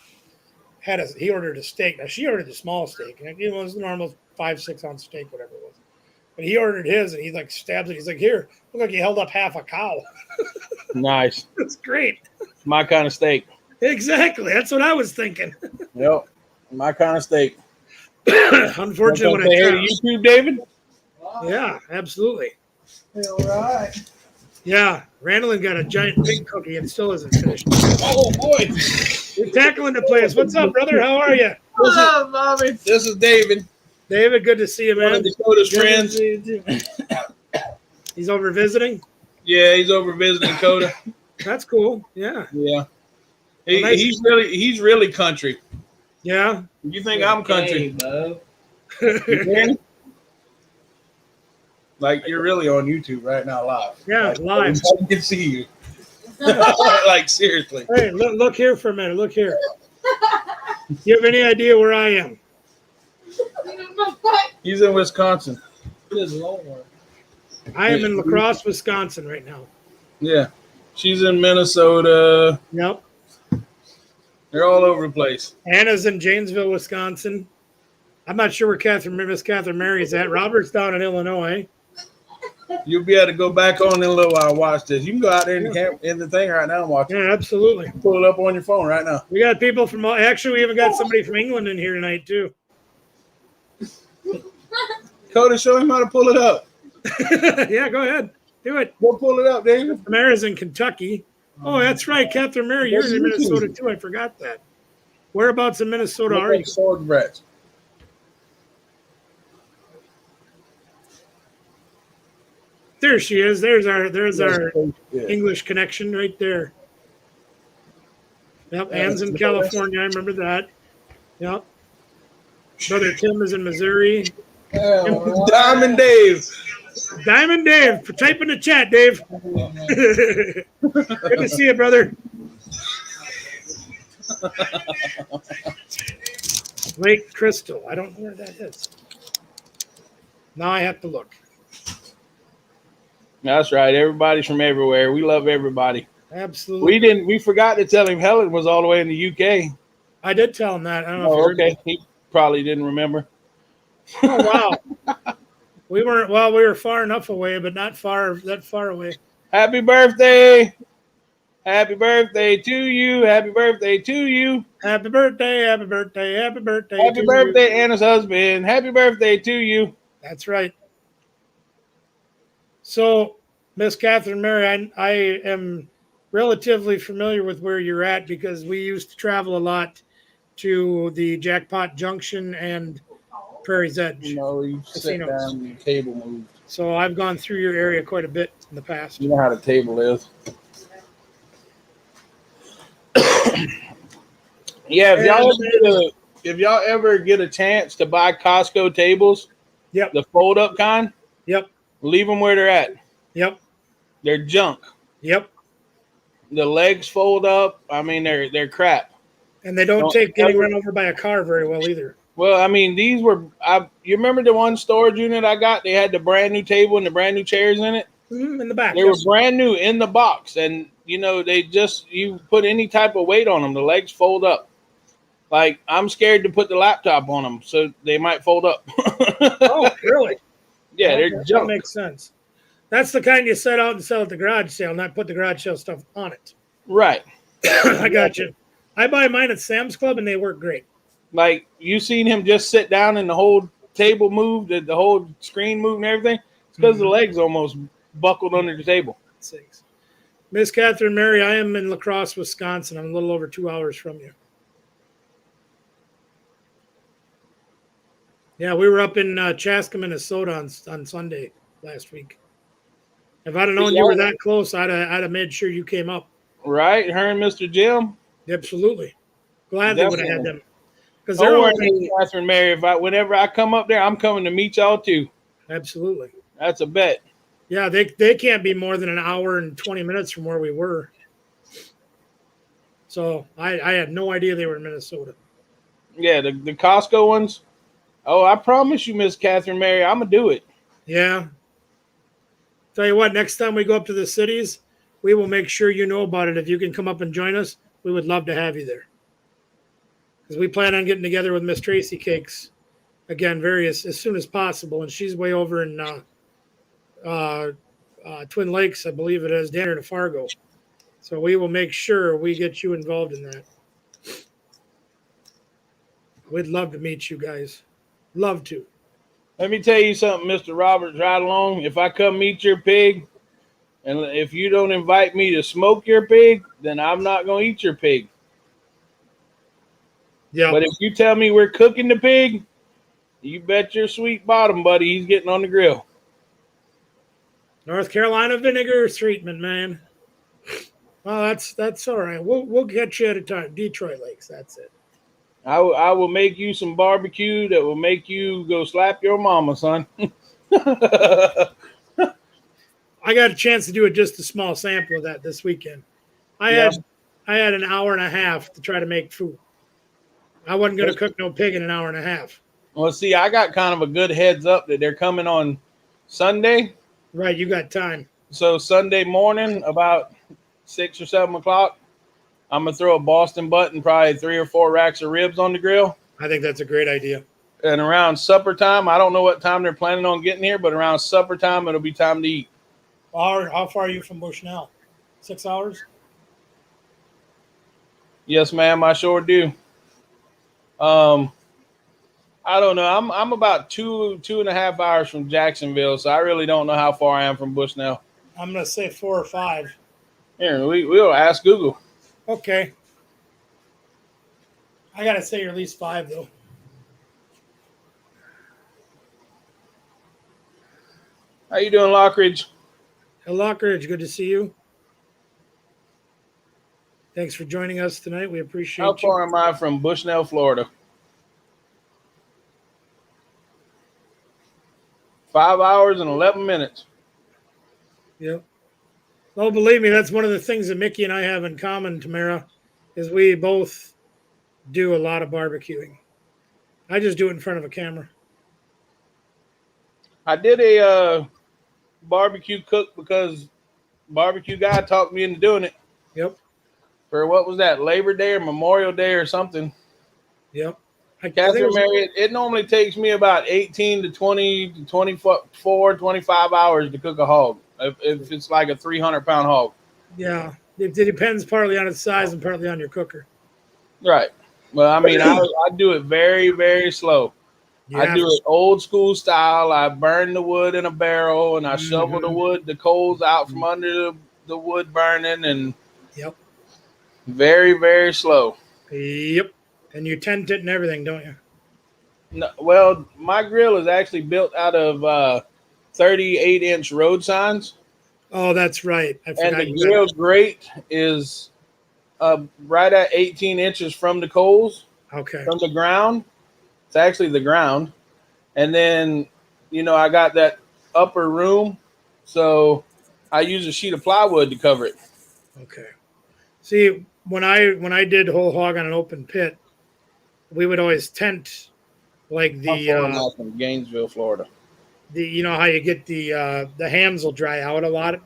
he ordered a steak. Now she ordered the small steak, and it was the normal 5-6 ounce steak, whatever it was. But he ordered his, and he like stabs it. He's like, "Here, look like he held up half a cow." Nice. It's great. My kind of steak. Exactly. That's what I was thinking. Yep. My kind of steak. Unfortunately, when Say hey to I YouTube, David? yeah, absolutely. All right. Yeah, Randall got a giant pig cookie and still isn't finished. Oh, boy. You're tackling the place. What's up, brother? How are you? Hello, Bobby. This is David, David, good to see you, one man. of Dakota's friends. He's over visiting. Yeah, he's over visiting Dakota. That's cool. Yeah. Yeah. Well, nice. He's really country. Yeah. You think I'm country? Bo. You hear me? Like you're really on YouTube right now, live. Yeah, Like, live. I can see you. Like seriously. Hey, look here for a minute. Look here. You have any idea where I am? He's in Wisconsin. Good Lord. I am in La Crosse, Wisconsin right now. Yeah. She's in Minnesota. Yep. They're all over the place. Anna's in Janesville, Wisconsin. I'm not sure where Miss Catherine Mary's at. Robert's down in Illinois. You'll be able to go back on in a little while and watch this. You can go out there in the thing right now and watch it. Yeah, absolutely. Pull it up on your phone right now. We got people from actually we even got somebody from England in here tonight too. Coda, show him how to pull it up. Yeah, go ahead. Do it. Go pull it up, David. Mary's in Kentucky. Oh, that's right. Catherine Mary, you're in Minnesota too. I forgot that. Whereabouts in Minnesota are you? Sword Brats. There she is. There's our Yeah. English connection right there. Yep, Ann's in California. I remember that. Yep. Brother Tim is in Missouri. Diamond Dave. Diamond Dave, type in the chat, Dave. Good to see you, brother. Lake Crystal. I don't know where that is. Now I have to look. That's right. Everybody's from everywhere. We love everybody. Absolutely. We forgot to tell him Helen was all the way in the UK. I did tell him that. I don't know if you Oh, heard okay. He probably didn't remember. Oh, wow. We were far enough away, but not that far away. Happy birthday. Happy birthday to you. Happy birthday to you. Happy birthday, happy birthday, happy birthday. Happy to birthday, you. Anna's husband. Happy birthday to you. That's right. So, Miss Catherine Mary, I am relatively familiar with where you're at because we used to travel a lot to the Jackpot Junction and Prairie's Edge. You know, you sit Casinos. down and the table moves. So I've gone through your area quite a bit in the past. You know how the table is. Yeah, if y'all ever get a chance to buy Costco tables, Yep. the fold up kind, Yep. leave them where they're at. Yep. They're junk. Yep. The legs fold up. I mean, they're crap. And they don't take getting run over by a car very well either. Well, I mean, these were. You remember the one storage unit I got? They had the brand new table and the brand new chairs in it. In the back. They were brand new in the box, and they you put any type of weight on them, the legs fold up. Like, I'm scared to put the laptop on them, so they might fold up. Oh, really? Yeah, Okay, they're that junk. makes sense. That's the kind you set out and sell at the garage sale, not put the garage sale stuff on it. Right. I got you. I buy mine at Sam's Club, and they work great. Like, you seen him just sit down and the whole table moved, the whole screen moved and everything? It's because the legs almost buckled under the table. Six. Miss Catherine Mary, I am in La Crosse, Wisconsin. I'm a little over 2 hours from you. Yeah, we were up in Chaska, Minnesota on Sunday last week. If I'd have known you were that close, I'd have made sure you came up. Right? Her and Mr. Jim? Absolutely. Gladly would have had them. Because Don't they're all worry, Catherine Mary. Whenever I come up there, I'm coming to meet y'all too. Absolutely. That's a bet. Yeah, they can't be more than an hour and 20 minutes from where we were. So I had no idea they were in Minnesota. Yeah, the Costco ones. Oh, I promise you, Miss Catherine Mary, I'm going to do it. Yeah. Tell you what, next time we go up to the cities, we will make sure you know about it. If you can come up and join us, we would love to have you there. Because we plan on getting together with Miss Tracy Cakes again as soon as possible. And she's way over in Twin Lakes, I believe it is, down to Fargo. So we will make sure we get you involved in that. We'd love to meet you guys. Love to. Let me tell you something, Mr. Roberts, right along. If I come meet your pig, and if you don't invite me to smoke your pig, then I'm not going to eat your pig. Yeah. But if you tell me we're cooking the pig, you bet your sweet bottom, buddy, he's getting on the grill. North Carolina vinegar treatment, man. Well, that's all right. We'll get you at a time. Detroit Lakes, that's it. I will make you some barbecue that will make you go slap your mama, son. I got a chance to do just a small sample of that this weekend. I had an hour and a half to try to make food. I wasn't going to cook no pig in an hour and a half. Well, see, I got kind of a good heads up that they're coming on Sunday. Right, you got time. So Sunday morning, about 6 or 7 o'clock, I'm going to throw a Boston butt and probably 3 or 4 racks of ribs on the grill. I think that's a great idea. And around supper time, I don't know what time they're planning on getting here, but around supper time, it'll be time to eat. How far are you from Bushnell? 6 hours? Yes, ma'am, I sure do. I don't know. I'm about two and a half hours from Jacksonville, so I really don't know how far I am from Bushnell. I'm going to say 4 or 5. Here, we'll ask Google. Okay. I got to say you're at least 5, though. How you doing, Lockridge? Hey, Lockridge, good to see you. Thanks for joining us tonight. We appreciate How far am I from Bushnell, Florida? 5 hours and 11 minutes. Yep. Well, believe me, that's one of the things that Mickey and I have in common, Tamara, is we both do a lot of barbecuing. I just do it in front of a camera. I did a barbecue cook because barbecue guy talked me into doing it. Yep. For what was that, Labor Day or Memorial Day or something? Yep. Catherine Mary, it normally takes me about 18 to 20 to 24, 25 hours to cook a hog if it's like a 300-pound hog. Yeah. It depends partly on its size and partly on your cooker. Right. Well, I mean, I do it very, very slow. I do it old school style. I burn the wood in a barrel and I shovel the coals out from under the wood burning and very, very slow. Yep. And you tent it and everything, don't you? No, well, my grill is actually built out of 38-inch road signs. Oh, that's right. I forgot. And the grill grate is right at 18 inches from the coals. Okay. From the ground. It's actually the ground. And then, I got that upper room. So I use a sheet of plywood to cover it. Okay. See, when I did whole hog on an open pit, we would always tent like I'm the flying out from Gainesville, Florida. you know how you get the hams will dry out a lot.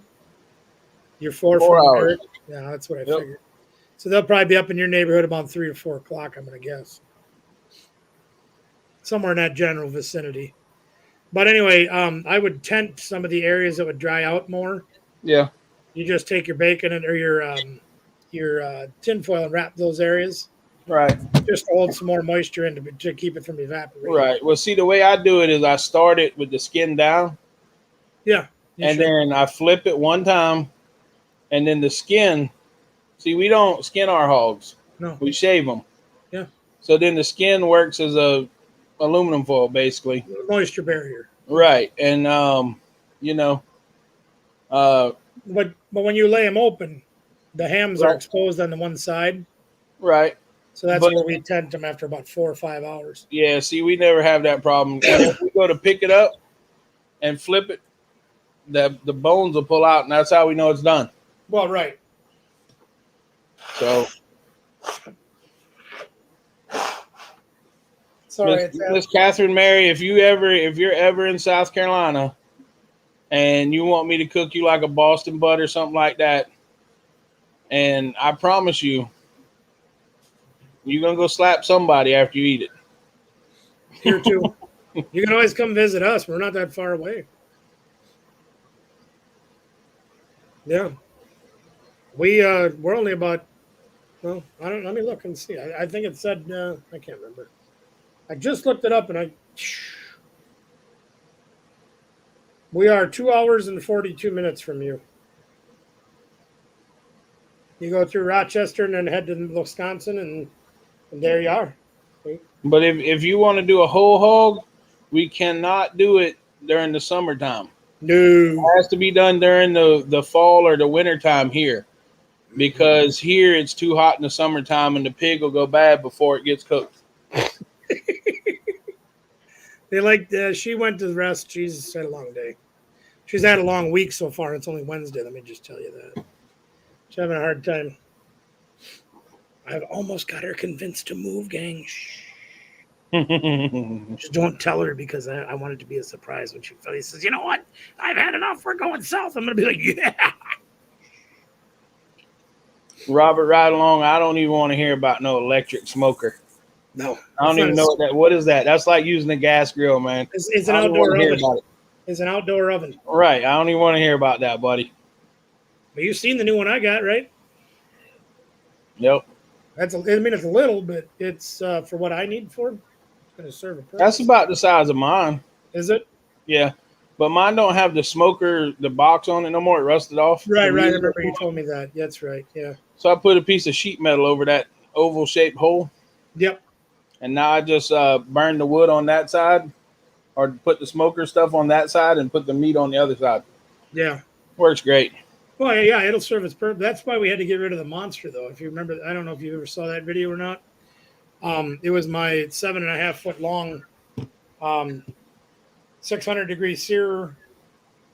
Your 4 4 from hours. Eric. Yeah, that's what I Yep. figured. So they'll probably be up in your neighborhood about 3 or 4 o'clock. I'm gonna guess somewhere in that general vicinity. But anyway, I would tent some of the areas that would dry out more. Yeah. You just take your bacon and or your tinfoil and wrap those areas Right. just to hold some more moisture in to keep it from evaporating. Right. Well, see, the way I do it is I start it with the skin down, Yeah. You and should. then I flip it one time, and then the skin. See, we don't skin our hogs; No. we shave them. Yeah. So then the skin works as a aluminum foil, basically. Moisture barrier. Right. And you know, But when you lay them open, the hams are Right. exposed on the one side. right. So that's But- where we tent them after about 4 or 5 hours. Yeah. See, we never have that problem. And if we go to pick it up and flip it, the bones will pull out, and that's how we know it's done. Well, right. So. Sorry. Miss Catherine Mary, if you're ever in South Carolina and you want me to cook you like a Boston butt or something like that, and I promise you, you're gonna go slap somebody after you eat it. Here too. You can always come visit us. We're not that far away. Yeah. We're only about, well, I don't, let me look and see. I think it said, I can't remember. I just looked it up and we are 2 hours and 42 minutes from you. You go through Rochester and then head to Wisconsin and there you are. But if you want to do a whole hog, we cannot do it during the summertime. No. It has to be done during the fall or the winter time here, because here it's too hot in the summertime and the pig will go bad before it gets cooked. They like, she went to rest. She's had a long day. She's had a long week so far. It's only Wednesday. Let me just tell you that. She's having a hard time. I've almost got her convinced to move, gang. Shh. Just don't tell her because I want it to be a surprise when she finally says, you know what? I've had enough. We're going south. I'm going to be like, yeah. Robert, right along. I don't even want to hear about no electric smoker. No. I don't even know what that. What is that? That's like using a gas grill, man. It's an I don't wanna outdoor hear oven. about it. It's an outdoor oven. Right. I don't even want to hear about that, buddy. But you've seen the new one I got, right? Yep. It's a little, but it's for what I need for. It's going to serve a purpose. That's about the size of mine. Is it? Yeah. But mine don't have the smoker, the box on it no more. It rusted off. Right. I remember you told me that. That's right. Yeah. So I put a piece of sheet metal over that oval shaped hole. Yep. And now I just burn the wood on that side, or put the smoker stuff on that side and put the meat on the other side. Yeah. Works great. Well, yeah, it'll serve its purpose. That's why we had to get rid of the monster, though. If you remember, I don't know if you ever saw that video or not. It was my 7.5 foot long, 600-degree sear,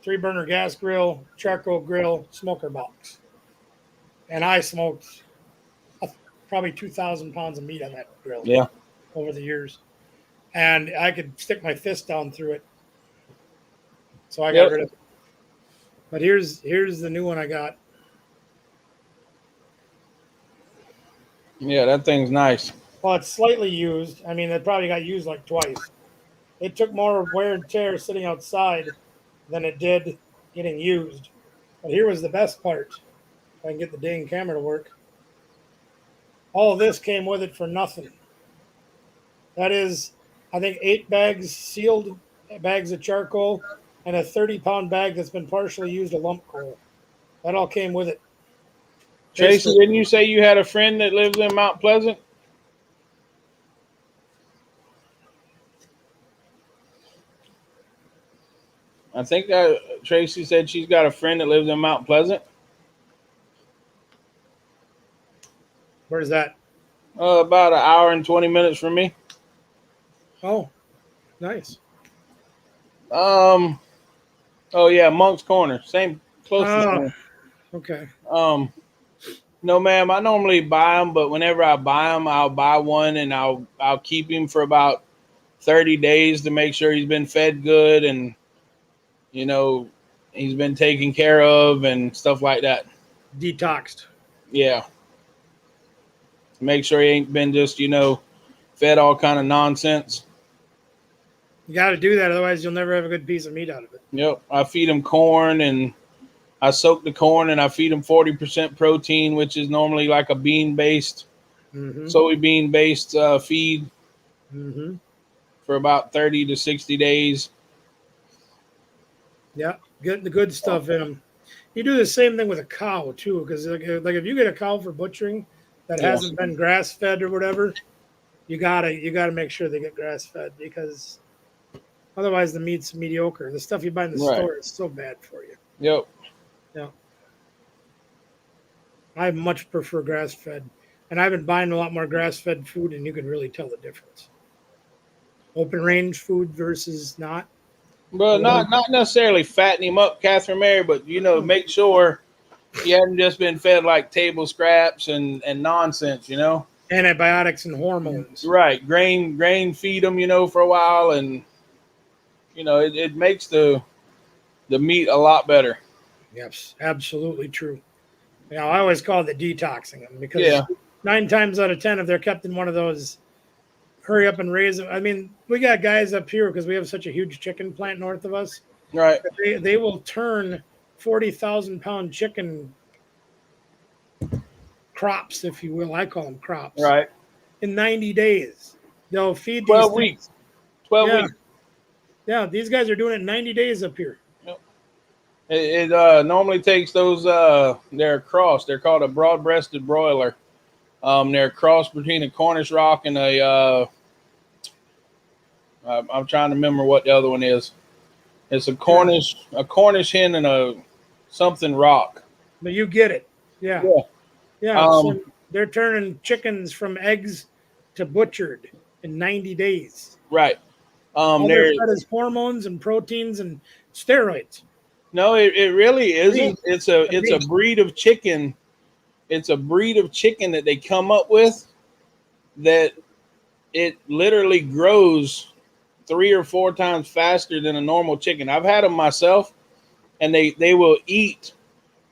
3-burner gas grill, charcoal grill, smoker box, and I smoked probably 2,000 pounds of meat on that grill. Yeah. Over the years, and I could stick my fist down through it. So I got rid of it. But here's the new one I got. Yeah, that thing's nice. Well, it's slightly used. I mean, it probably got used like twice. It took more wear and tear sitting outside than it did getting used. But here was the best part. If I can get the dang camera to work. All of this came with it for nothing. That is, I think, 8 bags sealed bags of charcoal and a 30-pound bag that's been partially used of lump coal. That all came with it. Tracy, didn't you say you had a friend that lives in Mount Pleasant? I think that Tracy said she's got a friend that lives in Mount Pleasant. Where's that? About an hour and 20 minutes from me. Oh, nice. Oh yeah, Monk's Corner. Same, close to the Okay. No, ma'am. I normally buy them, but whenever I buy them, I'll buy one and I'll keep him for about 30 days to make sure he's been fed good and you know he's been taken care of and stuff like that. Detoxed. Yeah. Make sure he ain't been just, fed all kind of nonsense. You got to do that, otherwise you'll never have a good piece of meat out of it. Yep. I feed him corn and I soak the corn and I feed him 40% protein, which is normally like a bean-based, soybean-based feed for about 30 to 60 days. Yeah, get the good stuff in them. You do the same thing with a cow too, because like if you get a cow for butchering that hasn't been grass fed or whatever, you gotta make sure they get grass fed, because otherwise the meat's mediocre. The stuff you buy in the store is so bad for you. Yep. Yeah. I much prefer grass fed, and I've been buying a lot more grass fed food, and you can really tell the difference. Open range food versus not. Well, not necessarily fatten him up, Catherine Mary, but make sure he hasn't just been fed like table scraps and nonsense, Antibiotics and hormones. Right. Grain feed them, for a while, and it makes the meat a lot better. Yes, absolutely true. I always call it the detoxing them, because 9 times out of 10, if they're kept in one of those hurry up and raise them. I mean, we got guys up here because we have such a huge chicken plant north of us. Right. They will turn 40,000-pound chicken crops, if you will. I call them crops. Right. In 90 days. They'll feed 12 these weeks. 12 weeks. Yeah, these guys are doing it in 90 days up here. It normally takes those, they're a cross. They're called a broad-breasted broiler. They're a cross between a Cornish rock and I'm trying to remember what the other one is. It's a Cornish hen and a something rock. But you get it. Yeah. So they're turning chickens from eggs to butchered in 90 days. Right. They're fed as hormones and proteins and steroids. No, it really isn't. It's a breed of chicken. It's a breed of chicken that they come up with that it literally grows 3 or 4 times faster than a normal chicken. I've had them myself, and they will eat.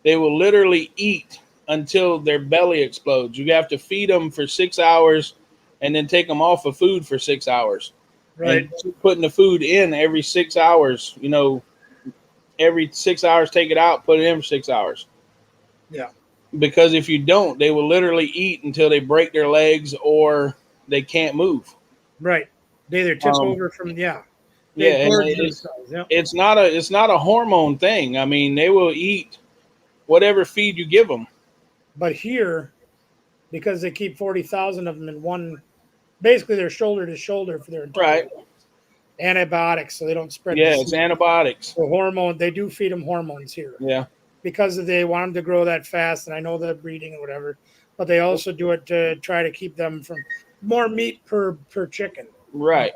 They will literally eat until their belly explodes. You have to feed them for 6 hours and then take them off of food for 6 hours. Right. And keep putting the food in every 6 hours, every 6 hours, take it out, put it in for 6 hours. Yeah. Because if you don't, they will literally eat until they break their legs or they can't move. Right. They either tip over from It's not a hormone thing. I mean, they will eat whatever feed you give them. But here, because they keep 40,000 of them in one, basically they're shoulder to shoulder for their entire lives. Antibiotics, so they don't spread. Yeah, it's antibiotics. The hormone, they do feed them hormones here. Yeah. Because they want them to grow that fast, and I know they're breeding or whatever, but they also do it to try to keep them from more meat per chicken. Right.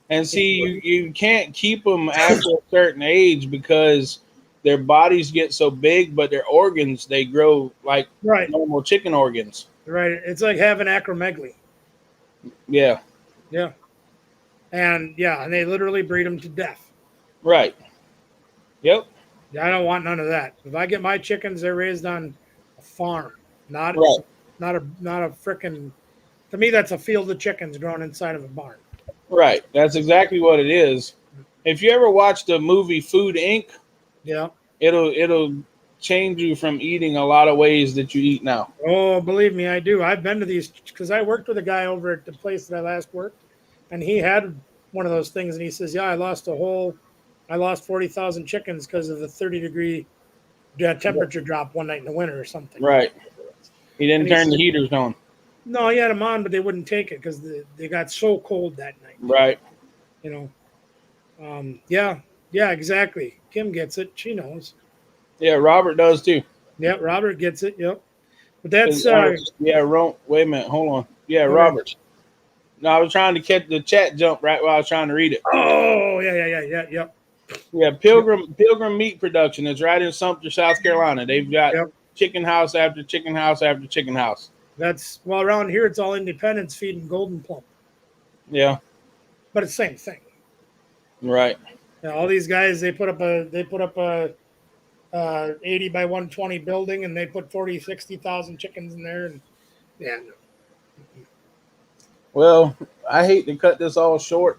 And see, you can't keep them after a certain age because their bodies get so big, but their organs, they grow like normal chicken organs. Right. It's like having acromegaly. Yeah. Yeah. And they literally breed them to death. Right. Yep. I don't want none of that. If I get my chickens, they're raised on a farm, not a frickin'. To me, that's a field of chickens growing inside of a barn. Right. That's exactly what it is. If you ever watch the movie Food Inc., it'll change you from eating a lot of ways that you eat now. Oh, believe me, I do. I've been to these because I worked with a guy over at the place that I last worked, and he had one of those things, and he says, "Yeah, I lost 40,000 chickens because of the 30-degree temperature drop one night in the winter or something." Right. He didn't turn the heaters on. No, he had them on, but they wouldn't take it because they got so cold that night. Right. Yeah, exactly. Kim gets it. She knows. Yeah, Robert does too. Yeah, Robert gets it. Yep. But that's wait a minute, hold on. Yeah, Robert. No, I was trying to catch the chat jump right while I was trying to read it. Oh, yeah. Yeah, Pilgrim Meat Production is right in Sumter, South Carolina. They've got chicken house after chicken house after chicken house. That's well around here. It's all independents feeding Golden Plump, Yeah, but it's the same thing. right. Yeah, all these guys they put up a 80 by 120 building and they put 60,000 chickens in there and yeah. Well, I hate to cut this all short,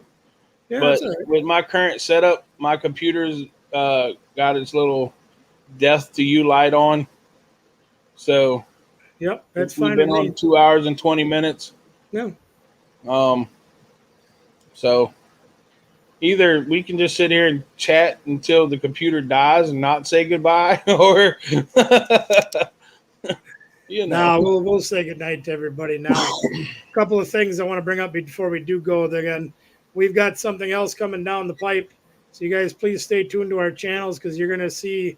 Yeah, but that's all right. with my current setup, my computer's got its little death to you light on. So Yep, that's we've fine been with on me. 2 hours and 20 minutes. Yeah. So either we can just sit here and chat until the computer dies and not say goodbye, or you Now know. we'll say goodnight to everybody. Now, a couple of things I want to bring up before we do go. Again, we've got something else coming down the pipe, so you guys please stay tuned to our channels because you're going to see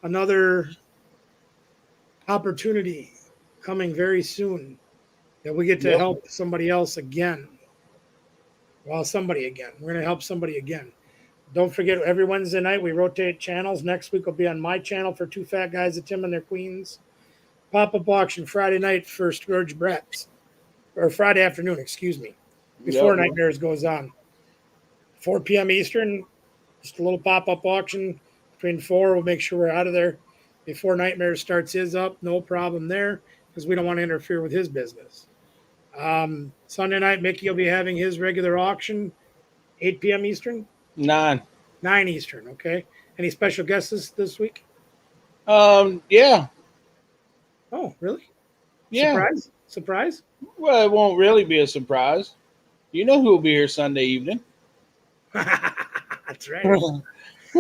another opportunity coming very soon that we get to Yep. help somebody else again. Well, somebody again. We're going to help somebody again. Don't forget, every Wednesday night we rotate channels. Next week will be on my channel for Two Fat Guys at Tim and Their Queens. Pop-up auction Friday night for Scourge Bratz. Or Friday afternoon, excuse me. Before Yep. Nightmares goes on. 4 p.m. Eastern. Just a little pop-up auction. Between 4, we'll make sure we're out of there before Nightmares starts his up. No problem there because we don't want to interfere with his business. Sunday night, Mickey will be having his regular auction, 8 p.m. Eastern, 9. 9 Eastern. Okay. Any special guests this week? Yeah. Oh, really? Yeah. Surprise? Well, it won't really be a surprise. You know who will be here Sunday evening. That's right.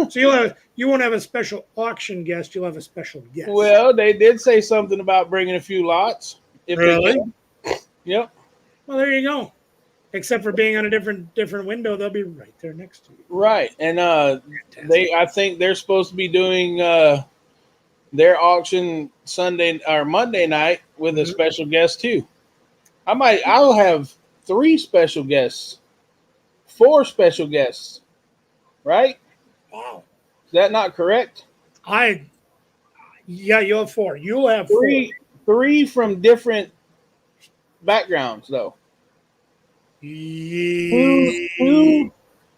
So you won't have a special auction guest. You'll have a special guest. Well, they did say something about bringing a few lots. If they Really? can. Yep. Well, there you go. Except for being on a different window, they'll be right there next to you. Right. And Fantastic. I think they're supposed to be doing their auction Sunday or Monday night with a Mhm. special guest too. I'll have 3 special guests, 4 special guests, right? Wow. Is that not correct? Yeah, you'll have 4. You'll have 4. Three from different backgrounds though. Yeah.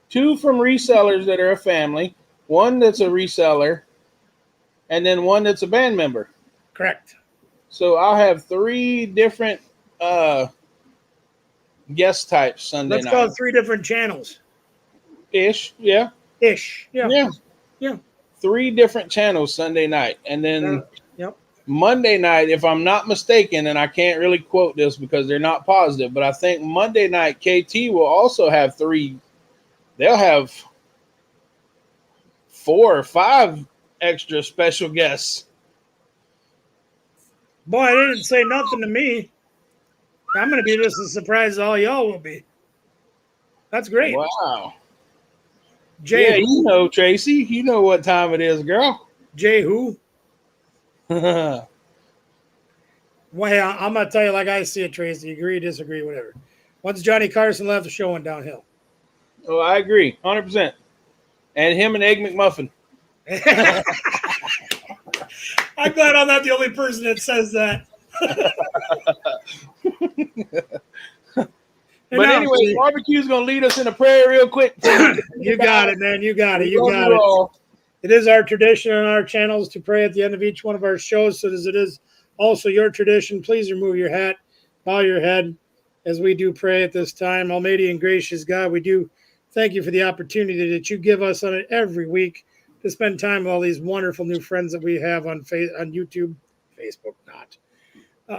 Two from resellers that are a family, one that's a reseller, and then one that's a band member. Correct. So I'll have 3 different guest types Sunday Let's call night. it 3 different channels. Ish, yeah. Ish. Yeah. Yeah. 3 different channels Sunday night. And then Yep. Monday night, if I'm not mistaken, and I can't really quote this because they're not positive, but I think Monday night KT will also have 3. They'll have 4 or 5 extra special guests. Boy, they didn't say nothing to me. I'm going to be just as surprised as all y'all will be. That's great. Wow. Jay, Yeah, you know, Tracy. You know what time it is, girl. Jay who? Oh, Well, I'm going to tell you like I see it, Tracy. Agree, disagree, whatever. Once Johnny Carson left, the show went downhill. I agree. 100%. And him and Egg McMuffin. I'm glad I'm not the only person that says that. But anyway, barbecue's going to lead us in a prayer real quick. You got it, man. You got it. You got it. All. It is our tradition on our channels to pray at the end of each one of our shows. So as it is also your tradition, please remove your hat, bow your head as we do pray at this time. Almighty and gracious God, we do thank you for the opportunity that you give us on it every week to spend time with all these wonderful new friends that we have on YouTube, Facebook, not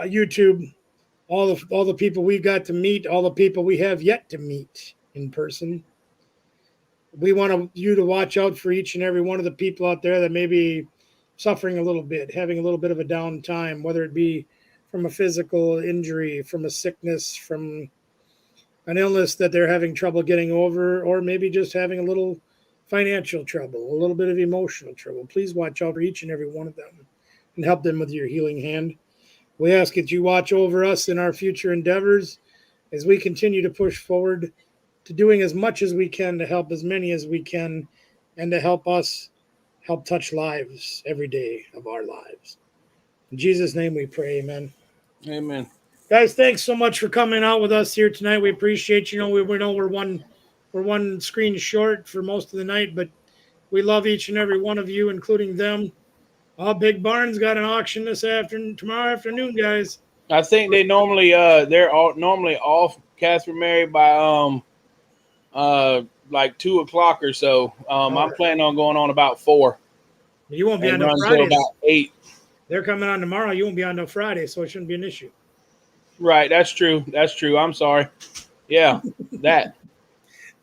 YouTube. All the people we've got to meet, all the people we have yet to meet in person. We want you to watch out for each and every one of the people out there that may be suffering a little bit, having a little bit of a down time, whether it be from a physical injury, from a sickness, from an illness that they're having trouble getting over, or maybe just having a little financial trouble, a little bit of emotional trouble. Please watch out for each and every one of them and help them with your healing hand. We ask that you watch over us in our future endeavors as we continue to push forward to doing as much as we can to help as many as we can and to help us help touch lives every day of our lives. In Jesus' name we pray, amen. Amen. Guys, thanks so much for coming out with us here tonight. We appreciate you. We know we're one screen short for most of the night, but we love each and every one of you, including them. Big Barn's got an auction tomorrow afternoon, guys. I think they normally they're normally off, Catherine Mary, by like 2 o'clock or so. I'm planning on going on about 4. You won't be on And no run till Fridays. about 8. They're coming on tomorrow. You won't be on no Friday, so it shouldn't be an issue. Right, that's true. That's true. I'm sorry. Yeah, that.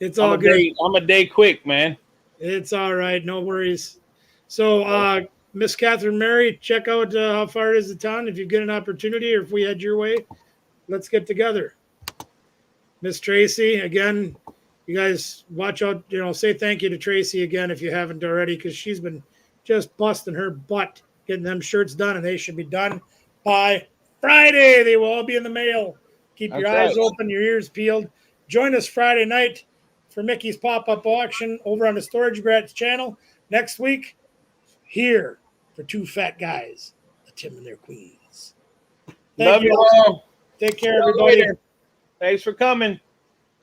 It's all good. I'm a day quick, man. It's all right. No worries. So, Miss Catherine Mary, check out how far it is to town. If you get an opportunity or if we head your way, let's get together. Miss Tracy, again, you guys watch out. Say thank you to Tracy again if you haven't already, because she's been just busting her butt getting them shirts done, and they should be done by Friday. They will all be in the mail. Keep your eyes open, your ears peeled. Join us Friday night for Mickey's pop-up auction over on the Storage Grats channel. Next week, here for Two Fat Guys, the Tim and their Queens. Thank Love you all. Take care, everybody. Thanks for coming.